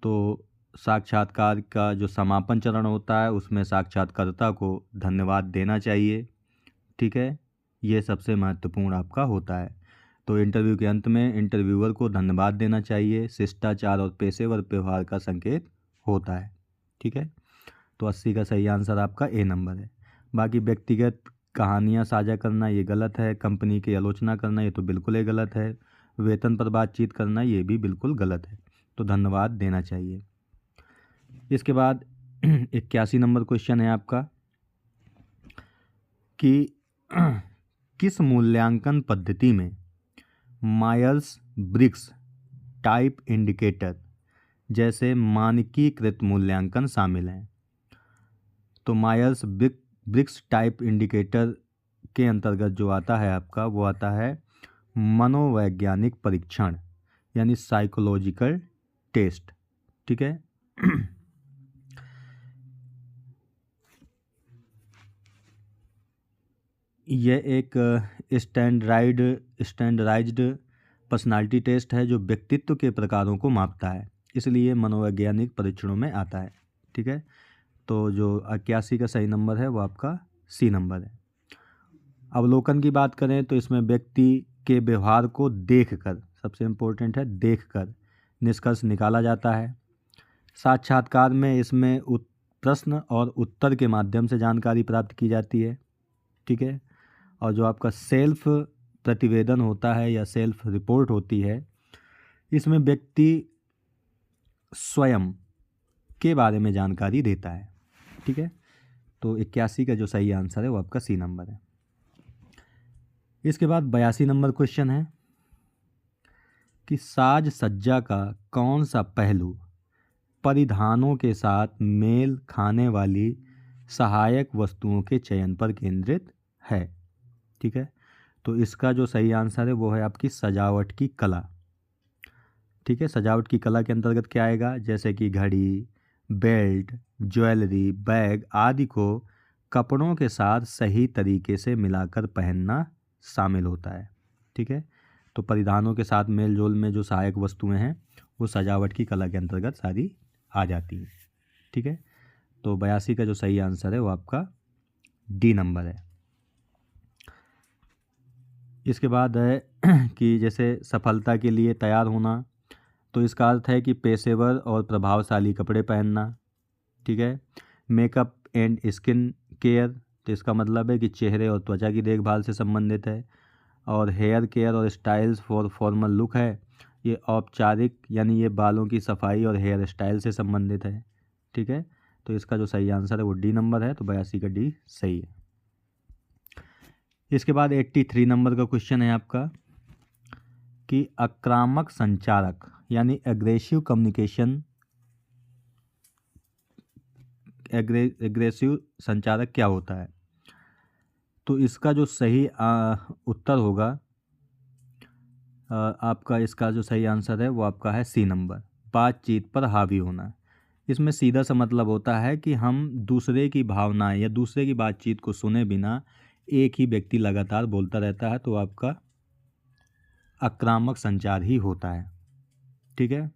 तो साक्षात्कार का जो समापन चरण होता है उसमें साक्षात्कारकर्ता को धन्यवाद देना चाहिए। ठीक है, ये सबसे महत्वपूर्ण आपका होता है। तो इंटरव्यू के अंत में इंटरव्यूअर को धन्यवाद देना चाहिए, शिष्टाचार और पेशेवर व्यवहार का संकेत होता है। ठीक है, तो 80 का सही आंसर आपका ए नंबर है। बाकी व्यक्तिगत कहानियाँ साझा करना ये गलत है, कंपनी की आलोचना करना ये तो बिल्कुल ही गलत है, वेतन पर बातचीत करना ये भी बिल्कुल गलत है, तो धन्यवाद देना चाहिए। इसके बाद 81 नंबर क्वेश्चन है आपका कि किस मूल्यांकन पद्धति में मायर्स ब्रिग्स टाइप इंडिकेटर जैसे मानकीकृत मूल्यांकन शामिल हैं। तो मायर्स ब्रिग्स टाइप इंडिकेटर के अंतर्गत जो आता है आपका वो आता है मनोवैज्ञानिक परीक्षण, यानी साइकोलॉजिकल टेस्ट। ठीक है, यह एक स्टैंडर्डाइज्ड पर्सनालिटी टेस्ट है जो व्यक्तित्व के प्रकारों को मापता है, इसलिए मनोवैज्ञानिक परीक्षणों में आता है। ठीक है, तो जो 81 का सही नंबर है वो आपका सी नंबर है। अवलोकन की बात करें तो इसमें व्यक्ति के व्यवहार को देखकर, सबसे इम्पोर्टेंट है देखकर, निष्कर्ष निकाला जाता है। साक्षात्कार में इसमें प्रश्न और उत्तर के माध्यम से जानकारी प्राप्त की जाती है। ठीक है, और जो आपका सेल्फ प्रतिवेदन होता है या सेल्फ रिपोर्ट होती है, इसमें व्यक्ति स्वयं के बारे में जानकारी देता है। ठीक है, तो 81 का जो सही आंसर है वो आपका सी नंबर है। इसके बाद 82 नंबर क्वेश्चन है कि साज सज्जा का कौन सा पहलू परिधानों के साथ मेल खाने वाली सहायक वस्तुओं के चयन पर केंद्रित है। ठीक है। तो इसका जो सही आंसर है वो है आपकी सजावट की कला। ठीक है, सजावट की कला के अंतर्गत क्या आएगा, जैसे कि घड़ी, बेल्ट, ज्वेलरी, बैग आदि को कपड़ों के साथ सही तरीके से मिलाकर पहनना शामिल होता है। ठीक है, तो परिधानों के साथ मेल जोल में जो सहायक वस्तुएं हैं वो सजावट की कला के अंतर्गत सारी आ जाती हैं। ठीक है, तो 82 का जो सही आंसर है वो आपका डी नंबर है। इसके बाद है कि जैसे सफलता के लिए तैयार होना, तो इसका अर्थ है कि पेशेवर और प्रभावशाली कपड़े पहनना। ठीक है, मेकअप एंड स्किन केयर, तो इसका मतलब है कि चेहरे और त्वचा की देखभाल से संबंधित है। और हेयर केयर और स्टाइल्स फॉर फॉर्मल लुक है, ये औपचारिक यानी ये बालों की सफाई और हेयर स्टाइल से संबंधित है। ठीक है, तो इसका जो सही आंसर है वो डी नंबर है, तो 82 का डी सही है। इसके बाद 83 नंबर का क्वेश्चन है आपका कि आक्रामक संचारक यानी एग्रेसिव कम्युनिकेशन, एग्रेसिव संचारक क्या होता है। तो इसका जो सही उत्तर होगा आपका, इसका जो सही आंसर है वो आपका है सी नंबर, बातचीत पर हावी होना। इसमें सीधा सा मतलब होता है कि हम दूसरे की भावनाएं या दूसरे की बातचीत को सुने बिना एक ही व्यक्ति लगातार बोलता रहता है, तो आपका आक्रामक संचार ही होता है। ठीक है,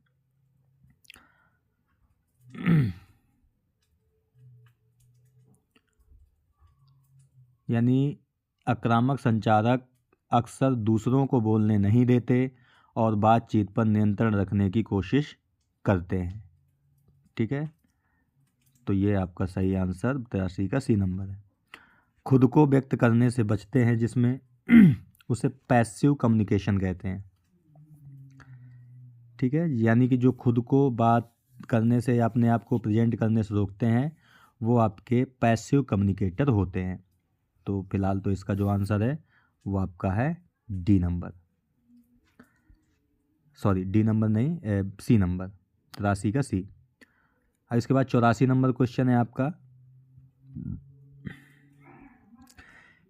यानी आक्रामक संचारक अक्सर दूसरों को बोलने नहीं देते और बातचीत पर नियंत्रण रखने की कोशिश करते हैं। ठीक है, तो ये आपका सही आंसर 83 का सी नंबर है। खुद को व्यक्त करने से बचते हैं, जिसमें उसे पैसिव कम्युनिकेशन कहते हैं। ठीक है, यानी कि जो खुद को बात करने से या अपने आप को प्रेजेंट करने से रोकते हैं वो आपके पैसिव कम्युनिकेटर होते हैं। तो फिलहाल तो इसका जो आंसर है वो आपका है D number, sorry D number नहीं, सी नंबर, 83 का सी। और इसके बाद 84 नंबर क्वेश्चन है आपका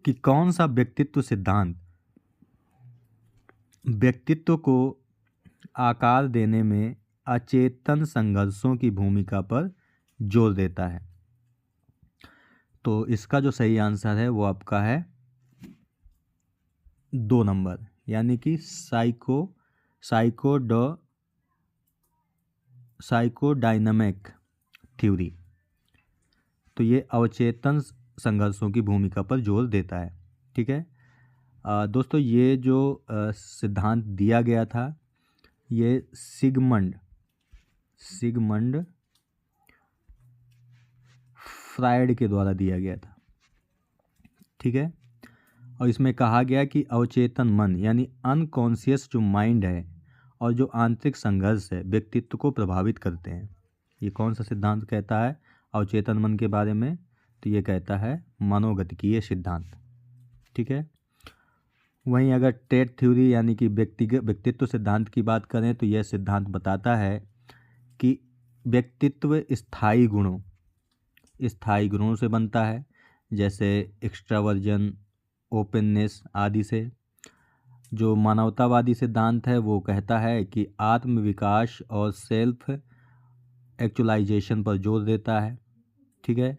कि कौन सा व्यक्तित्व सिद्धांत व्यक्तित्व को आकार देने में अचेतन संघर्षों की भूमिका पर जोर देता है। तो इसका जो सही आंसर है वो आपका है 2 नंबर, यानी कि साइकोडायनामिक थ्योरी। तो ये अवचेतन संघर्षों की भूमिका पर जोर देता है। ठीक है, दोस्तों ये जो सिद्धांत दिया गया था ये सिगमंड फ्रायड के द्वारा दिया गया था। ठीक है, और इसमें कहा गया कि अवचेतन मन यानी अनकॉन्शियस जो माइंड है और जो आंतरिक संघर्ष है व्यक्तित्व को प्रभावित करते हैं। ये कौन सा सिद्धांत कहता है अवचेतन मन के बारे में, तो ये कहता है मनोगतिकीय सिद्धांत। ठीक है, वहीं अगर टेट थ्योरी यानी कि व्यक्तित्व सिद्धांत की बात करें तो यह सिद्धांत बताता है कि व्यक्तित्व स्थायी गुणों से बनता है, जैसे एक्स्ट्रावर्जन, ओपननेस आदि से। जो मानवतावादी सिद्धांत है वो कहता है कि आत्मविकास और सेल्फ एक्चुअलाइजेशन पर जोर देता है। ठीक है,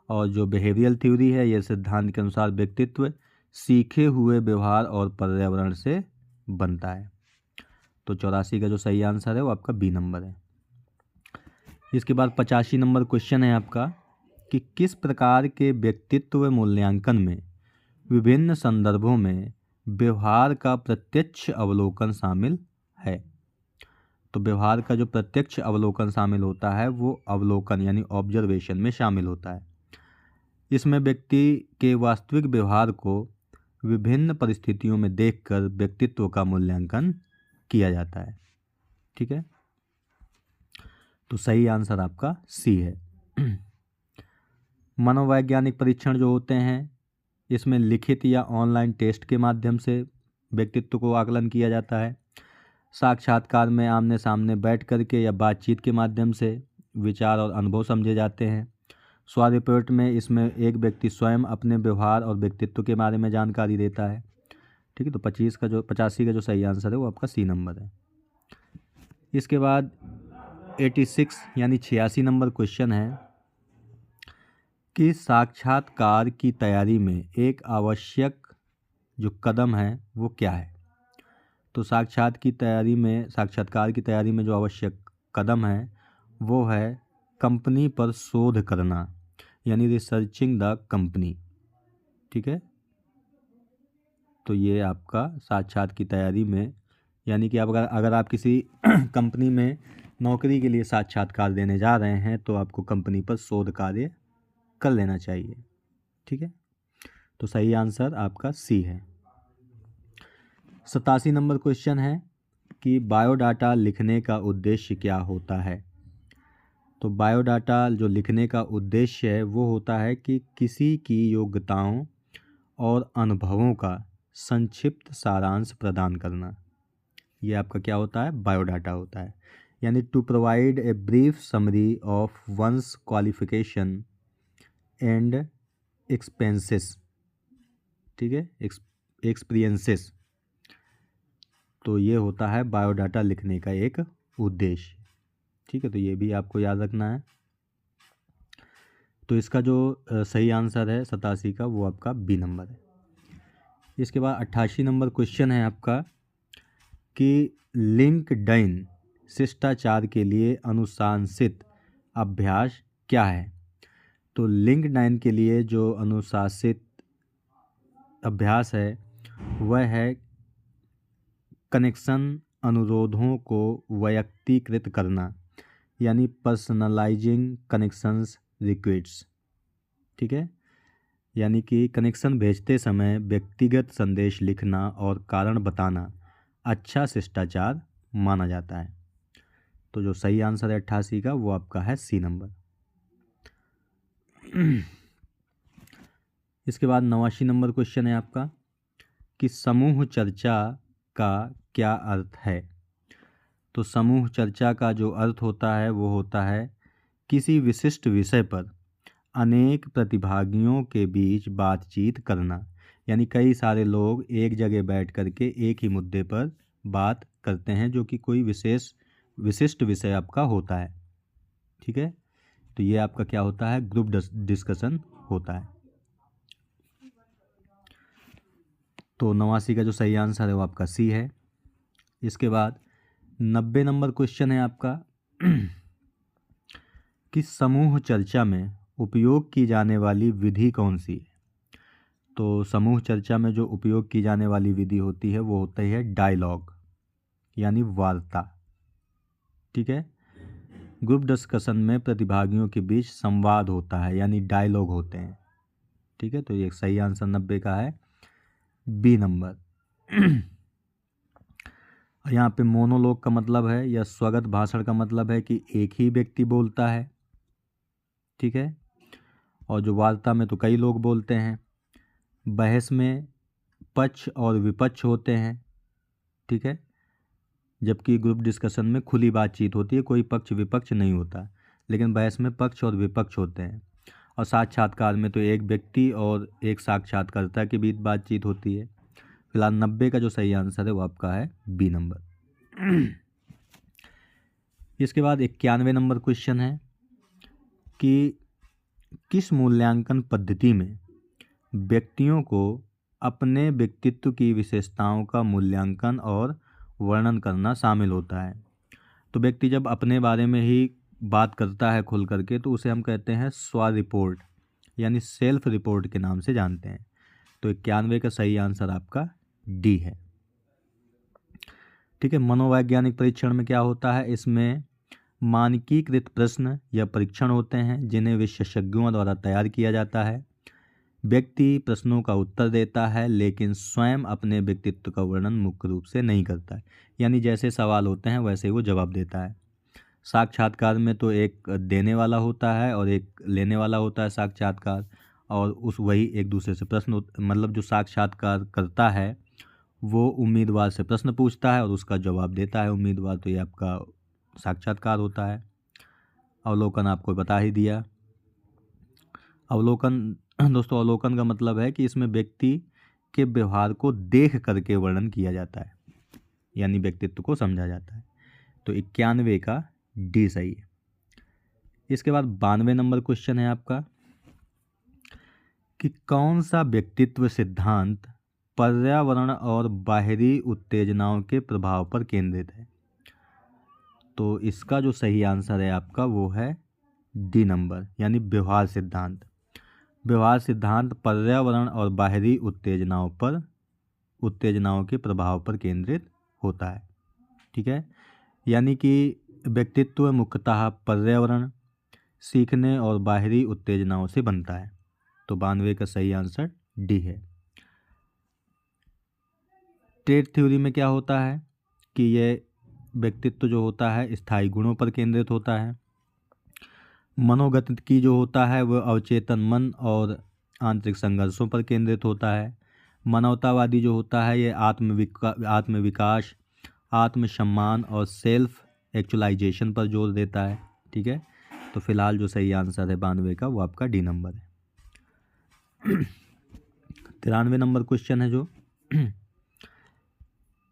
और जो बिहेवियरल थ्योरी है यह सिद्धांत के अनुसार व्यक्तित्व सीखे हुए व्यवहार और पर्यावरण से बनता है। तो 84 का जो सही आंसर है वो आपका बी नंबर है। इसके बाद 85 नंबर क्वेश्चन है आपका कि किस प्रकार के व्यक्तित्व मूल्यांकन में विभिन्न संदर्भों में व्यवहार का प्रत्यक्ष अवलोकन शामिल है। तो व्यवहार का जो प्रत्यक्ष अवलोकन शामिल होता है वो अवलोकन यानी ऑब्जर्वेशन में शामिल होता है। इसमें व्यक्ति के वास्तविक व्यवहार को विभिन्न परिस्थितियों में देखकर व्यक्तित्व का मूल्यांकन किया जाता है। ठीक है, तो सही आंसर आपका सी है। मनोवैज्ञानिक परीक्षण जो होते हैं इसमें लिखित या ऑनलाइन टेस्ट के माध्यम से व्यक्तित्व को आकलन किया जाता है। साक्षात्कार में आमने सामने बैठ करके या बातचीत के माध्यम से विचार और अनुभव समझे जाते हैं। स्व रिपोर्ट में इसमें एक व्यक्ति स्वयं अपने व्यवहार और व्यक्तित्व के बारे में जानकारी देता है। ठीक है, तो 85 का जो सही आंसर है वो आपका सी नंबर है। इसके बाद 86 यानी 86 नंबर क्वेश्चन है कि साक्षात्कार की तैयारी में एक आवश्यक जो कदम है वो क्या है। तो साक्षात्कार की तैयारी में जो आवश्यक कदम है वो है कंपनी पर शोध करना, यानी रिसर्चिंग द कंपनी। ठीक है, तो ये आपका साक्षात की तैयारी में, यानी कि अगर आप किसी कंपनी में नौकरी के लिए साक्षात्कार देने जा रहे हैं तो आपको कंपनी पर शोध कार्य कर लेना चाहिए। ठीक है, तो सही आंसर आपका सी है। 87 नंबर क्वेश्चन है कि बायोडाटा लिखने का उद्देश्य क्या होता है। तो बायोडाटा जो लिखने का उद्देश्य है वो होता है कि किसी की योग्यताओं और अनुभवों का संक्षिप्त सारांश प्रदान करना। ये आपका क्या होता है, बायोडाटा होता है। यानी to provide a brief summary of one's qualification and expenses. ठीक है, एक्सपीरियंसेस। तो ये होता है बायोडाटा लिखने का एक उद्देश्य। ठीक है, तो ये भी आपको याद रखना है। तो इसका जो सही आंसर है 87 का वो आपका बी नंबर है। इसके बाद 88 नंबर क्वेश्चन है आपका कि लिंक्डइन शिष्टाचार के लिए अनुशासित अभ्यास क्या है। तो लिंक्डइन के लिए जो अनुशासित अभ्यास है वह है कनेक्शन अनुरोधों को वैयक्तिकृत करना, यानी पर्सनलाइजिंग कनेक्शंस रिक्वेस्ट्स। ठीक है, यानी कि कनेक्शन भेजते समय व्यक्तिगत संदेश लिखना और कारण बताना अच्छा शिष्टाचार माना जाता है। तो जो सही आंसर है 88 का वो आपका है सी नंबर। इसके बाद 89 नंबर क्वेश्चन है आपका कि समूह चर्चा का क्या अर्थ है। तो समूह चर्चा का जो अर्थ होता है वो होता है किसी विशिष्ट विषय पर अनेक प्रतिभागियों के बीच बातचीत करना, यानी कई सारे लोग एक जगह बैठ करके एक ही मुद्दे पर बात करते हैं जो कि कोई विशिष्ट विषय आपका होता है। ठीक है, तो ये आपका क्या होता है, ग्रुप डिस्कशन होता है। तो 89 का जो सही आंसर है वो आपका सी है। इसके बाद 90 नंबर क्वेश्चन है आपका कि समूह चर्चा में उपयोग की जाने वाली विधि कौन सी है। तो समूह चर्चा में जो उपयोग की जाने वाली विधि होती है वो होती है डायलॉग, यानी वार्ता। ठीक है, ग्रुप डिस्कशन में प्रतिभागियों के बीच संवाद होता है, यानी डायलॉग होते हैं। ठीक है, तो ये सही आंसर 90 का है बी नंबर। यहाँ पे मोनोलॉग का मतलब है या स्वगत भाषण का मतलब है कि एक ही व्यक्ति बोलता है। ठीक है, और जो वार्ता में तो कई लोग बोलते हैं। बहस में पक्ष और विपक्ष होते हैं। ठीक है, जबकि ग्रुप डिस्कशन में खुली बातचीत होती है, कोई पक्ष विपक्ष नहीं होता, लेकिन बहस में पक्ष और विपक्ष होते हैं। और साक्षात्कार में तो एक व्यक्ति और एक साक्षात्कारकर्ता के बीच बातचीत होती है। फिलहाल 90 का जो सही आंसर है वो आपका है बी नंबर। इसके बाद 91 नंबर क्वेश्चन है कि किस मूल्यांकन पद्धति में व्यक्तियों को अपने व्यक्तित्व की विशेषताओं का मूल्यांकन और वर्णन करना शामिल होता है। तो व्यक्ति जब अपने बारे में ही बात करता है खुल करके तो उसे हम कहते हैं स्व रिपोर्ट, यानी सेल्फ रिपोर्ट के नाम से जानते हैं। तो 91 का सही आंसर आपका डी है। ठीक है, मनोवैज्ञानिक परीक्षण में क्या होता है, इसमें मानकीकृत प्रश्न या परीक्षण होते हैं जिन्हें विशेषज्ञों द्वारा तैयार किया जाता है। व्यक्ति प्रश्नों का उत्तर देता है लेकिन स्वयं अपने व्यक्तित्व का वर्णन मुख्य रूप से नहीं करता है, यानी जैसे सवाल होते हैं वैसे ही वो जवाब देता है। साक्षात्कार में तो एक देने वाला होता है और एक लेने वाला होता है साक्षात्कार, और वही एक दूसरे से प्रश्न मतलब जो साक्षात्कार करता है वो उम्मीदवार से प्रश्न पूछता है और उसका जवाब देता है उम्मीदवार। तो ये आपका साक्षात्कार होता है। अवलोकन आपको बता ही दिया। अवलोकन दोस्तों, अवलोकन का मतलब है कि इसमें व्यक्ति के व्यवहार को देख करके वर्णन किया जाता है, यानी व्यक्तित्व को समझा जाता है। तो 91 का डी सही है। इसके बाद 92 नंबर क्वेश्चन है आपका कि कौन सा व्यक्तित्व सिद्धांत पर्यावरण और बाहरी उत्तेजनाओं के प्रभाव पर केंद्रित है। तो इसका जो सही आंसर है आपका वो है डी नंबर, यानी व्यवहार सिद्धांत। व्यवहार सिद्धांत पर्यावरण और बाहरी उत्तेजनाओं के प्रभाव पर केंद्रित होता है। ठीक है, यानी कि व्यक्तित्व मुख्यतः पर्यावरण, सीखने और बाहरी उत्तेजनाओं से बनता है। तो 92 का सही आंसर डी है। ट्रेट थ्योरी में क्या होता है कि ये व्यक्तित्व जो होता है स्थायी गुणों पर केंद्रित होता है। मनोगतिकी जो होता है वह अवचेतन मन और आंतरिक संघर्षों पर केंद्रित होता है। मानवतावादी जो होता है ये आत्मविकास, आत्मसम्मान और सेल्फ एक्चुअलाइजेशन पर जोर देता है। ठीक है, तो फिलहाल जो सही आंसर है 92 का वो आपका डी नंबर है। 93 नंबर क्वेश्चन है जो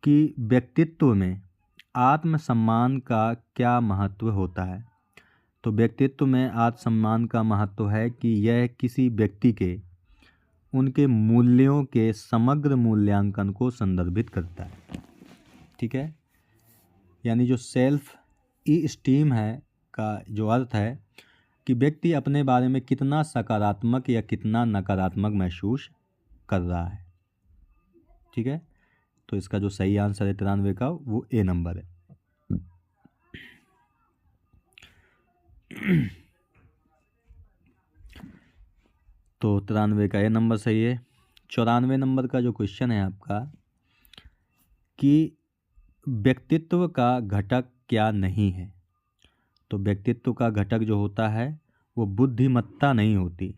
कि व्यक्तित्व में आत्मसम्मान का क्या महत्व होता है। तो व्यक्तित्व में आत्मसम्मान का महत्व है कि यह किसी व्यक्ति के उनके मूल्यों के समग्र मूल्यांकन को संदर्भित करता है। ठीक है, यानी जो सेल्फ इस्टीम है का जो अर्थ है कि व्यक्ति अपने बारे में कितना सकारात्मक या कितना नकारात्मक महसूस कर रहा है। ठीक है, तो इसका जो सही आंसर है 93 का वो ए नंबर है। तो 93 का ए नंबर सही है। 94 नंबर का जो क्वेश्चन है आपका कि व्यक्तित्व का घटक क्या नहीं है। तो व्यक्तित्व का घटक जो होता है वो बुद्धिमत्ता नहीं होती,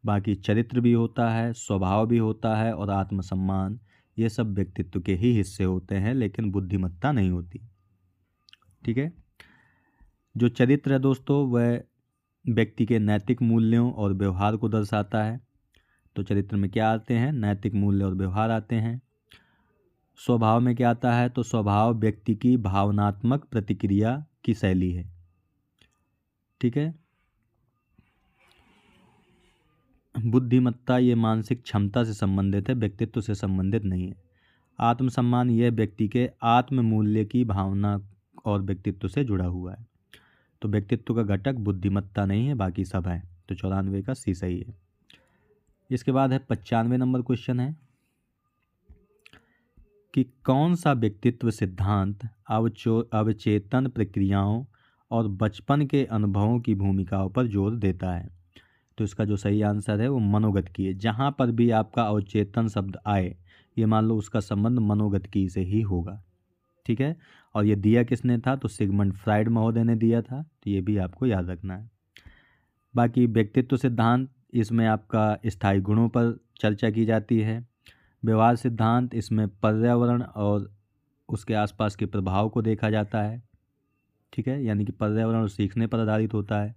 बाकी चरित्र भी होता है, स्वभाव भी होता है और आत्मसम्मान, ये सब व्यक्तित्व के ही हिस्से होते हैं, लेकिन बुद्धिमत्ता नहीं होती। ठीक है, जो चरित्र है दोस्तों वह व्यक्ति के नैतिक मूल्यों और व्यवहार को दर्शाता है। तो चरित्र में क्या आते हैं, नैतिक मूल्य और व्यवहार आते हैं। स्वभाव में क्या आता है, तो स्वभाव व्यक्ति की भावनात्मक प्रतिक्रिया की शैली है। ठीक है, बुद्धिमत्ता ये मानसिक क्षमता से संबंधित है, व्यक्तित्व से संबंधित नहीं है। आत्मसम्मान यह व्यक्ति के आत्म मूल्य की भावना और व्यक्तित्व से जुड़ा हुआ है। तो व्यक्तित्व का घटक बुद्धिमत्ता नहीं है, बाकी सब है। तो 94 का सी सही है। इसके बाद है 95 नंबर क्वेश्चन है कि कौन सा व्यक्तित्व सिद्धांत अवचेतन प्रक्रियाओं और बचपन के अनुभवों की भूमिकाओं पर जोर देता है। तो इसका जो सही आंसर है वो मनोगतिकी है। जहाँ पर भी आपका अवचेतन शब्द आए, ये मान लो उसका संबंध मनोगतिकी से ही होगा। ठीक है, और ये दिया किसने था, तो सिगमंड फ्राइड महोदय ने दिया था। तो ये भी आपको याद रखना है। बाकी व्यक्तित्व सिद्धांत, इसमें आपका स्थायी गुणों पर चर्चा की जाती है। व्यवहार सिद्धांत, इसमें पर्यावरण और उसके आसपास के प्रभाव को देखा जाता है। ठीक है, यानी कि पर्यावरण और सीखने पर आधारित होता है।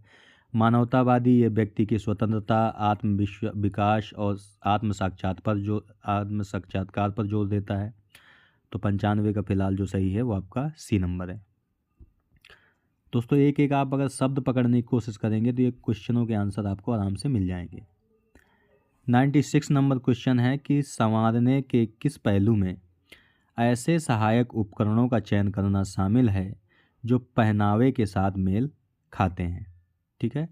मानवतावादी ये व्यक्ति की स्वतंत्रता, विकास और आत्म साक्षात्कार पर जोर देता है। तो 95 का फिलहाल जो सही है वो आपका सी नंबर है। दोस्तों एक एक आप अगर शब्द पकड़ने की कोशिश करेंगे तो ये क्वेश्चनों के आंसर आपको आराम से मिल जाएंगे। 96 नंबर क्वेश्चन है कि संवारने के किस पहलू में ऐसे सहायक उपकरणों का चयन करना शामिल है जो पहनावे के साथ मेल खाते हैं। ठीक है,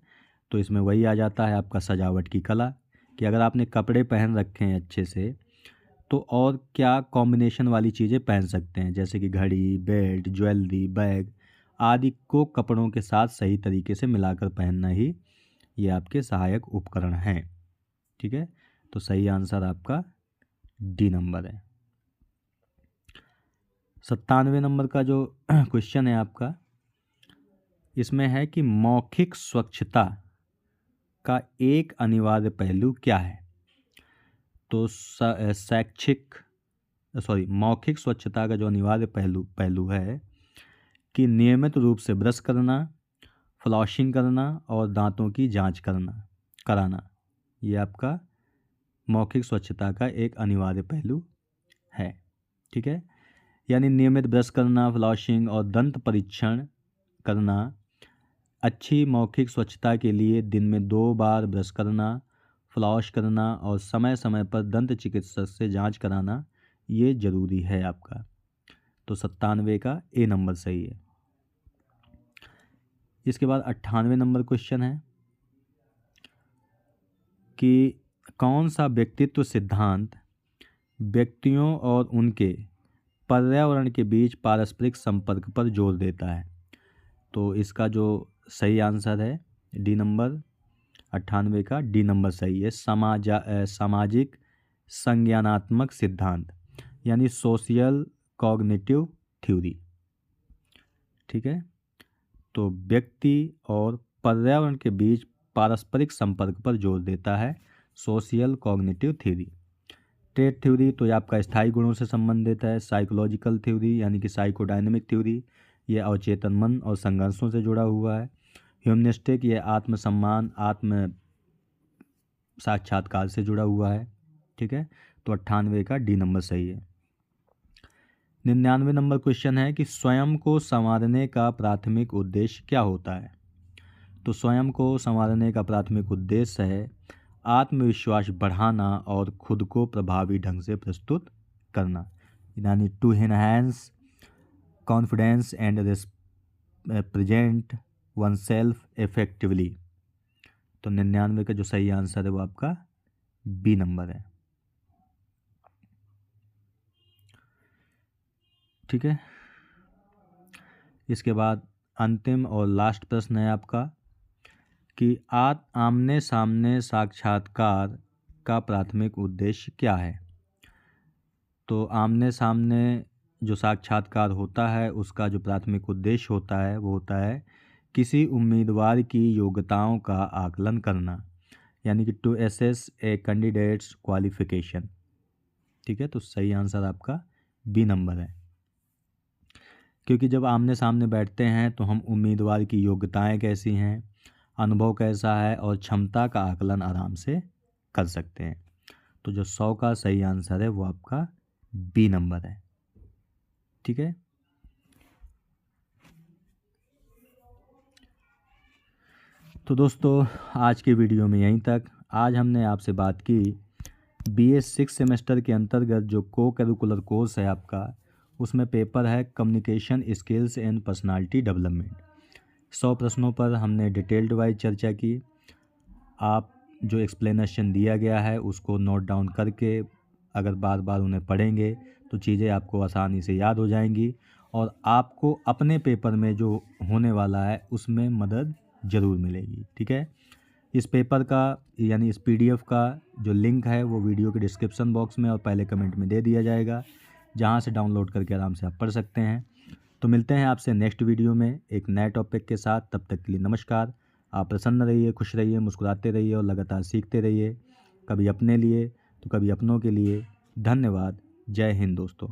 तो इसमें वही आ जाता है आपका सजावट की कला, कि अगर आपने कपड़े पहन रखे हैं अच्छे से तो और क्या कॉम्बिनेशन वाली चीज़ें पहन सकते हैं, जैसे कि घड़ी, बेल्ट, ज्वेलरी, बैग आदि को कपड़ों के साथ सही तरीके से मिलाकर पहनना ही ये आपके सहायक उपकरण हैं। ठीक है, तो सही आंसर आपका डी नंबर है। 97 नंबर का जो क्वेश्चन है आपका, इसमें है कि मौखिक स्वच्छता का एक अनिवार्य पहलू क्या है। तो मौखिक स्वच्छता का जो अनिवार्य पहलू है कि नियमित रूप से ब्रश करना, फ्लॉशिंग करना और दांतों की जांच करना। कराना, ये आपका मौखिक स्वच्छता का एक अनिवार्य पहलू है। ठीक है, यानी नियमित ब्रश करना, फ्लॉसिंग और दंत परीक्षण करना। अच्छी मौखिक स्वच्छता के लिए दिन में 2 बार ब्रश करना, फ्लॉस करना और समय समय पर दंत चिकित्सक से जांच कराना, ये ज़रूरी है आपका। तो 97 का ए नंबर सही है। इसके बाद 98 नंबर क्वेश्चन है कि कौन सा व्यक्तित्व सिद्धांत व्यक्तियों और उनके पर्यावरण के बीच पारस्परिक संपर्क पर जोर देता है। तो इसका जो सही आंसर है डी नंबर, 98 का डी नंबर सही है। सामाजिक संज्ञानात्मक सिद्धांत यानी सोशल कॉग्निटिव थ्योरी। ठीक है, तो व्यक्ति और पर्यावरण के बीच पारस्परिक संपर्क पर जोर देता है social cognitive theory. Trait theory तो ये आपका स्थायी गुणों से संबंधित है। साइकोलॉजिकल थ्योरी यानी कि साइकोडायनेमिक थ्योरी, ये अवचेतन मन और संघर्षों से जुड़ा हुआ है। ह्यूमनिस्टिक, ये आत्मसम्मान आत्म साक्षात्कार से जुड़ा हुआ है। ठीक है, तो 98 का डी नंबर सही है। 99 नंबर क्वेश्चन है कि स्वयं को संवारने का प्राथमिक उद्देश्य क्या होता है। तो स्वयं को संवारने का प्राथमिक उद्देश्य है आत्मविश्वास बढ़ाना और खुद को प्रभावी ढंग से प्रस्तुत करना, यानी to enhance confidence and present one self effectively. तो 99 का जो सही आंसर है वो आपका बी नंबर है। ठीक है, इसके बाद अंतिम और लास्ट प्रश्न है आपका कि आमने सामने साक्षात्कार का प्राथमिक उद्देश्य क्या है। तो आमने सामने जो साक्षात्कार होता है उसका जो प्राथमिक उद्देश्य होता है वो होता है किसी उम्मीदवार की योग्यताओं का आकलन करना, यानी कि to assess a candidate's qualification. ठीक है, तो सही आंसर आपका बी नंबर है, क्योंकि जब आमने सामने बैठते हैं तो हम उम्मीदवार की योग्यताएं कैसी हैं, अनुभव कैसा है और क्षमता का आकलन आराम से कर सकते हैं। तो जो 100 का सही आंसर है वो आपका बी नंबर है। ठीक है, तो दोस्तों आज के वीडियो में यहीं तक। आज हमने आपसे बात की BA 6 सेमेस्टर के अंतर्गत जो को करिकुलर कोर्स है आपका, उसमें पेपर है communication skills and personality development. 100 प्रश्नों पर हमने डिटेल्ड वाइज चर्चा की। आप जो एक्सप्लेनेशन दिया गया है उसको नोट डाउन करके अगर बार बार उन्हें पढ़ेंगे तो चीज़ें आपको आसानी से याद हो जाएंगी और आपको अपने पेपर में जो होने वाला है उसमें मदद ज़रूर मिलेगी। ठीक है, इस पेपर का यानी इस PDF का जो लिंक है वो वीडियो के डिस्क्रिप्शन बॉक्स में और पहले कमेंट में दे दिया जाएगा, जहां से डाउनलोड करके आराम से आप पढ़ सकते हैं। तो मिलते हैं आपसे नेक्स्ट वीडियो में एक नए टॉपिक के साथ। तब तक के लिए नमस्कार। आप प्रसन्न रहिए, खुश रहिए, मुस्कुराते रहिए और लगातार सीखते रहिए, कभी अपने लिए तो कभी अपनों के लिए। धन्यवाद। जय हिंद दोस्तों।